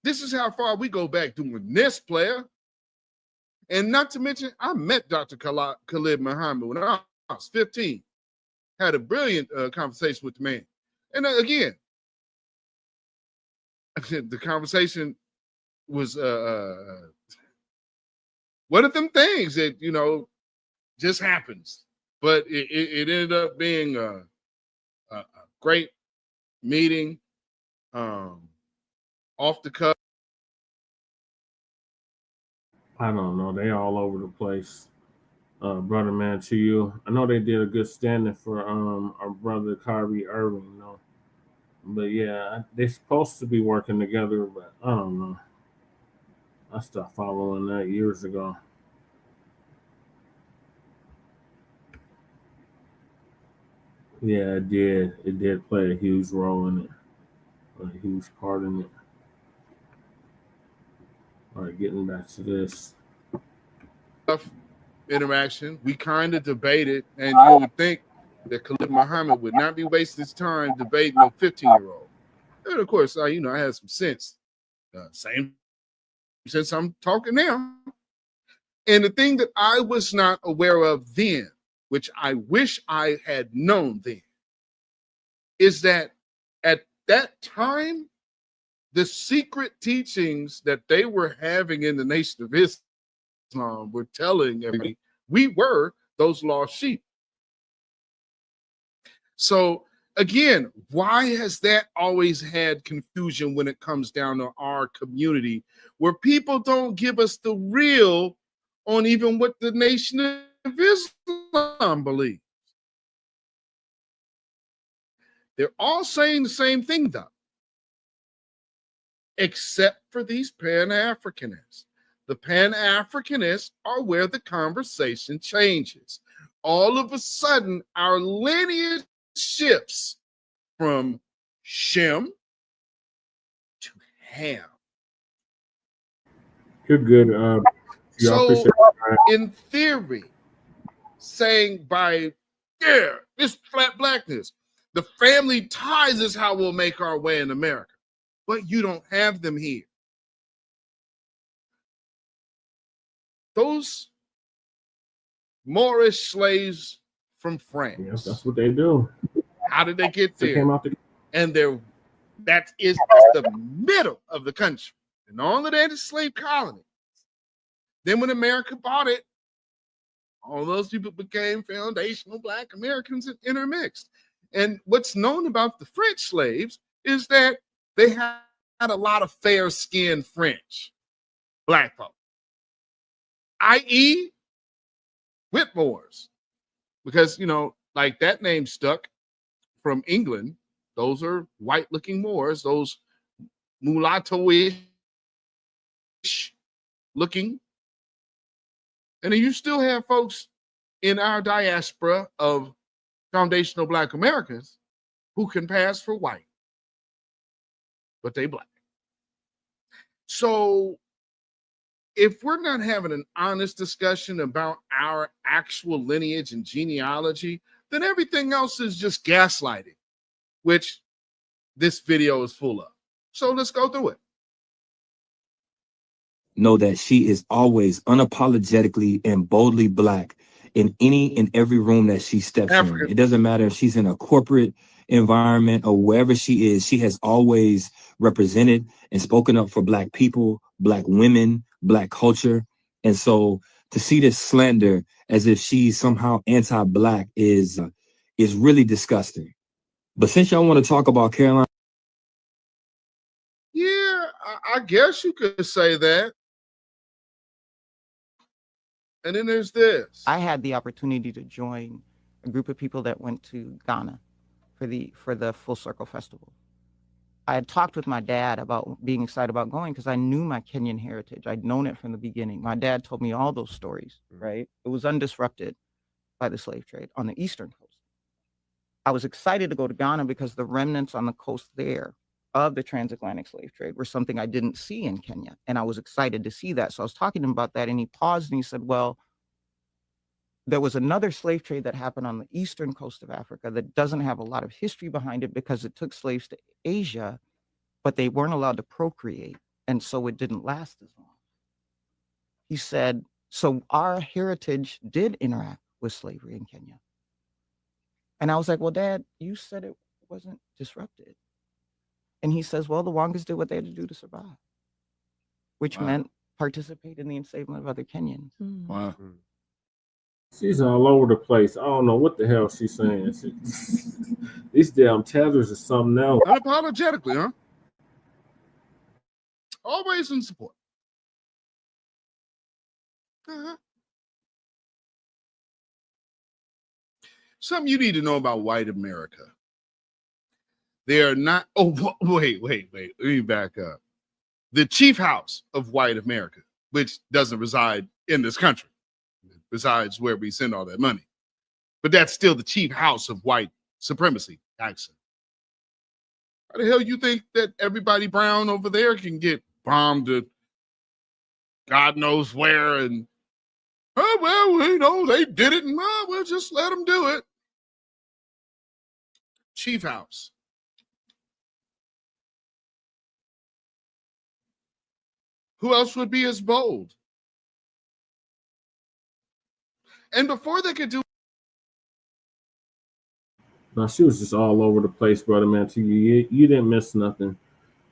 This is how far we go back doing this, player. And not to mention, I met Dr. Khalid Muhammad when I was 15. Had a brilliant conversation with the man. And again, the conversation was one of them things that, just happens. But it ended up being a great meeting, off the cuff. I don't know. They all over the place. Brother man, to you. I know they did a good standing for our brother Kyrie Irving, But yeah, they're supposed to be working together, but I don't know. I stopped following that years ago. Yeah, it did. It did play a huge role in it. A huge part in it. All right, getting back to this. interaction, we kind of debated, and you would think that Khalid Muhammad would not be wasting his time debating a 15-year-old. And of course, I had some sense. Same sense I'm talking now. And the thing that I was not aware of then, which I wish I had known then, is that at that time, the secret teachings that they were having in the Nation of Islam were telling everybody we were those lost sheep. So again, why has that always had confusion when it comes down to our community, where people don't give us the real on even what the Nation of Islam believes? They're all saying the same thing, though, except for these Pan-Africanists. The Pan-Africanists are where the conversation changes. All of a sudden, our lineage shifts from Shem to Ham. You're good. So, in theory, saying by this flat blackness, the family ties is how we'll make our way in America, but you don't have them here. Those Moorish slaves from France. Yes, that's what they do. How did they get there? They came out And that is the middle of the country. And all of that is slave colony. Then when America bought it, all those people became foundational Black Americans and intermixed. And what's known about the French slaves is that they had a lot of fair-skinned French Black folk, i.e. Whitmores, because, like that name stuck from England. Those are white-looking Moors, those mulatto-ish looking. And then you still have folks in our diaspora of foundational Black Americans who can pass for white, but they Black. So if we're not having an honest discussion about our actual lineage and genealogy, then everything else is just gaslighting, which this video is full of. So let's go through it. Know that she is always unapologetically and boldly Black in any and every room that she steps in. It doesn't matter if she's in a corporate environment or wherever she is. She has always represented and spoken up for Black people, Black women, Black culture. And so to see this slander as if she's somehow anti-Black is really disgusting. But since y'all want to talk about Caroline, Yeah, I guess you could say that. And then there's this. I had the opportunity to join a group of people that went to Ghana for the Full Circle Festival. I had talked with my dad about being excited about going because I knew my Kenyan heritage. I'd known it from the beginning. My dad told me all those stories, right? It was undisrupted by the slave trade on the Eastern Coast. I was excited to go to Ghana because the remnants on the coast there of the transatlantic slave trade were something I didn't see in Kenya. And I was excited to see that. So I was talking to him about that and he paused and he said, well, there was another slave trade that happened on the eastern coast of Africa that doesn't have a lot of history behind it because it took slaves to Asia, but they weren't allowed to procreate. And so it didn't last as long. He said, so our heritage did interact with slavery in Kenya. And I was like, well, Dad, you said it wasn't disrupted. And he says, well, the Wangas did what they had to do to survive, which meant participate in the enslavement of other Kenyans. Wow. She's all over the place. I don't know what the hell she's saying. These damn tethers are something else. Unapologetically, huh? Always in support. Something you need to know about white America. They are not, wait. Let me back up. The chief house of white America, which doesn't reside in this country, besides where we send all that money. But that's still the chief house of white supremacy, actually. How the hell you think that everybody brown over there can get bombed to God knows where and Oh, well, you know, they did it, and we'll just let them do it. Chief House. Who else would be as bold? And before they could do, no, she was just all over the place, brother man. You didn't miss nothing.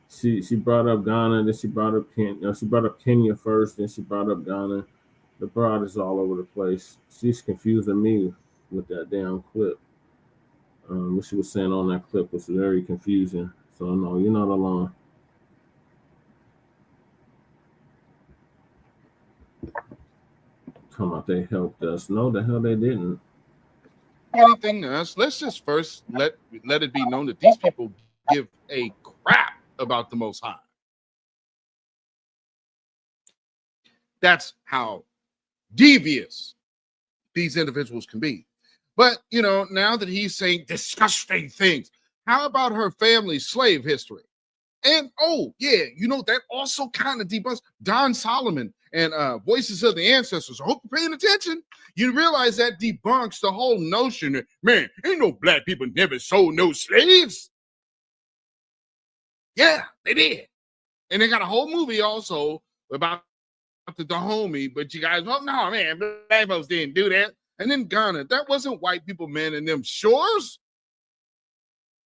She brought up Ghana, then she brought up Kenya. She brought up Kenya first, then she brought up Ghana. The broad is all over the place. She's confusing me with that damn clip. What she was saying on that clip was very confusing. So no, you're not alone. Come out, they helped us. No, the hell they didn't. anything else, let's just first let it be known that these people give a crap about the Most High. That's how devious these individuals can be. But, you know, now that he's saying disgusting things, how about her family's slave history? And, oh, yeah, you know, that also kind of debunks Don Solomon and Voices of the Ancestors. I hope you're paying attention. You realize that debunks the whole notion that, man, ain't no black people never sold no slaves. Yeah, they did. And they got a whole movie also about the homie, but you guys, oh, no, man, black folks didn't do that. And then Ghana, that wasn't white people, man, in them shores.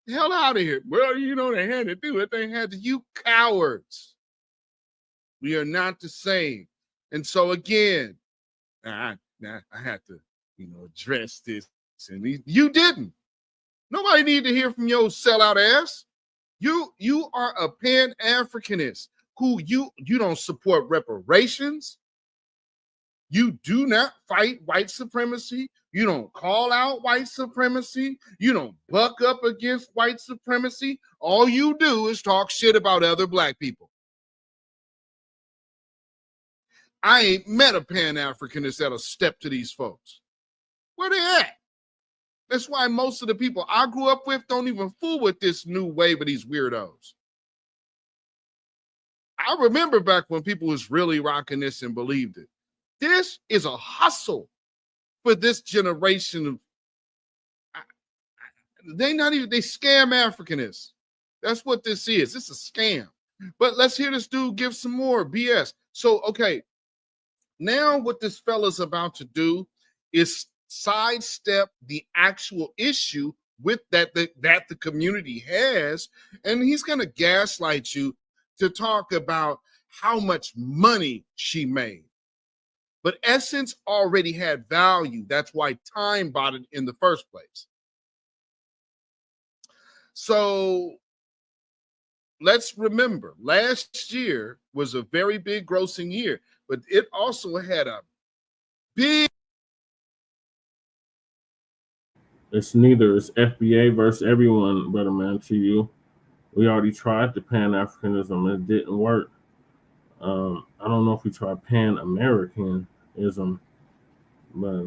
The hell out of here. Well, you know, they had to do it. They had to, you cowards. We are not the same. And so again, I had to, you know, address this. And you didn't. Nobody need to hear from your sellout ass. You are a Pan-Africanist who you don't support reparations. You do not fight white supremacy. You don't call out white supremacy. You don't buck up against white supremacy. All you do is talk shit about other black people. I ain't met a Pan-Africanist that'll step to these folks. Where they at? That's why most of the people I grew up with don't even fool with this new wave of these weirdos. I remember back when people was really rocking this and believed it. This is a hustle for this generation. They scam Africanists. That's what this is. It's a scam. But let's hear this dude give some more BS. So, okay, now what this fella's about to do is sidestep the actual issue with that the community has, and he's going to gaslight you to talk about how much money she made. But Essence already had value. That's why Time bought it in the first place. So let's remember, last year was a very big grossing year, but it also had a big... It's neither. It's FBA versus everyone, brother man, to you. We already tried the Pan-Africanism. It didn't work. I don't know if we tried Pan-Americanism, but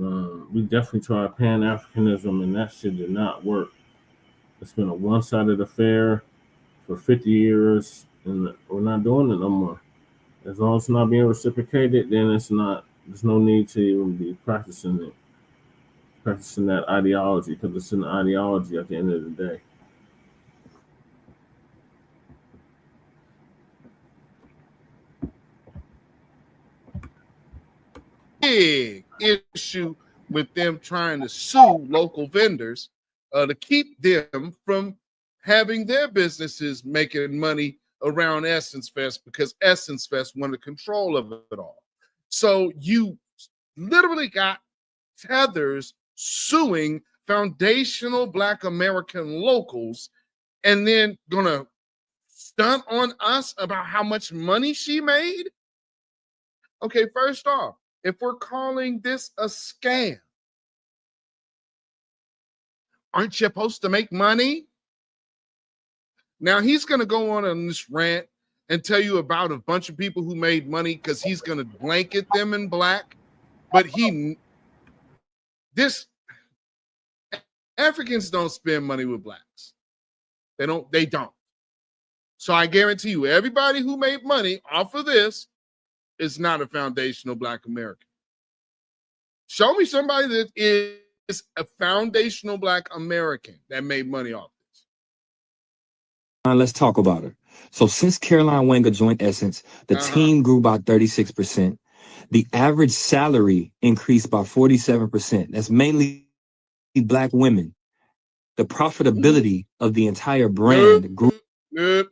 we definitely tried Pan-Africanism, and that shit did not work. It's been a one-sided affair for 50 years, and we're not doing it no more. As long as it's not being reciprocated, then it's not. There's no need to even be practicing it, practicing that ideology, because it's an ideology at the end of the day. Big issue with them trying to sue local vendors to keep them from having their businesses making money around Essence Fest, because Essence Fest wanted control of it all. So you literally got Tethers suing foundational Black American locals and then gonna stunt on us about how much money she made? Okay, first off, if we're calling this a scam, aren't you supposed to make money? Now he's going to go on this rant and tell you about a bunch of people who made money because he's going to blanket them in black. But Africans don't spend money with blacks. They don't. So I guarantee you, everybody who made money off of this is not a foundational Black American. Show me somebody that is a foundational Black American that made money off this. Let's talk about her. So since Caroline Wenger joined Essence, the team grew by 36%. The average salary increased by 47%. That's mainly Black women. The profitability of the entire brand grew. Nope.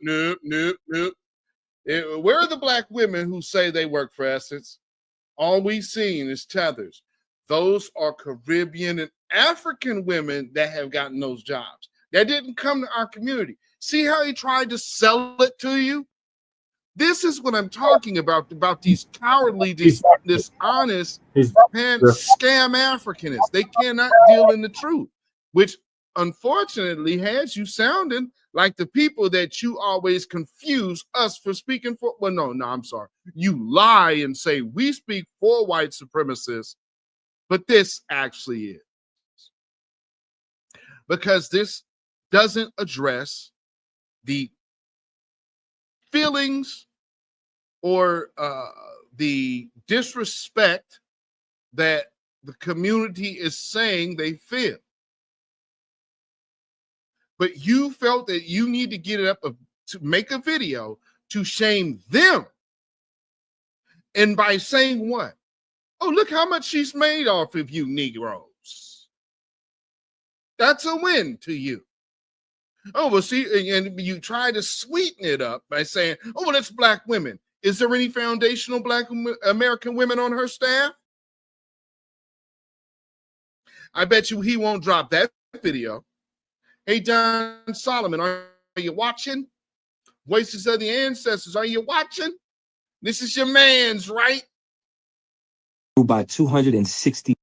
Where are the Black women who say they work for Essence? All we've seen is tethers. Those are Caribbean and African women that have gotten those jobs. That didn't come to our community. See how he tried to sell it to you? This is what I'm talking about these cowardly, dishonest, scam Africanists. They cannot deal in the truth, which unfortunately has you sounding like the people that you always confuse us for speaking for. Well, no, I'm sorry. You lie and say we speak for white supremacists, but this actually is. Because this doesn't address the feelings or the disrespect that the community is saying they feel. But you felt that you need to get it up to make a video to shame them. And by saying what? Oh, look how much she's made off of you Negroes. That's a win to you. Oh, well, see, and you try to sweeten it up by saying, oh, well, it's Black women. Is there any foundational Black American women on her staff? I bet you he won't drop that video. Hey, Don Solomon, are you watching? Voices of the Ancestors, are you watching? This is your man's, right? By 260.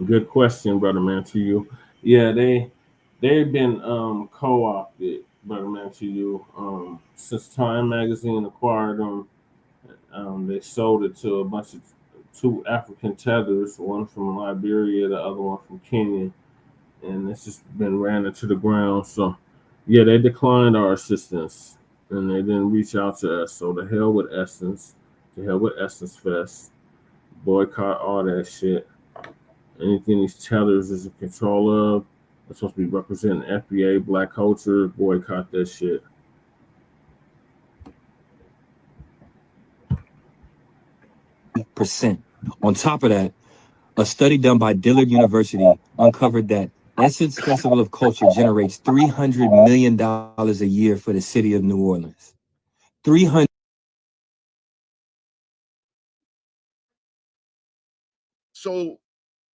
Good question, brother man, to you. Yeah, they've been co-opted, brother man, to you. Since Time Magazine acquired them, they sold it to a bunch of two African tethers, one from Liberia, the other one from Kenya, and it's just been ran into the ground. So, yeah, they declined our assistance, and they didn't reach out to us. So, the hell with Essence, the hell with Essence Fest, boycott all that shit. Anything these tethers is in control of, they're supposed to be representing FBA, Black culture, boycott that shit. %. On top of that, a study done by Dillard University uncovered that Essence Festival of Culture generates $300 million a year for the city of New Orleans. 300. So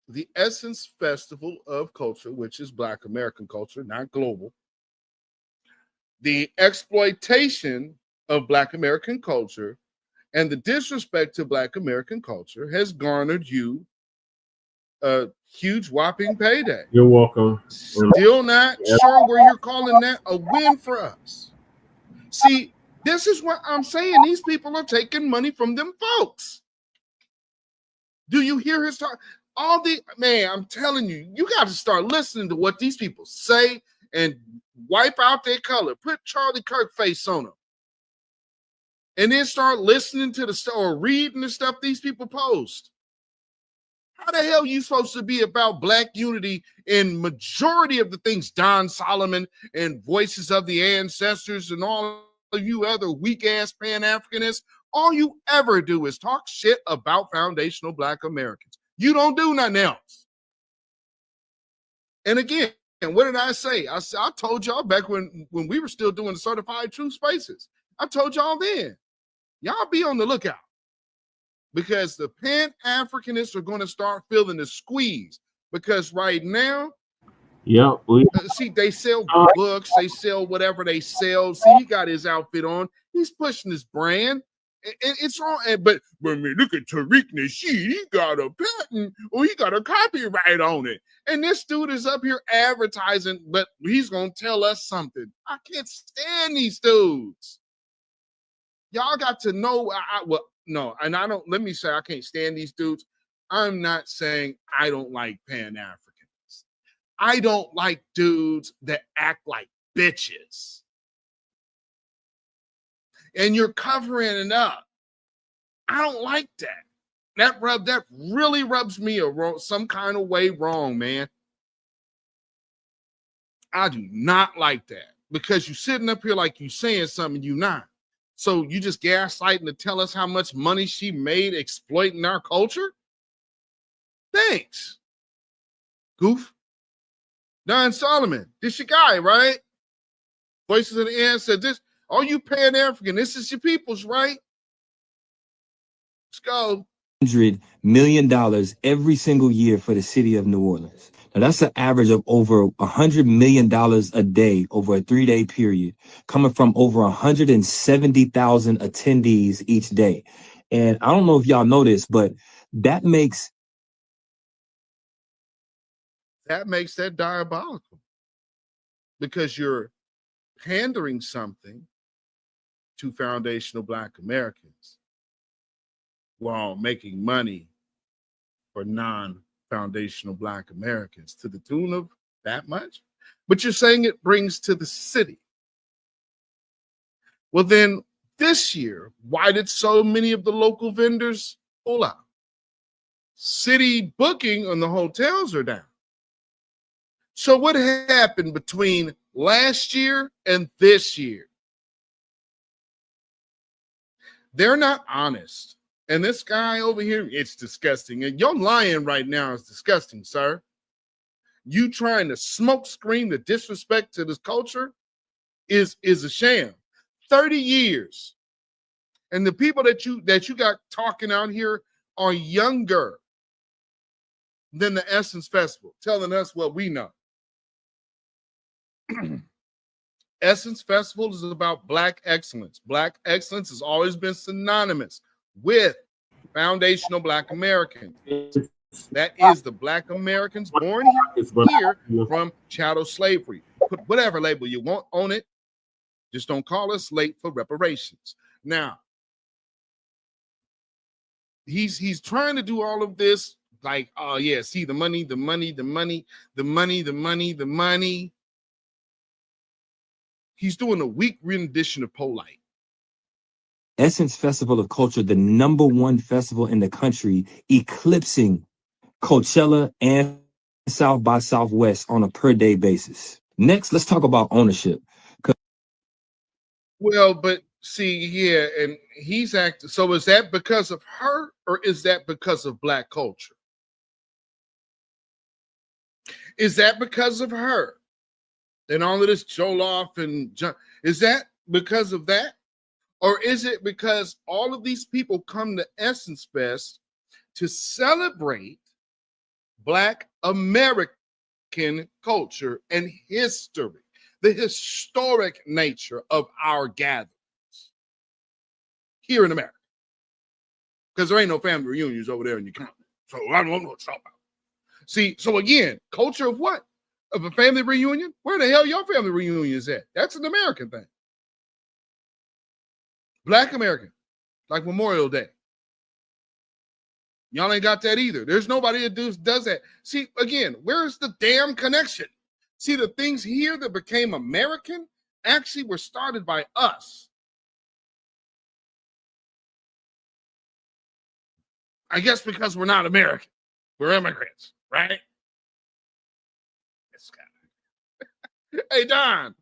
the Essence Festival of Culture, which is Black American culture, not global, the exploitation of Black American culture and the disrespect to Black American culture has garnered you a huge whopping payday. You're welcome. Still not sure where you're calling that a win for us. See, this is what I'm saying. These people are taking money from them folks. Do you hear his talk? Man, I'm telling you, you got to start listening to what these people say and wipe out their color. Put Charlie Kirk face on them. And then start listening to the stuff or reading the stuff these people post. How the hell are you supposed to be about Black unity in majority of the things Don Solomon and Voices of the Ancestors and all of you other weak-ass Pan-Africanists, all you ever do is talk shit about foundational Black Americans. You don't do nothing else. And again, what did I say? I told y'all back when we were still doing the Certified Truth Spaces. I told y'all then, y'all be on the lookout. Because the Pan-Africanists are going to start feeling the squeeze. Because right now, see, they sell books, they sell whatever they sell. See, he got his outfit on. He's pushing his brand. And it's wrong. But when we look at Tariq Nasheed, he got a patent or he got a copyright on it. And this dude is up here advertising, but he's going to tell us something. I can't stand these dudes. Y'all got to know. No, and I don't, let me say I can't stand these dudes. I'm not saying I don't like Pan-Africans. I don't like dudes that act like bitches. And you're covering it up. I don't like that. That really rubs me some kind of way wrong, man. I do not like that because you sitting up here like you saying something you not. So you just gaslighting to tell us how much money she made exploiting our culture? Thanks. Goof. Don Solomon, this your guy, right? Voices of the End said this, all you Pan-African, this is your people's, right? Let's go. $100 million every single year for the city of New Orleans. Now that's an average of over $100 million a day over a 3-day period, coming from over 170,000 attendees each day. And I don't know if y'all know this, but that makes that diabolical because you're pandering something to foundational Black Americans while making money for non-foundational Black Americans to the tune of that much. But you're saying it brings to the city. Well, then this year, why did so many of the local vendors pull out? City booking on the hotels are down. So what happened between last year and this year? They're not honest. And this guy over here, it's disgusting. And your lying right now is disgusting, sir. You trying to smoke screen the disrespect to this culture is a sham. 30 years. And the people that you got talking out here are younger than the Essence Festival, telling us what we know. Essence Festival is about Black excellence. Black excellence has always been synonymous with foundational Black Americans. That is the Black Americans born here from chattel slavery. Put whatever label you want on it. Just don't call us late for reparations. Now, he's trying to do all of this like, oh yeah, see the money. He's doing a weak rendition of Polite. Essence Festival of Culture, the #1 festival in the country, eclipsing Coachella and South by Southwest on a per day basis. Next, let's talk about ownership. Well, but see, yeah, and he's acting. So is that because of her or is that because of Black culture? Is that because of her? And all of this Jollof and is that because of that? Or is it because all of these people come to Essence Fest to celebrate Black American culture and history, the historic nature of our gatherings here in America? Because there ain't no family reunions over there in your continent. So I don't know what to talk about. See, so again, culture of what? Of a family reunion? Where the hell your family reunion is at? That's an American thing. Black American, like Memorial Day. Y'all ain't got that either. There's nobody that does that. See, again, where's the damn connection? See, the things here that became American actually were started by us. I guess because we're not American. We're immigrants, right? This guy. Hey, Don.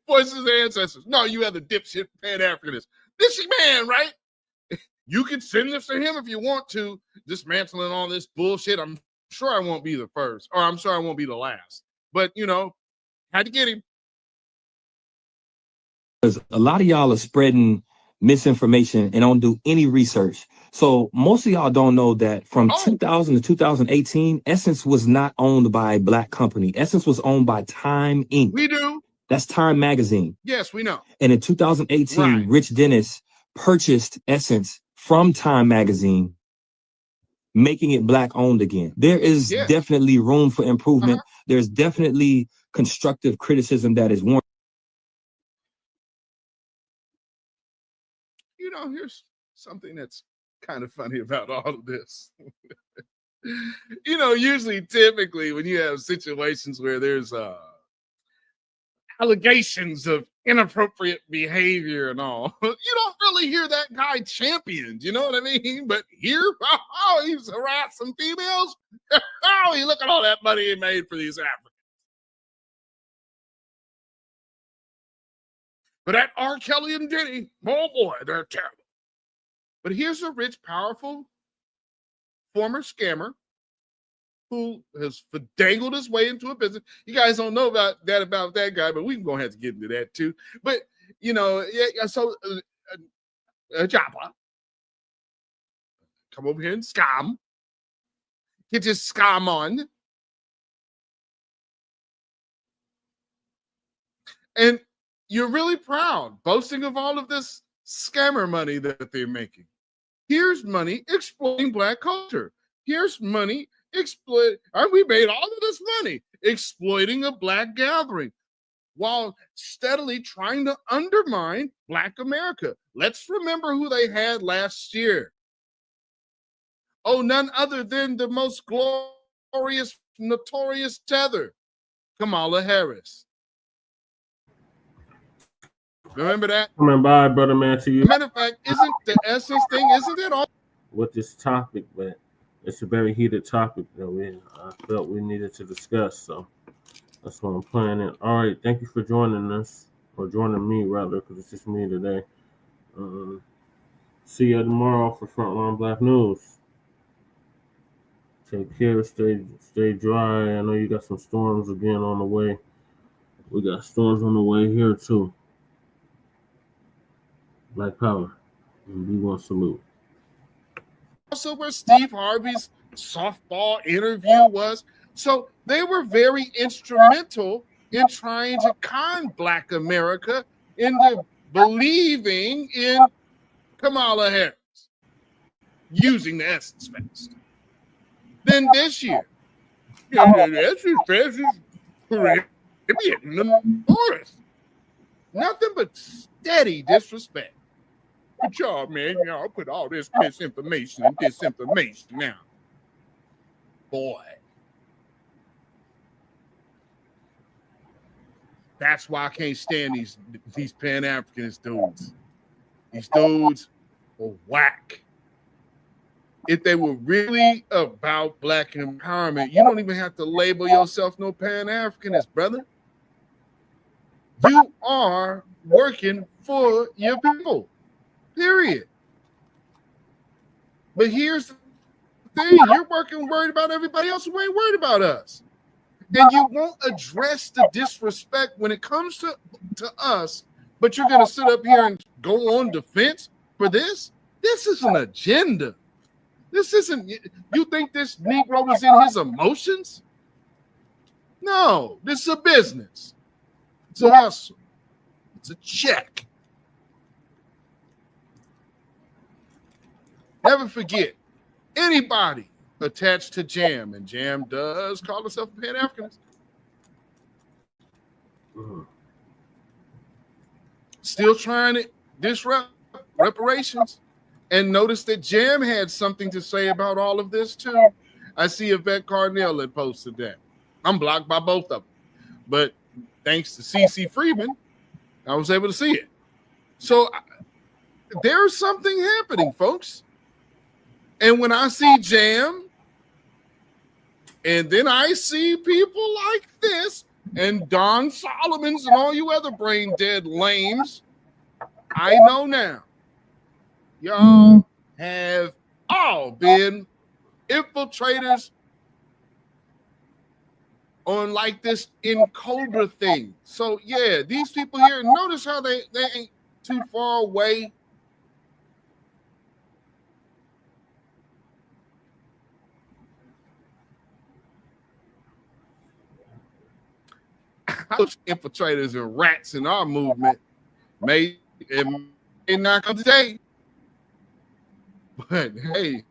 Voices of the ancestors. No, you have the dipshit Pan-Africanist. This is man, right? You can send this to him if you want to, dismantling all this bullshit. I'm sure I won't be the first, or I'm sure I won't be the last. But, you know, had to get him. Because a lot of y'all are spreading misinformation and don't do any research. So most of y'all don't know that from 2000 to 2018, Essence was not owned by a Black company. Essence was owned by Time Inc. We do. That's Time Magazine. Yes, we know. And in 2018, Rich Dennis purchased Essence from Time Magazine, making it Black owned again. There is definitely room for improvement. There's definitely constructive criticism that is warranted. You know, here's something that's kind of funny about all of this. You know, typically when you have situations where there's allegations of inappropriate behavior and all. You don't really hear that guy championed, you know what I mean? But here, oh, he's harassing females. Oh, look at all that money he made for these Africans. But that R. Kelly and Diddy, oh boy, they're terrible. But here's a rich, powerful former scammer who has dangled his way into a business. You guys don't know about that guy, but we're going to have to get into that too. But, you know, so Jabba, come over here and scam. Get your scam on. And you're really proud, boasting of all of this scammer money that they're making. Here's money exploiting Black culture. Here's money we made all of this money exploiting a Black gathering while steadily trying to undermine Black America. Let's remember who they had last year. Oh, none other than the most glorious, notorious tether, Kamala Harris. Remember that? Coming by, brother man, to you. Matter of fact, isn't the essence thing, isn't it all? With this topic, but it's a very heated topic that I felt we needed to discuss, so that's why I'm playing it. All right, thank you for joining us, or joining me rather, because it's just me today. See you tomorrow for Frontline Black News. Take care, stay dry. I know you got some storms again on the way. We got storms on the way here too. Black power. And we want to salute. Also where Steve Harvey's softball interview was. So they were very instrumental in trying to con Black America into believing in Kamala Harris using the Essence Fest. Then this year, the Essence Fest is Caribbean in the forest. Nothing but steady disrespect. Good job, man. Y'all put all this misinformation and disinformation now. Boy. That's why I can't stand these Pan-Africanist dudes. These dudes are whack. If they were really about Black empowerment, you don't even have to label yourself no Pan-Africanist, brother. You are working for your people. Period. But here's the thing. You're worried about everybody else who ain't worried about us. And you won't address the disrespect when it comes to us, but you're going to sit up here and go on defense for this? This is an agenda. This isn't, you think this Negro was in his emotions? No, this is a business. It's a hustle. It's a check. Never forget, anybody attached to Jam, and Jam does call herself a Pan-Africanist, still trying to disrupt reparations. And notice that Jam had something to say about all of this too. I see Yvette Carnell had posted that. I'm blocked by both of them. But thanks to CC Freeman, I was able to see it. So there's something happening, folks. And when I see Jam, and then I see people like this, and Don Solomons and all you other brain dead lames, I know now. Y'all have all been infiltrators on like this encoder thing. So yeah, these people here, notice how they ain't too far away. Those infiltrators and rats in our movement may not come today. But hey,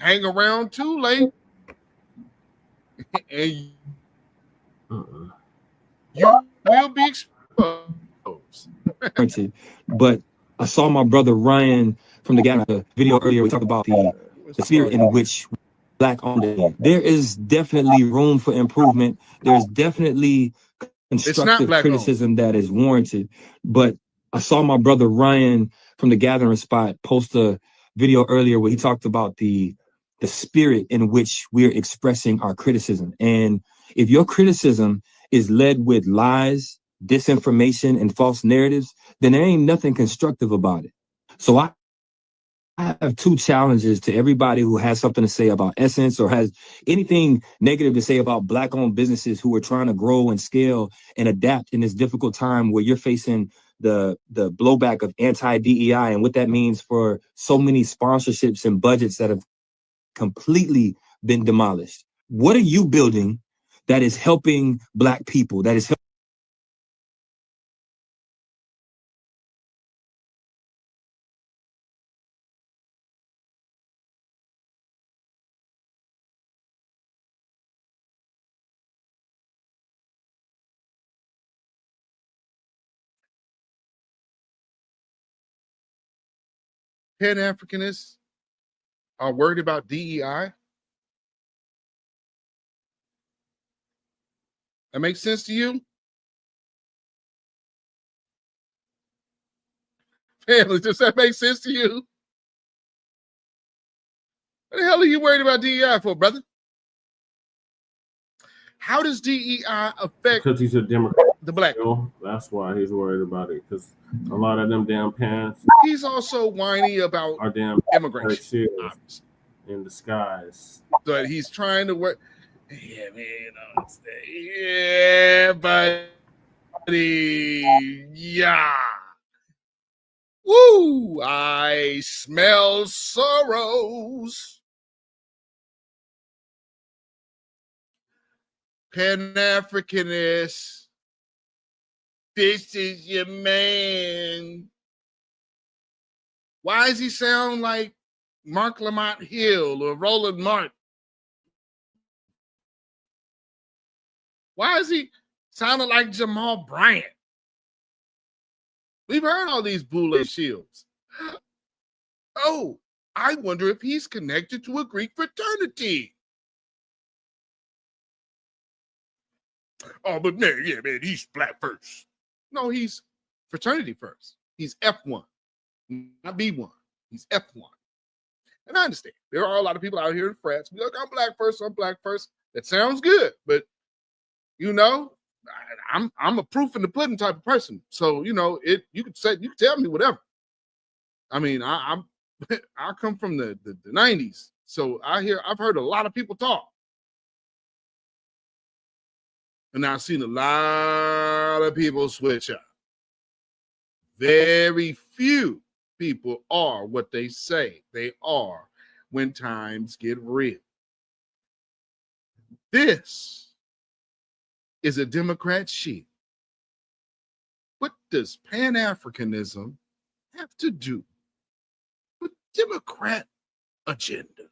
hang around too late, and you will be exposed. But I saw my brother Ryan from the Ghana video earlier. We talked about the sphere in which Black owned it. There is definitely room for improvement. There's definitely constructive Black-owned. criticism that is warranted. But I saw my brother Ryan from the Gathering Spot post a video earlier where he talked about the spirit in which we're expressing our criticism. And if your criticism is led with lies, disinformation, and false narratives, then there ain't nothing constructive about it. So I have two challenges to everybody who has something to say about Essence or has anything negative to say about Black-owned businesses who are trying to grow and scale and adapt in this difficult time where you're facing the blowback of anti-DEI and what that means for so many sponsorships and budgets that have completely been demolished. What are you building that is helping Black people, that is Pan-Africanists are worried about DEI? That makes sense to you? Family, does that make sense to you? What the hell are you worried about DEI for, brother? How does DEI affect Because he's a Democrat. the Black people? That's why he's worried about it. Because a lot of them damn pants He's also whiny about are damn immigration in disguise. but he's trying to work. Yeah, man, yeah, buddy, yeah. Woo! I smell sorrows. Pan-Africanist. This is your man. Why does he sound like Mark Lamont Hill or Roland Martin? Why is he sounding like Jamal Bryant? We've heard all these Boule shields. Oh, I wonder if he's connected to a Greek fraternity. Oh, but man, yeah, man, he's Black first. No, he's fraternity first. He's F1, not B1. He's F1. And I understand. There are a lot of people out here in France. Be like, I'm Black first, I'm Black first. That sounds good, but you know, I'm a proof in the pudding type of person. So, you know, you can tell me whatever. I mean, I come from the 90s. So I've heard a lot of people talk. And I've seen a lot of people switch up. Very few people are what they say they are when times get real. This is a Democrat shield. What does Pan-Africanism have to do with Democrat agenda?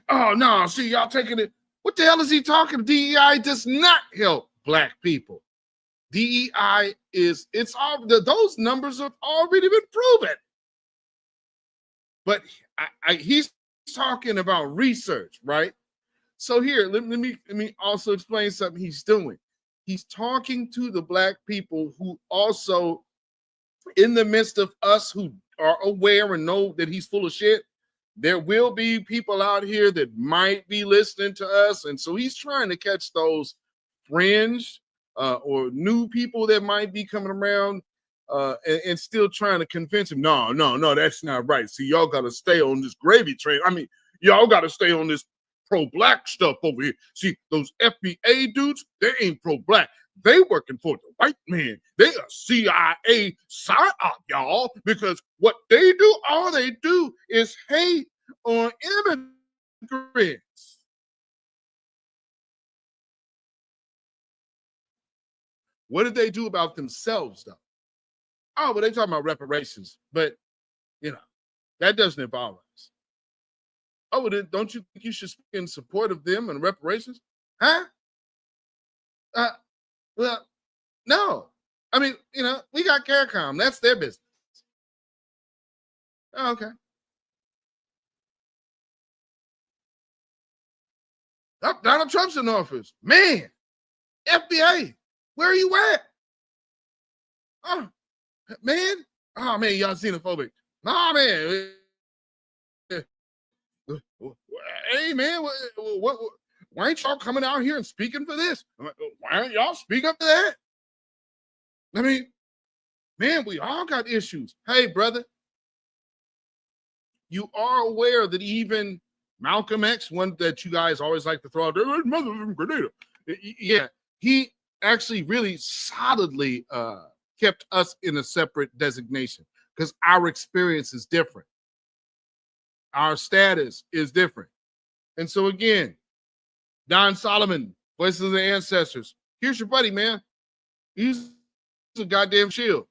Oh, no, see, y'all taking it. What the hell is he talking? DEI does not help Black people. DEI those numbers have already been proven. But he's talking about research, right? So here, let me also explain something he's doing. He's talking to the Black people who also, in the midst of us who are aware and know that he's full of shit, there will be people out here that might be listening to us. And so he's trying to catch those fringe or new people that might be coming around and still trying to convince him, no, that's not right. See, y'all got to stay on this gravy train. I mean, y'all got to stay on this pro-Black stuff over here. See, those FBA dudes, they ain't pro-Black. They working for the white man. They a CIA psyop, y'all, because what they do, all they do is hate on immigrants. What did they do about themselves, though? Oh, but they talking about reparations, but you know, that doesn't involve us. Oh, well, then don't you think you should speak in support of them and reparations? Huh? Well, no. I mean, you know, we got CARICOM. That's their business. Oh, okay. Donald Trump's in office. Man, FBA, where are you at? Oh, man. Oh, man, y'all xenophobic. Nah, man. Hey, man, why ain't y'all coming out here and speaking for this? Why aren't y'all speaking up to that? I mean, man, we all got issues. Hey, brother, you are aware that even Malcolm X, one that you guys always like to throw out there, mother from Grenada. Yeah, he actually really solidly kept us in a separate designation because our experience is different. Our status is different. And so again, Don Solomon, Voices of the Ancestors. Here's your buddy, man. He's a goddamn shield.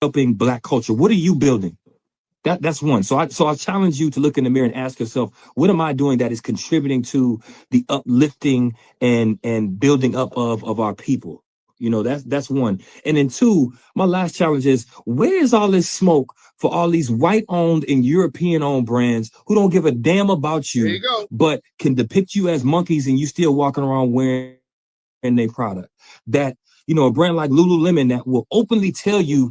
Helping Black culture. What are you building? That's one. So I challenge you to look in the mirror and ask yourself, what am I doing that is contributing to the uplifting and building up of our people? You know, that's one. And then two, my last challenge is, where is all this smoke for all these white-owned and European-owned brands who don't give a damn about you, but can depict you as monkeys and you still walking around wearing their product? That, you know, a brand like Lululemon that will openly tell you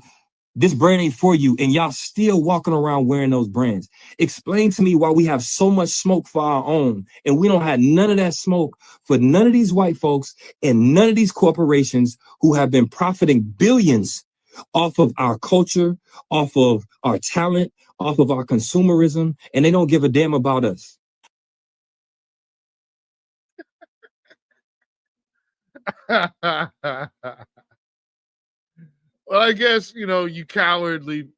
this brand ain't for you, and y'all still walking around wearing those brands. Explain to me why we have so much smoke for our own, and we don't have none of that smoke for none of these white folks and none of these corporations who have been profiting billions off of our culture, off of our talent, off of our consumerism, and they don't give a damn about us. Well, I guess, you know, you cowardly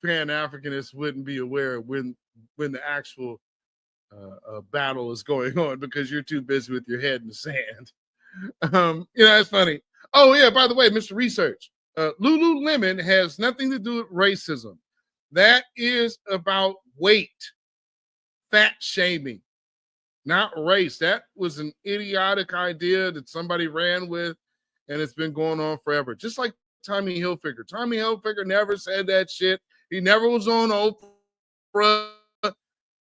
Pan-Africanists wouldn't be aware when the actual battle is going on because you're too busy with your head in the sand. You know, that's funny. Oh, yeah, by the way, Mr. Research, Lululemon has nothing to do with racism. That is about weight, fat shaming, not race. That was an idiotic idea that somebody ran with, and it's been going on forever. Just like Tommy Hilfiger. Tommy Hilfiger never said that shit. He never was on Oprah.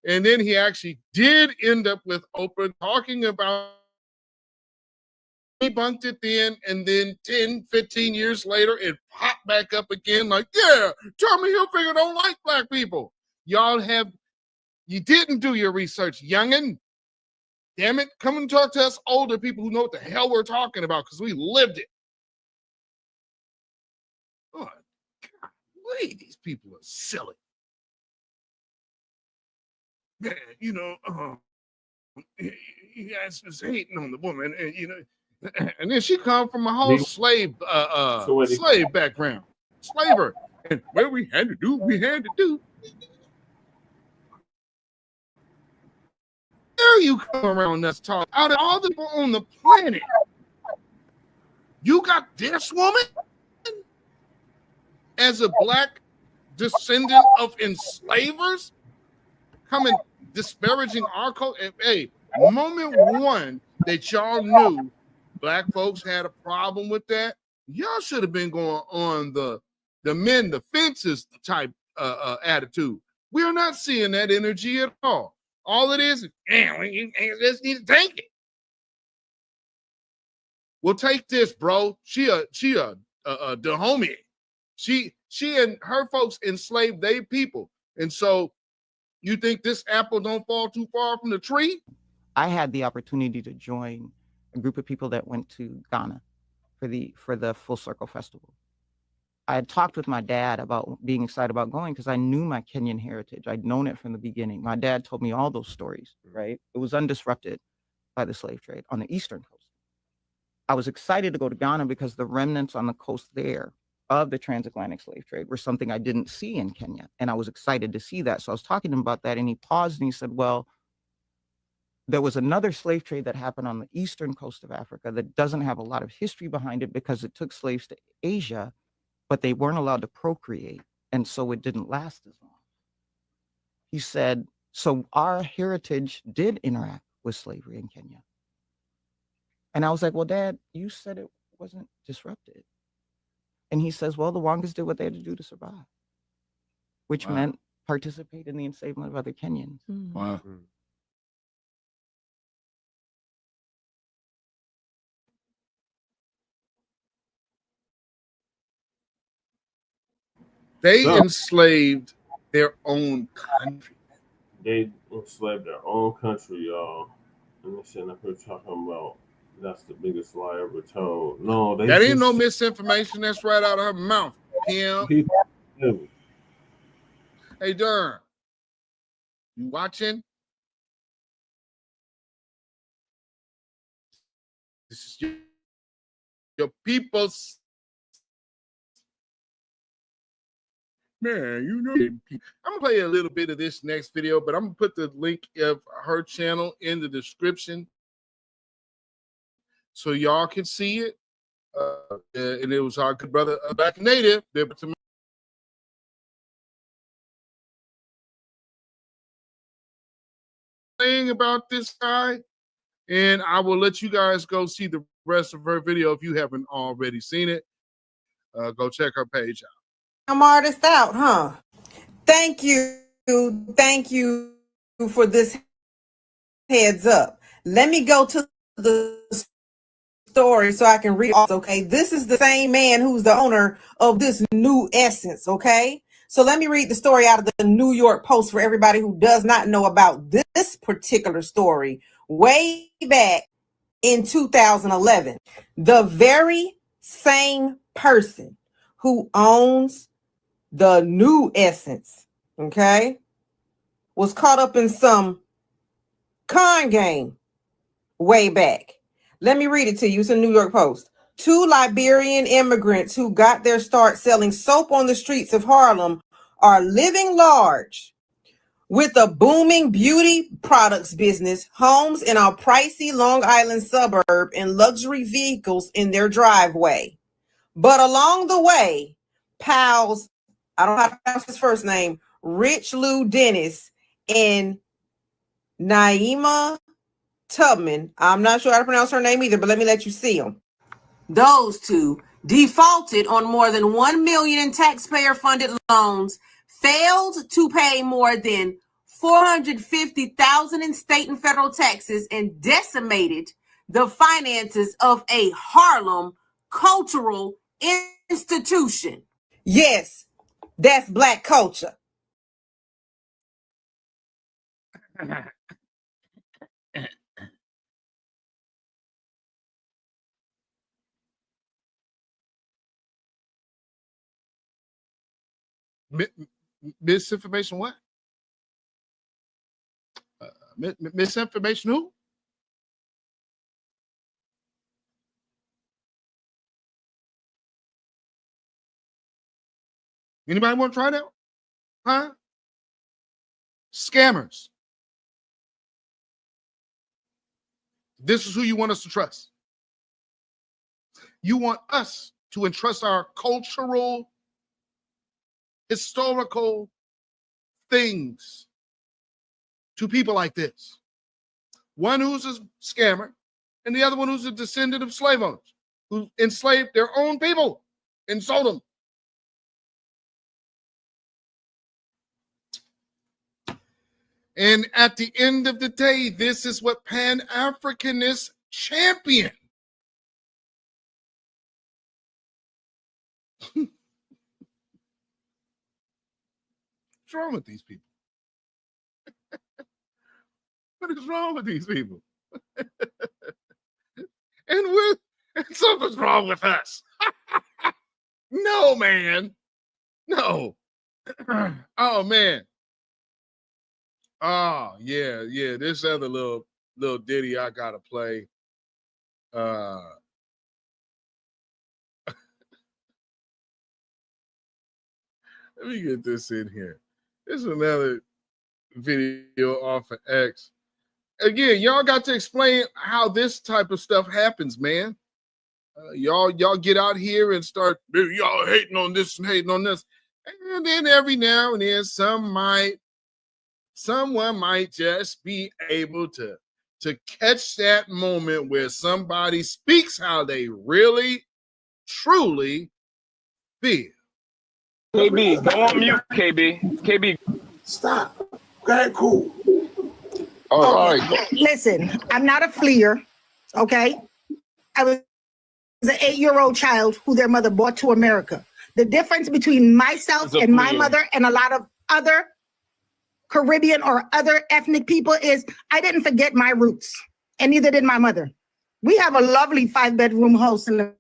And then he actually did end up with Oprah talking about, he bunked it then, and then 10, 15 years later, it popped back up again like, yeah, Tommy Hilfiger don't like Black people. You didn't do your research, youngin'. Damn it, come and talk to us older people who know what the hell we're talking about because we lived it. Oh, God, these people are silly. Man, you know, you guys just hating on the woman, and you know, and then she come from a whole slave background, slaver, and what we had to do. There you come around us talking. Out of all the people on the planet, you got this woman as a Black descendant of enslavers coming disparaging our culture. Hey, moment one that y'all knew Black folks had a problem with that, y'all should have been going on the mend the fences type attitude. We are not seeing that energy at all. All it is, we just need to take it. We'll take this, bro. She a homie. She and her folks enslaved their people. And so you think this apple don't fall too far from the tree? I had the opportunity to join a group of people that went to Ghana for the Full Circle Festival. I had talked with my dad about being excited about going because I knew my Kenyan heritage. I'd known it from the beginning. My dad told me all those stories, right? It was undisrupted by the slave trade on the eastern coast. I was excited to go to Ghana because the remnants on the coast there of the transatlantic slave trade were something I didn't see in Kenya. And I was excited to see that. So I was talking to him about that, and he paused and he said, well, there was another slave trade that happened on the eastern coast of Africa that doesn't have a lot of history behind it because it took slaves to Asia, but they weren't allowed to procreate. And so it didn't last as long. He said, so our heritage did interact with slavery in Kenya. And I was like, well, Dad, you said it wasn't disrupted. And he says, well, the Wangas did what they had to do to survive, which meant participate in the enslavement of other Kenyans. Wow. They So, enslaved their own country. they enslaved their own country, y'all. And they're sitting up here talking about that's the biggest lie ever told. No, they That ain't no just misinformation. That's right out of her mouth. Pimp. people knew. Hey, Durham, you watching? This is your people's. Man, you know. I'm gonna play a little bit of this next video, but I'm gonna put the link of her channel in the description so y'all can see it. And it was our good brother Black Native. Saying about this guy, and I will let you guys go see the rest of her video if you haven't already seen it. Go check her page out. I'm artist out, huh? Thank you for this heads up. Let me go to the story so I can read. Okay, this is the same man who's the owner of this new Essence. Okay, so let me read the story out of the New York Post for everybody who does not know about this particular story. Way back in 2011, the very same person who owns the new Essence, okay, was caught up in some con game way back. Let me read it to you. It's a New York Post. 2 Liberian immigrants who got their start selling soap on the streets of Harlem are living large with a booming beauty products business, homes in a pricey Long Island suburb, and luxury vehicles in their driveway. But along the way, pals, I don't know how to pronounce his first name, Rich Lou Dennis and Naima Tubman, I'm not sure how to pronounce her name either, but let me let you see them. Those two defaulted on more than $1 million in taxpayer-funded loans, failed to pay more than $450,000 in state and federal taxes, and decimated the finances of a Harlem cultural institution. Yes, that's Black culture. Misinformation what? Misinformation who? Anybody want to try that? Huh? Scammers. This is who you want us to trust. You want us to entrust our cultural, historical things to people like this. One who's a scammer and the other one who's a descendant of slave owners who enslaved their own people and sold them. And at the end of the day, this is what Pan-Africanists champion. What's wrong with these people? What is wrong with these people? And something's wrong with us. No, man. No. Oh, man. Oh, yeah. This other little ditty I gotta play. Let me get this in here. This is another video off of X. Again, y'all got to explain how this type of stuff happens, man. Y'all get out here and start y'all hating on this and hating on this, and then every now and then someone might just be able to catch that moment where somebody speaks how they really, truly feel. KB, go on mute, KB. Stop. Go ahead, cool. All right. Listen, I'm not a fleer, okay? I was an 8-year-old child who their mother brought to America. The difference between myself and my mother and a lot of other Caribbean or other ethnic people is I didn't forget my roots, and neither did my mother. We have a lovely 5-bedroom house in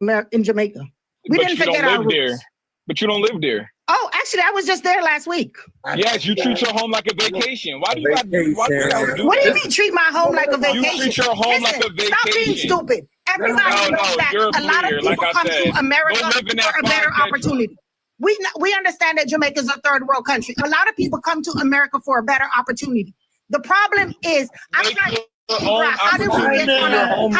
Jamaica. We didn't forget our roots. There. But you don't live there. Oh, actually, I was just there last week. Yes, you treat your home like a vacation. Why do you have to do What do you mean treat my home like a vacation? You treat your home like a vacation. Stop being stupid. Everybody knows that a lot of people come to America for a better opportunity. We understand that Jamaica is a third world country. A lot of people come to America for a better opportunity. The problem is, I'm trying to figure out how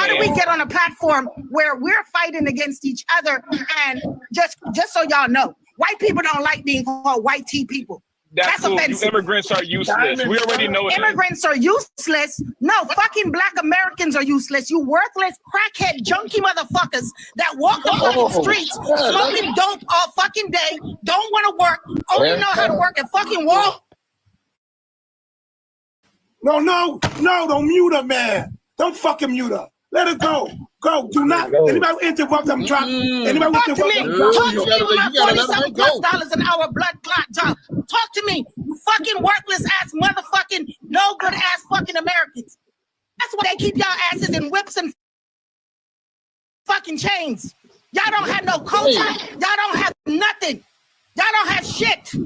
do we get on a platform where we're fighting against each other? And just so y'all know, white people don't like being called white tea people. That's cool. offensive. You immigrants are useless. We already know that. Immigrants are useless. No, fucking Black Americans are useless. You worthless, crackhead, junkie motherfuckers that walk the fucking streets, smoking dope all fucking day, don't want to work, only know how to work at fucking Wall. No, don't mute her, man. Don't fucking mute her. Let her go. Go. Do not. Anybody interrupt them, drop. Anybody Talk to me. Talk to me with my $47+ an hour blood clot job. Talk to me. You fucking worthless ass motherfucking no good ass fucking Americans. That's why they keep y'all asses in whips and fucking chains. Y'all don't have no culture. Y'all don't have nothing. Y'all don't have shit.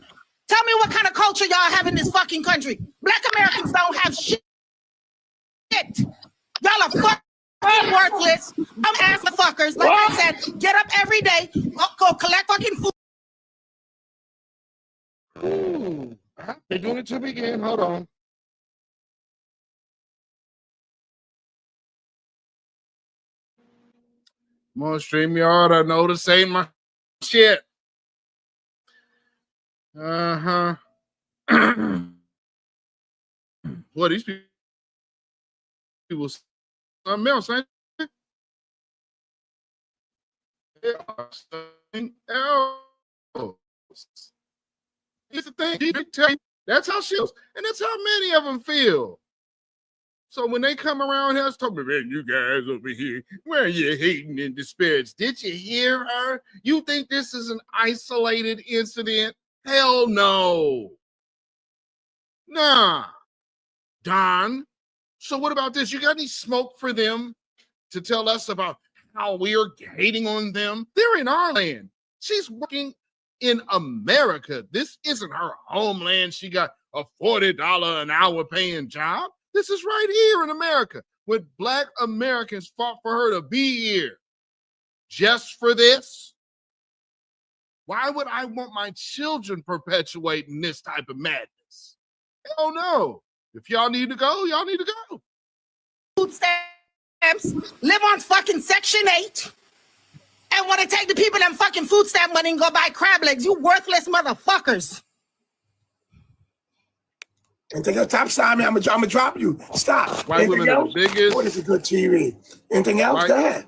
Tell me what kind of culture y'all have in this fucking country. Black Americans don't have shit. Y'all are fucking worthless. I'm ass fuckers. Like I said, get up every day, go collect fucking food. Ooh, they're doing it to me again. Hold on. Come on, StreamYard. I know this ain't my shit. What these people something else, ain't it? They are something else. Here's the thing, that's how she feels, and that's how many of them feel. So when they come around here, talking about, man, you guys over here, where are you hating and disparaged? Did you hear her? You think this is an isolated incident? Hell no. Nah. Don. So what about this? You got any smoke for them to tell us about how we're hating on them? They're in our land. She's working in America. This isn't her homeland. She got a $40 an hour paying job. This is right here in America, when Black Americans fought for her to be here. Just for this? Why would I want my children perpetuating this type of madness? Hell no. If y'all need to go, y'all need to go. Food stamps, live on fucking Section 8, and want to take the people them fucking food stamp money and go buy crab legs. You worthless motherfuckers. And take your top side, man. I'm gonna drop you. Stop. White women are the biggest. What is a good TV? Anything else? Go ahead.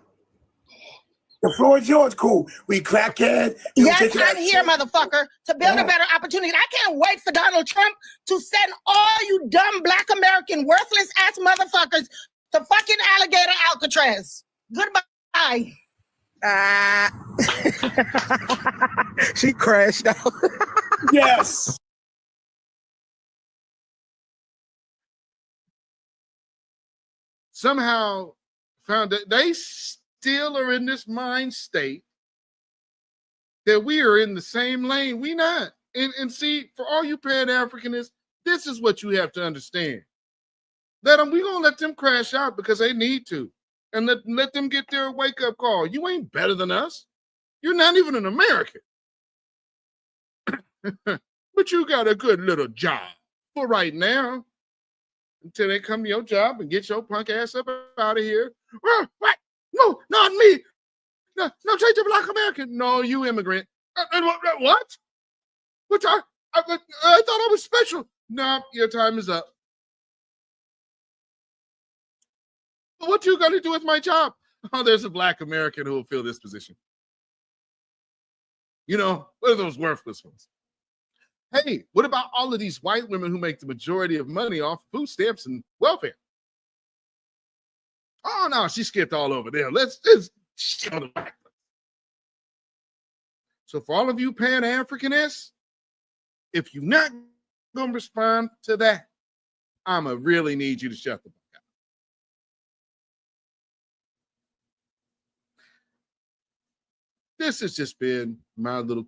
The floor is yours, cool. We crackhead. Yes, I'm here, motherfucker, to build a better opportunity. I can't wait for Donald Trump to send all you dumb Black American worthless ass motherfuckers to fucking alligator Alcatraz. Goodbye. She crashed out. Yes. Somehow found that they still are in this mind state that we are in the same lane. We not. And see, for all you Pan-Africanists, this is what you have to understand. We're going to let them crash out because they need to. And let them get their wake-up call. You ain't better than us. You're not even an American. But you got a good little job for right now. Until they come to your job and get your punk ass up out of here. What? No, not me. No, take the Black American. No, you immigrant. What? What? I thought I was special. No, your time is up. What you got to do with my job? Oh, there's a Black American who will fill this position. You know, what are those worthless ones? Hey, what about all of these white women who make the majority of money off food stamps and welfare? Oh, no, she skipped all over there. Let's just on the back. So for all of you Pan-Africanists, if you're not going to respond to that, I'm going to really need you to shut the fuck up. This has just been my little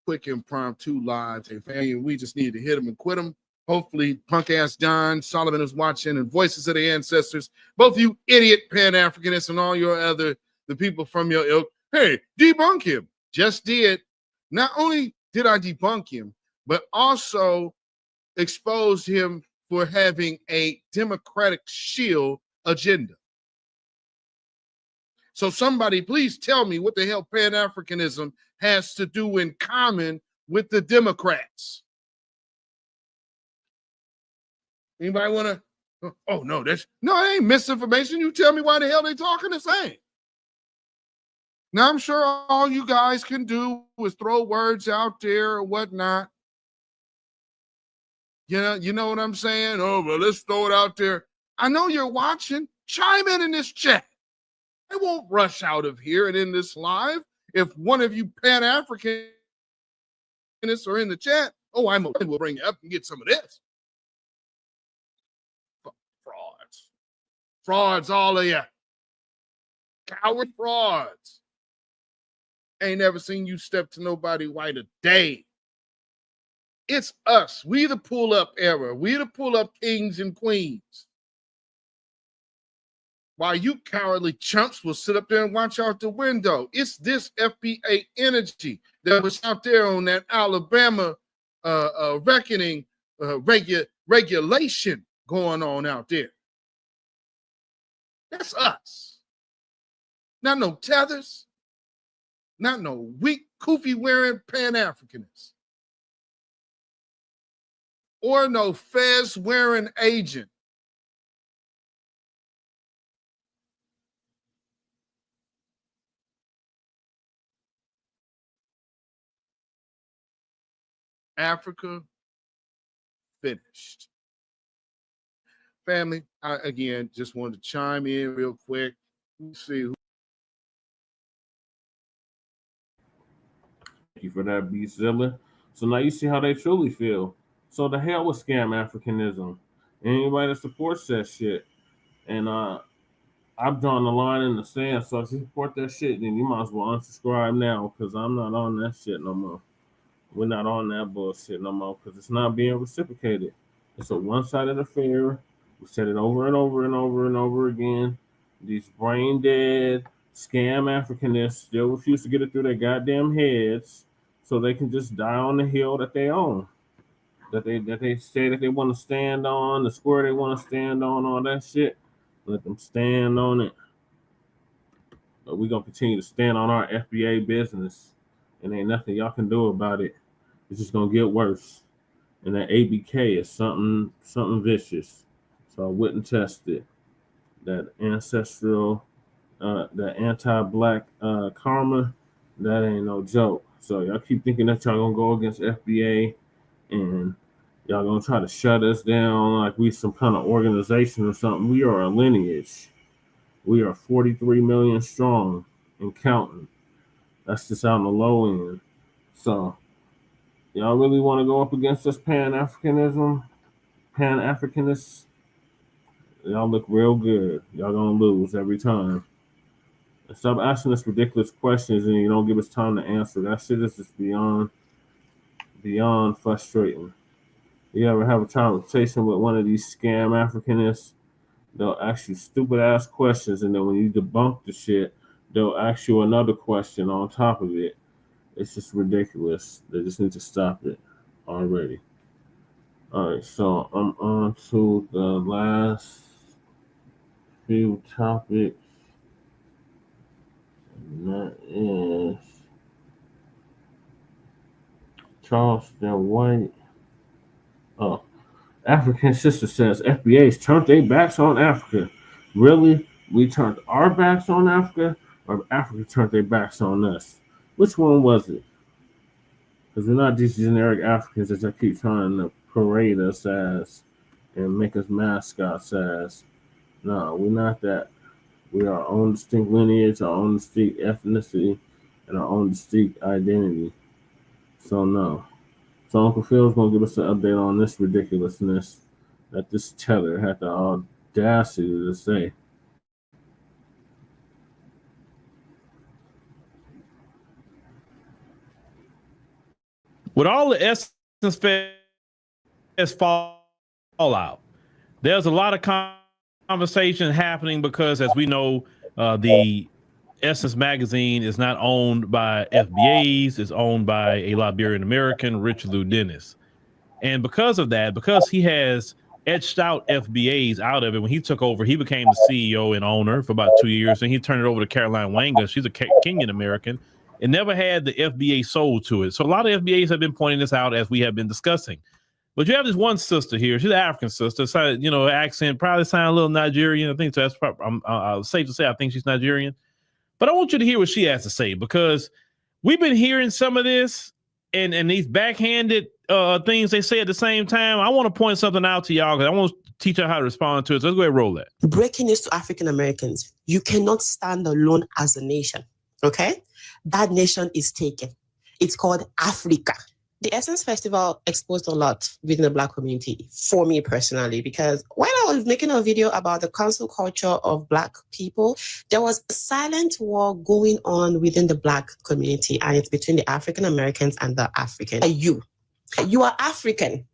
quick impromptu live. And we just need to hit them and quit them. Hopefully, punk ass John Solomon is watching, and Voices of the Ancestors, both you idiot Pan-Africanists and all your the people from your ilk, hey, debunk him. Just did. Not only did I debunk him, but also exposed him for having a Democratic shield agenda. So somebody please tell me what the hell Pan-Africanism has to do in common with the Democrats. Anybody want to? Oh, no, it ain't misinformation. You tell me why the hell they talking the same. Now, I'm sure all you guys can do is throw words out there or whatnot. You know what I'm saying? Oh, well, let's throw it out there. I know you're watching. Chime in this chat. I won't rush out of here and in this live. If one of you Pan-Africanists are in the chat, oh, will bring you up and get some of this. Frauds, all of you. Coward frauds. Ain't never seen you step to nobody white a day. It's us. We the pull-up era. We the pull-up kings and queens. While you cowardly chumps will sit up there and watch out the window. It's this FBA energy that was out there on that Alabama reckoning regulation going on out there. That's us. Not no tethers. Not no weak, koofy wearing Pan-Africanists. Or no fez wearing agent. Africa finished. Family, I again just wanted to chime in real quick. Let's see who. Thank you for that, B. Zilla. So now you see how they truly feel. So the hell with scam Africanism. Anybody that supports that shit. And I've drawn the line in the sand. So if you support that shit, then you might as well unsubscribe now, because I'm not on that shit no more. We're not on that bullshit no more, because it's not being reciprocated. It's a one-sided affair. We said it over and over and over and over again. These brain dead scam Africanists still refuse to get it through their goddamn heads, so they can just die on the hill that they own, that they say that they want to stand on, the square they want to stand on, all that shit. Let them stand on it. But we're gonna continue to stand on our FBA business, and ain't nothing y'all can do about it. It's just gonna get worse. And that ABK is something vicious. So I wouldn't test it. That ancestral, that anti-black karma, that ain't no joke. So y'all keep thinking that y'all gonna go against FBA and y'all gonna try to shut us down like we some kind of organization or something. We are a lineage. We are 43 million strong and counting. That's just on the low end. So y'all really want to go up against this Pan-Africanists? Y'all look real good. Y'all gonna lose every time. And stop asking us ridiculous questions and you don't give us time to answer. That shit is just beyond frustrating. You ever have a conversation with one of these scam Africanists? They'll ask you stupid ass questions, and then when you debunk the shit, they'll ask you another question on top of it. It's just ridiculous. They just need to stop it already. All right, so I'm on to the last few topics. And that is Charleston White. Oh, African Sister says FBAs turned their backs on Africa. Really? We turned our backs on Africa, or Africa turned their backs on us? Which one was it? Because we're not these generic Africans that they keep trying to parade us as and make us mascots as. No, we're not that. We are our own distinct lineage, our own distinct ethnicity, and our own distinct identity. So no. So Uncle Phil's gonna give us an update on this ridiculousness that this tether had the audacity to say. With all the Essence Fest fallout, there's a lot of conversation happening because, as we know, the Essence magazine is not owned by FBAs, it's owned by a Liberian American, Richard Lou Dennis. And because of that, because he has etched out FBAs out of it, when he took over, he became the CEO and owner for about 2 years, and he turned it over to Caroline Wanga. She's a Kenyan American. It never had the FBA sold to it. So a lot of FBAs have been pointing this out as we have been discussing. But you have this one sister here. She's an African sister. So, you know, accent probably sound a little Nigerian. I think so. That's probably, safe to say I think she's Nigerian. But I want you to hear what she has to say, because we've been hearing some of this and these backhanded things they say at the same time. I want to point something out to y'all because I want to teach you how to respond to it. So let's go ahead and roll that. Breaking news to African Americans. You cannot stand alone as a nation. Okay? That nation is taken. It's called Africa. The Essence Festival exposed a lot within the Black community for me personally, because while I was making a video about the cancel culture of Black people, there was a silent war going on within the Black community, and it's between the African Americans and the African. You are African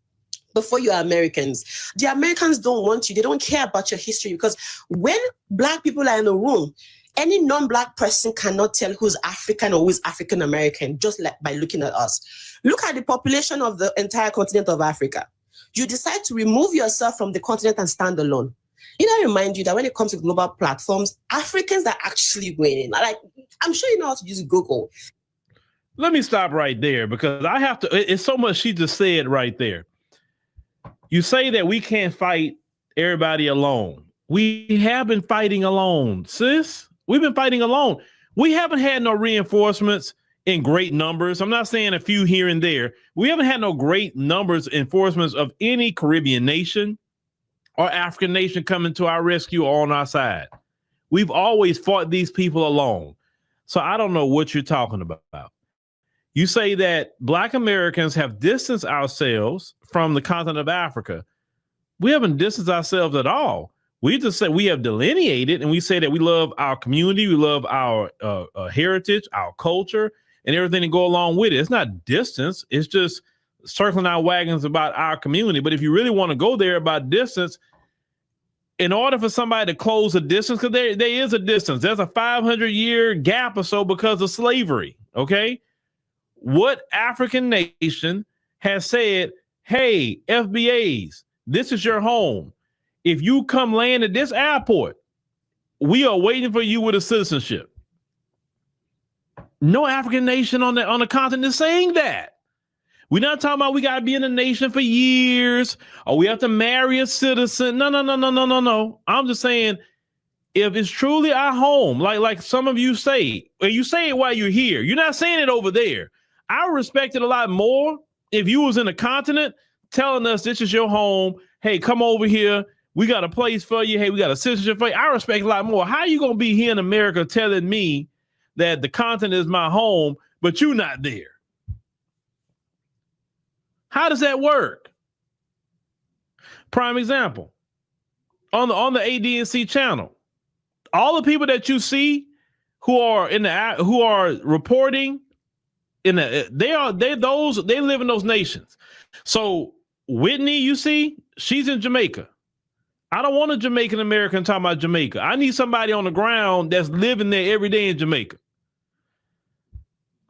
before you are Americans. The Americans don't want you. They don't care about your history, because when Black people are in a room, any non-Black person cannot tell who's African or who's African American just by looking at us. Look at the population of the entire continent of Africa. You decide to remove yourself from the continent and stand alone. You know, I remind you that when it comes to global platforms, Africans are actually winning. Like, I'm sure you know how to use Google. Let me stop right there, because I have to, it's so much she just said right there. You say that we can't fight everybody alone. We have been fighting alone, sis. We've been fighting alone. We haven't had no reinforcements in great numbers. I'm not saying a few here and there. We haven't had no great numbers, enforcements of any Caribbean nation or African nation coming to our rescue or on our side. We've always fought these people alone. So I don't know what you're talking about. You say that Black Americans have distanced ourselves from the continent of Africa. We haven't distanced ourselves at all. We just say we have delineated, and we say that we love our community, we love our heritage, our culture, and everything that go along with it. It's not distance. It's just circling our wagons about our community. But if you really want to go there about distance, in order for somebody to close a distance, because there is a distance, there's a 500-year gap or so because of slavery, okay? What African nation has said, hey, FBAs, this is your home. If you come land at this airport, we are waiting for you with a citizenship. No African nation on the continent is saying that. We're not talking about we got to be in a nation for years or we have to marry a citizen. No. I'm just saying, if it's truly our home, like some of you say, and you say it while you're here, you're not saying it over there. I would respect it a lot more if you was in a continent telling us this is your home. Hey, come over here. We got a place for you. Hey, we got a citizenship for you. I respect a lot more. How are you going to be here in America telling me that the continent is my home, but you're not there? How does that work? Prime example, on the ADNC channel, all the people that you see who are reporting they live in those nations. So Whitney, you see, she's in Jamaica. I don't want a Jamaican American talking about Jamaica. I need somebody on the ground that's living there every day in Jamaica.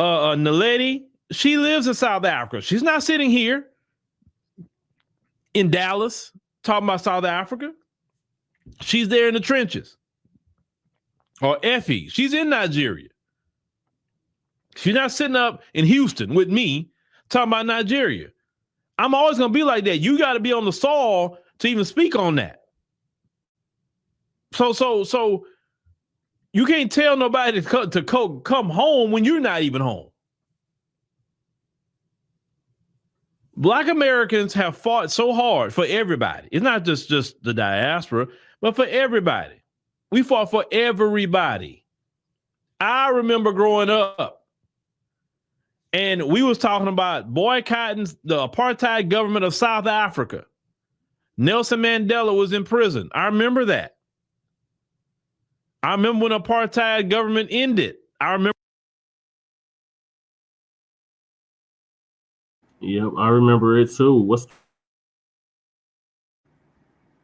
Naledi, she lives in South Africa. She's not sitting here in Dallas talking about South Africa. She's there in the trenches. Or Effie, she's in Nigeria. She's not sitting up in Houston with me talking about Nigeria. I'm always going to be like that. You got to be on the soil to even speak on that. So you can't tell nobody to come home when you're not even home. Black Americans have fought so hard for everybody. It's not just the diaspora, but for everybody. We fought for everybody. I remember growing up And we was talking about boycotting the apartheid government of South Africa. Nelson Mandela was in prison. I remember that. I remember when the apartheid government ended. I remember. Yep, I remember it too.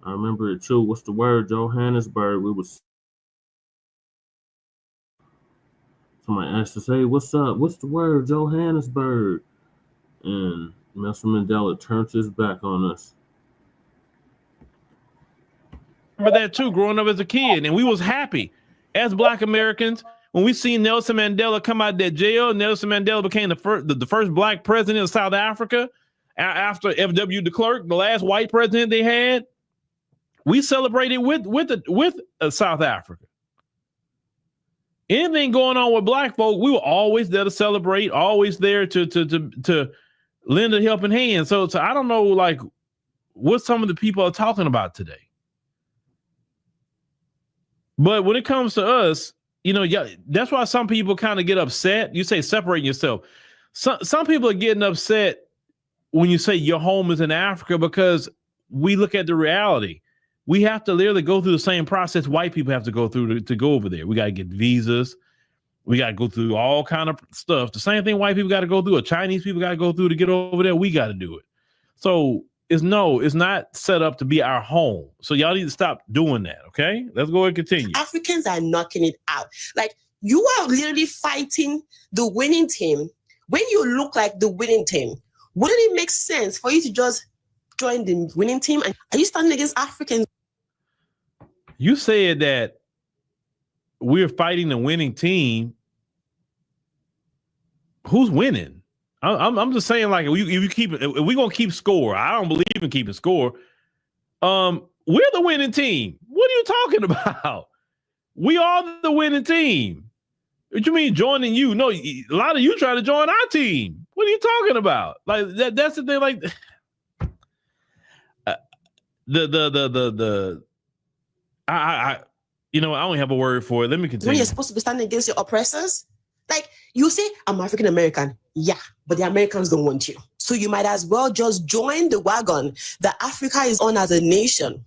I remember it too. What's the word? Johannesburg. We was. Somebody asked us, "Hey, what's up? What's the word? Johannesburg." And Nelson Mandela turned his back on us. Remember that too, growing up as a kid, and we was happy as Black Americans when we seen Nelson Mandela come out of that jail. Nelson Mandela became the first Black president of South Africa after F.W. de Klerk, the last white president they had. We celebrated with South Africa. Anything going on with Black folk, we were always there to celebrate, always there to lend a helping hand. So I don't know, like, what some of the people are talking about today. But when it comes to us, you know, yeah, that's why some people kind of get upset. You say separating yourself. Some people are getting upset when you say your home is in Africa, because we look at the reality. We have to literally go through the same process white people have to go through to go over there. We got to get visas. We got to go through all kind of stuff. The same thing white people got to go through, or Chinese people got to go through to get over there. We got to do it. So it's not set up to be our home. So y'all need to stop doing that. Okay, let's go and continue. Africans are knocking it out. Like, you are literally fighting the winning team. When you look like the winning team, wouldn't it make sense for you to just join the winning team? And are you standing against Africans? You said that we're fighting the winning team. Who's winning? I'm just saying, like, if we're gonna keep score, I don't believe in keeping score. We're the winning team. What are you talking about? We are the winning team. What you mean joining you? No, a lot of you try to join our team. What are you talking about? Like that's the thing. Like I you know, I don't have a word for it. Let me continue. When you're supposed to be standing against your oppressors, like, you say, I'm African American. Yeah, but the Americans don't want you. So you might as well just join the wagon that Africa is on as a nation.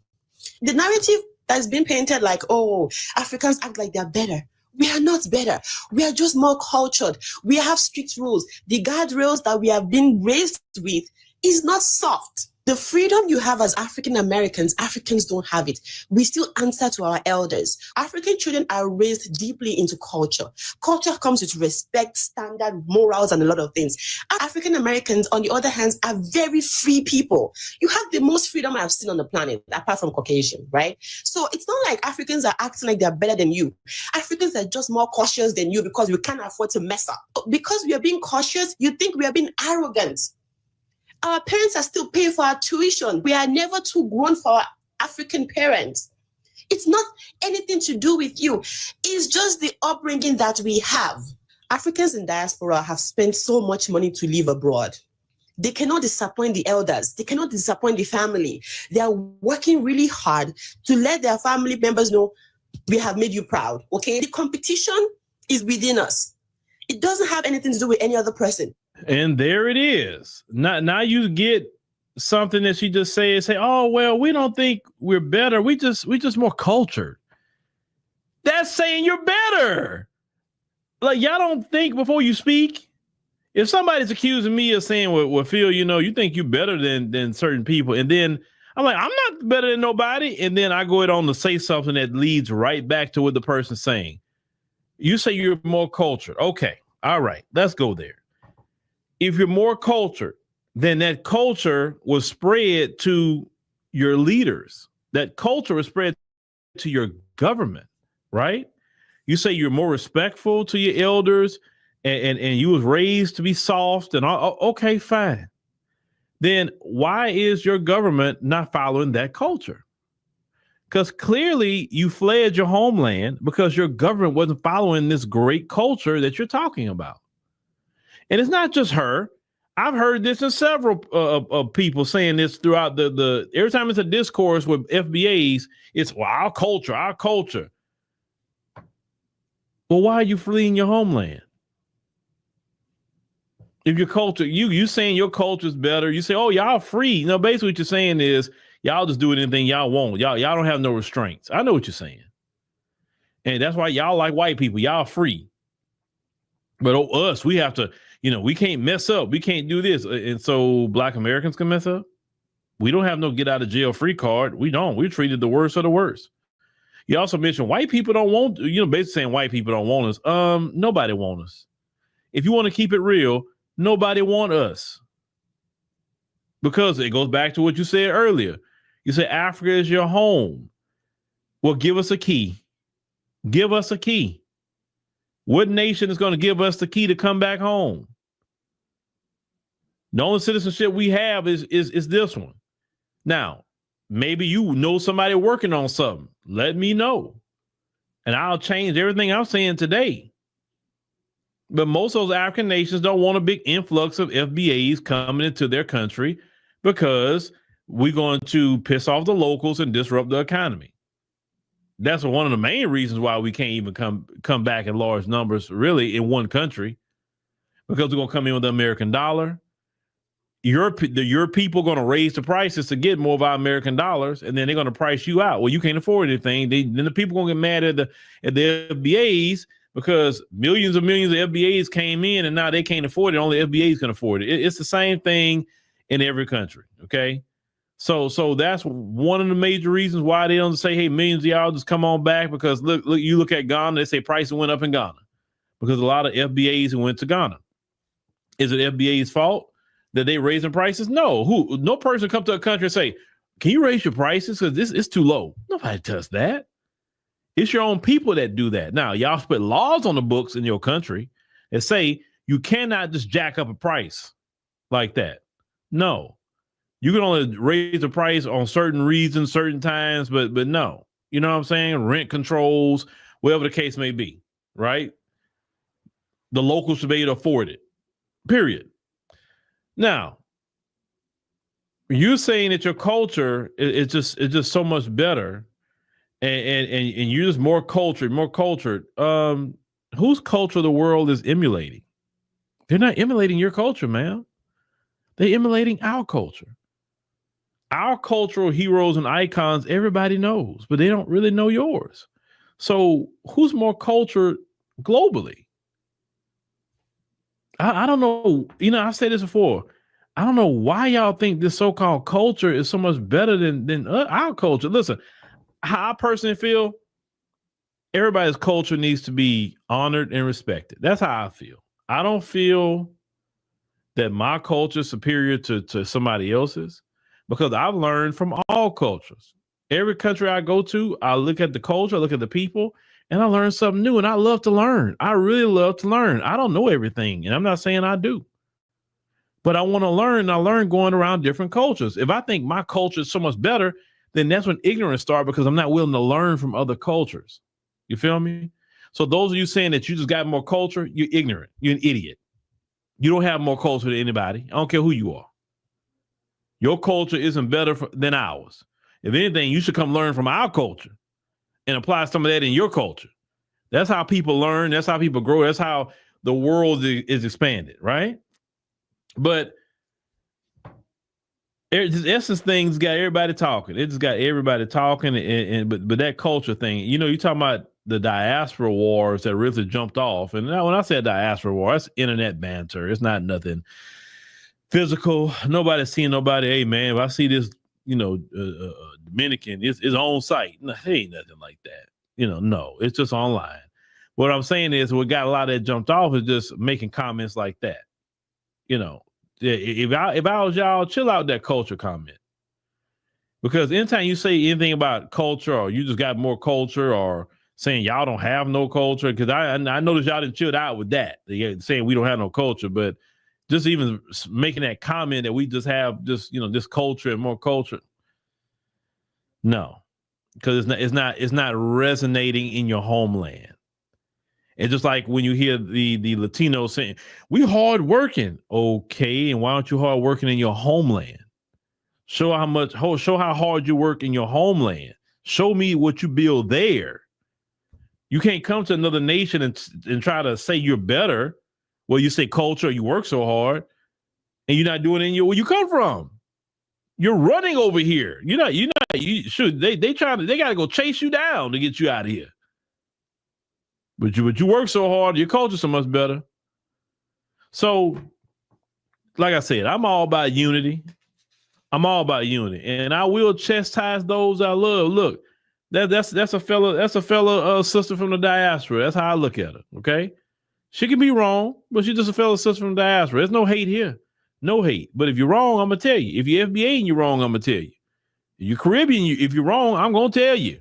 The narrative that's been painted like, oh, Africans act like they're better. We are not better. We are just more cultured. We have strict rules. The guardrails that we have been raised with is not soft. The freedom you have as African Americans, Africans don't have it. We still answer to our elders. African children are raised deeply into culture. Culture comes with respect, standard, morals, and a lot of things. African Americans, on the other hand, are very free people. You have the most freedom I've seen on the planet, apart from Caucasian, right? So it's not like Africans are acting like they're better than you. Africans are just more cautious than you because we can't afford to mess up. Because we are being cautious, you think we are being arrogant. Our parents are still paying for our tuition. We are never too grown for our African parents. It's not anything to do with you. It's just the upbringing that we have. Africans in diaspora have spent so much money to live abroad. They cannot disappoint the elders. They cannot disappoint the family. They are working really hard to let their family members know, we have made you proud, okay? The competition is within us. It doesn't have anything to do with any other person. And there it is. Now you get something that she just said, say, oh, well, we don't think we're better. We just more cultured. That's saying you're better. Like, y'all don't think before you speak. If somebody's accusing me of saying, well, Phil, you know, you think you're better than certain people. And then I'm like, I'm not better than nobody. And then I go ahead on to say something that leads right back to what the person's saying. You say you're more cultured. Okay. All right. Let's go there. If you're more cultured, then that culture was spread to your leaders. That culture was spread to your government, right? You say you're more respectful to your elders and you was raised to be soft and all. Okay, fine. Then why is your government not following that culture? Because clearly you fled your homeland because your government wasn't following this great culture that you're talking about. And it's not just her. I've heard this in several people saying this throughout the every time it's a discourse with FBAs, it's, well, our culture, our culture. Well, why are you fleeing your homeland? If your culture, you saying your culture is better, you say, oh, y'all free. You know, basically what you're saying is y'all just do anything y'all want. Y'all don't have no restraints. I know what you're saying. And that's why y'all like white people. Y'all free. But us, we have to, we can't mess up. We can't do this. And so Black Americans can mess up. We don't have no get out of jail free card. We don't. We're treated the worst of the worst. You also mentioned white people don't want, basically saying white people don't want us. Nobody want us. If you want to keep it real, nobody want us. Because it goes back to what you said earlier. You said Africa is your home. Well, give us a key. Give us a key. What nation is going to give us the key to come back home? The only citizenship we have is this one. Now, maybe you know somebody working on something. Let me know. And I'll change everything I'm saying today. But most of those African nations don't want a big influx of FBAs coming into their country because we're going to piss off the locals and disrupt the economy. That's one of the main reasons why we can't even come back in large numbers, really, in one country, because we're going to come in with the American dollar. Your people are going to raise the prices to get more of our American dollars, and then they're going to price you out. Well, you can't afford anything. Then the people are going to get mad at the FBAs because millions of FBAs came in, and now they can't afford it. Only FBAs can afford it. It's the same thing in every country, okay? So that's one of the major reasons why they don't say, hey, millions of y'all just come on back, because look, you look at Ghana, they say prices went up in Ghana because a lot of FBAs went to Ghana. Is it FBA's fault that they raising prices? No. No person come to a country and say, can you raise your prices? Because this is too low. Nobody does that. It's your own people that do that. Now, y'all put laws on the books in your country that say you cannot just jack up a price like that. No. You can only raise the price on certain reasons, certain times, but no. You know what I'm saying? Rent controls, whatever the case may be, right? The locals should be able to afford it, period. Now, you're saying that your culture is just so much better, and you're just more cultured. Whose culture the world is emulating? They're not emulating your culture, man. They're emulating our culture. Our cultural heroes and icons, everybody knows, but they don't really know yours. So who's more cultured globally? I don't know. I've said this before. I don't know why y'all think this so-called culture is so much better than our culture. Listen, how I personally feel, everybody's culture needs to be honored and respected. That's how I feel. I don't feel that my culture is superior to somebody else's, because I've learned from all cultures. Every country I go to, I look at the culture, I look at the people, and I learn something new. And I love to learn. I really love to learn. I don't know everything, and I'm not saying I do, but I want to learn. And I learn going around different cultures. If I think my culture is so much better, then that's when ignorance starts, because I'm not willing to learn from other cultures. You feel me? So those of you saying that you just got more culture, you're ignorant. You're an idiot. You don't have more culture than anybody. I don't care who you are. Your culture isn't better than ours. If anything, you should come learn from our culture and apply some of that in your culture. That's how people learn. That's how people grow. That's how the world is expanded, right? But this essence thing's got everybody talking. It just got everybody talking. But that culture thing, you're talking about the diaspora wars that really jumped off. And now when I said diaspora war, that's internet banter. It's not nothing physical. Nobody's seeing nobody. Hey, man, if I see this, Dominican, it's on site. No, it ain't nothing like that. No, it's just online. What I'm saying is what got a lot of that jumped off is just making comments like that. If I was y'all, chill out that culture comment. Because anytime you say anything about culture, or you just got more culture, or saying y'all don't have no culture, because I noticed y'all didn't chill out with that. They saying we don't have no culture, but just even making that comment that we just have this culture and more culture. No, because it's not resonating in your homeland. It's just like when you hear the Latinos saying, we hard working. Okay. And why aren't you hard working in your homeland? Show how hard you work in your homeland. Show me what you build there. You can't come to another nation and try to say you're better Well, you say culture, you work so hard, and you're not doing it in where you come from. You're running over here. You should they gotta go chase you down to get you out of here. But you work so hard, your culture's so much better. So, like I said, I'm all about unity. I'm all about unity, and I will chastise those I love. Look, that's a fellow sister from the diaspora. That's how I look at her. Okay, she can be wrong, but she's just a fellow sister from the diaspora. There's no hate here, no hate. But if you're wrong, I'm gonna tell you. If you're FBA and you're wrong, I'm gonna tell you. If you're Caribbean, if you're wrong, I'm gonna tell you.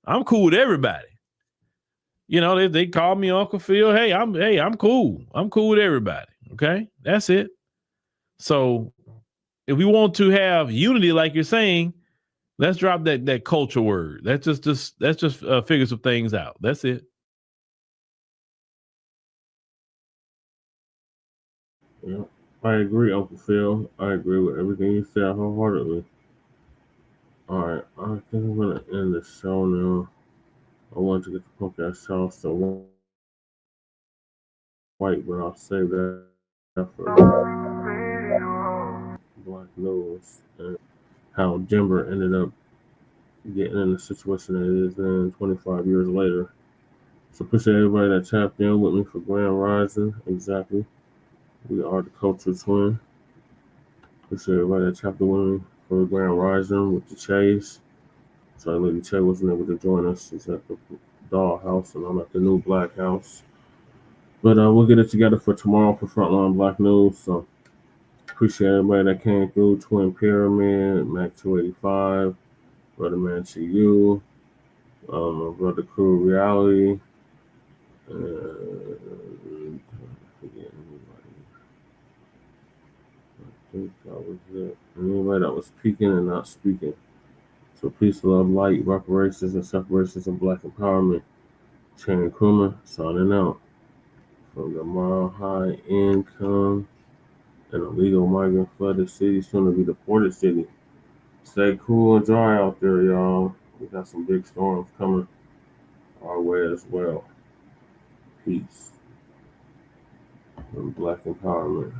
I'm cool with everybody. You know, they call me Uncle Phil. Hey, I'm cool. I'm cool with everybody. Okay, that's it. So if we want to have unity, like you're saying, let's drop that culture word. That's just figure some things out. That's it. Yeah, I agree, Uncle Phil. I agree with everything you said wholeheartedly. All right, I think I'm gonna end the show now. I wanted to get the punk ass Charleston white, but I'll save that for Black News and how Denver ended up getting in the situation that it is in 25 years later. So appreciate everybody that tapped in with me for Grand Rising. Exactly. We are the Culture Twin. Appreciate everybody that tapped in with me for Grand Rising with the Chase. Sorry, Lady Che wasn't able to join us. She's at the Dollhouse, and I'm at the new Black House. But we'll get it together for tomorrow for Frontline Black News. So appreciate everybody that came through. Twin Pyramid, Mac 285, Brother Man to You, Brother Crew Reality. I think that was it. And anybody that was speaking and not speaking. So peace, love, light, reparations, and separations of Black empowerment. Chain Krummer signing out from the Mile High Income and illegal migrant flooded city, soon to be deported city. Stay cool and dry out there, y'all. We got some big storms coming our way as well. Peace and Black empowerment.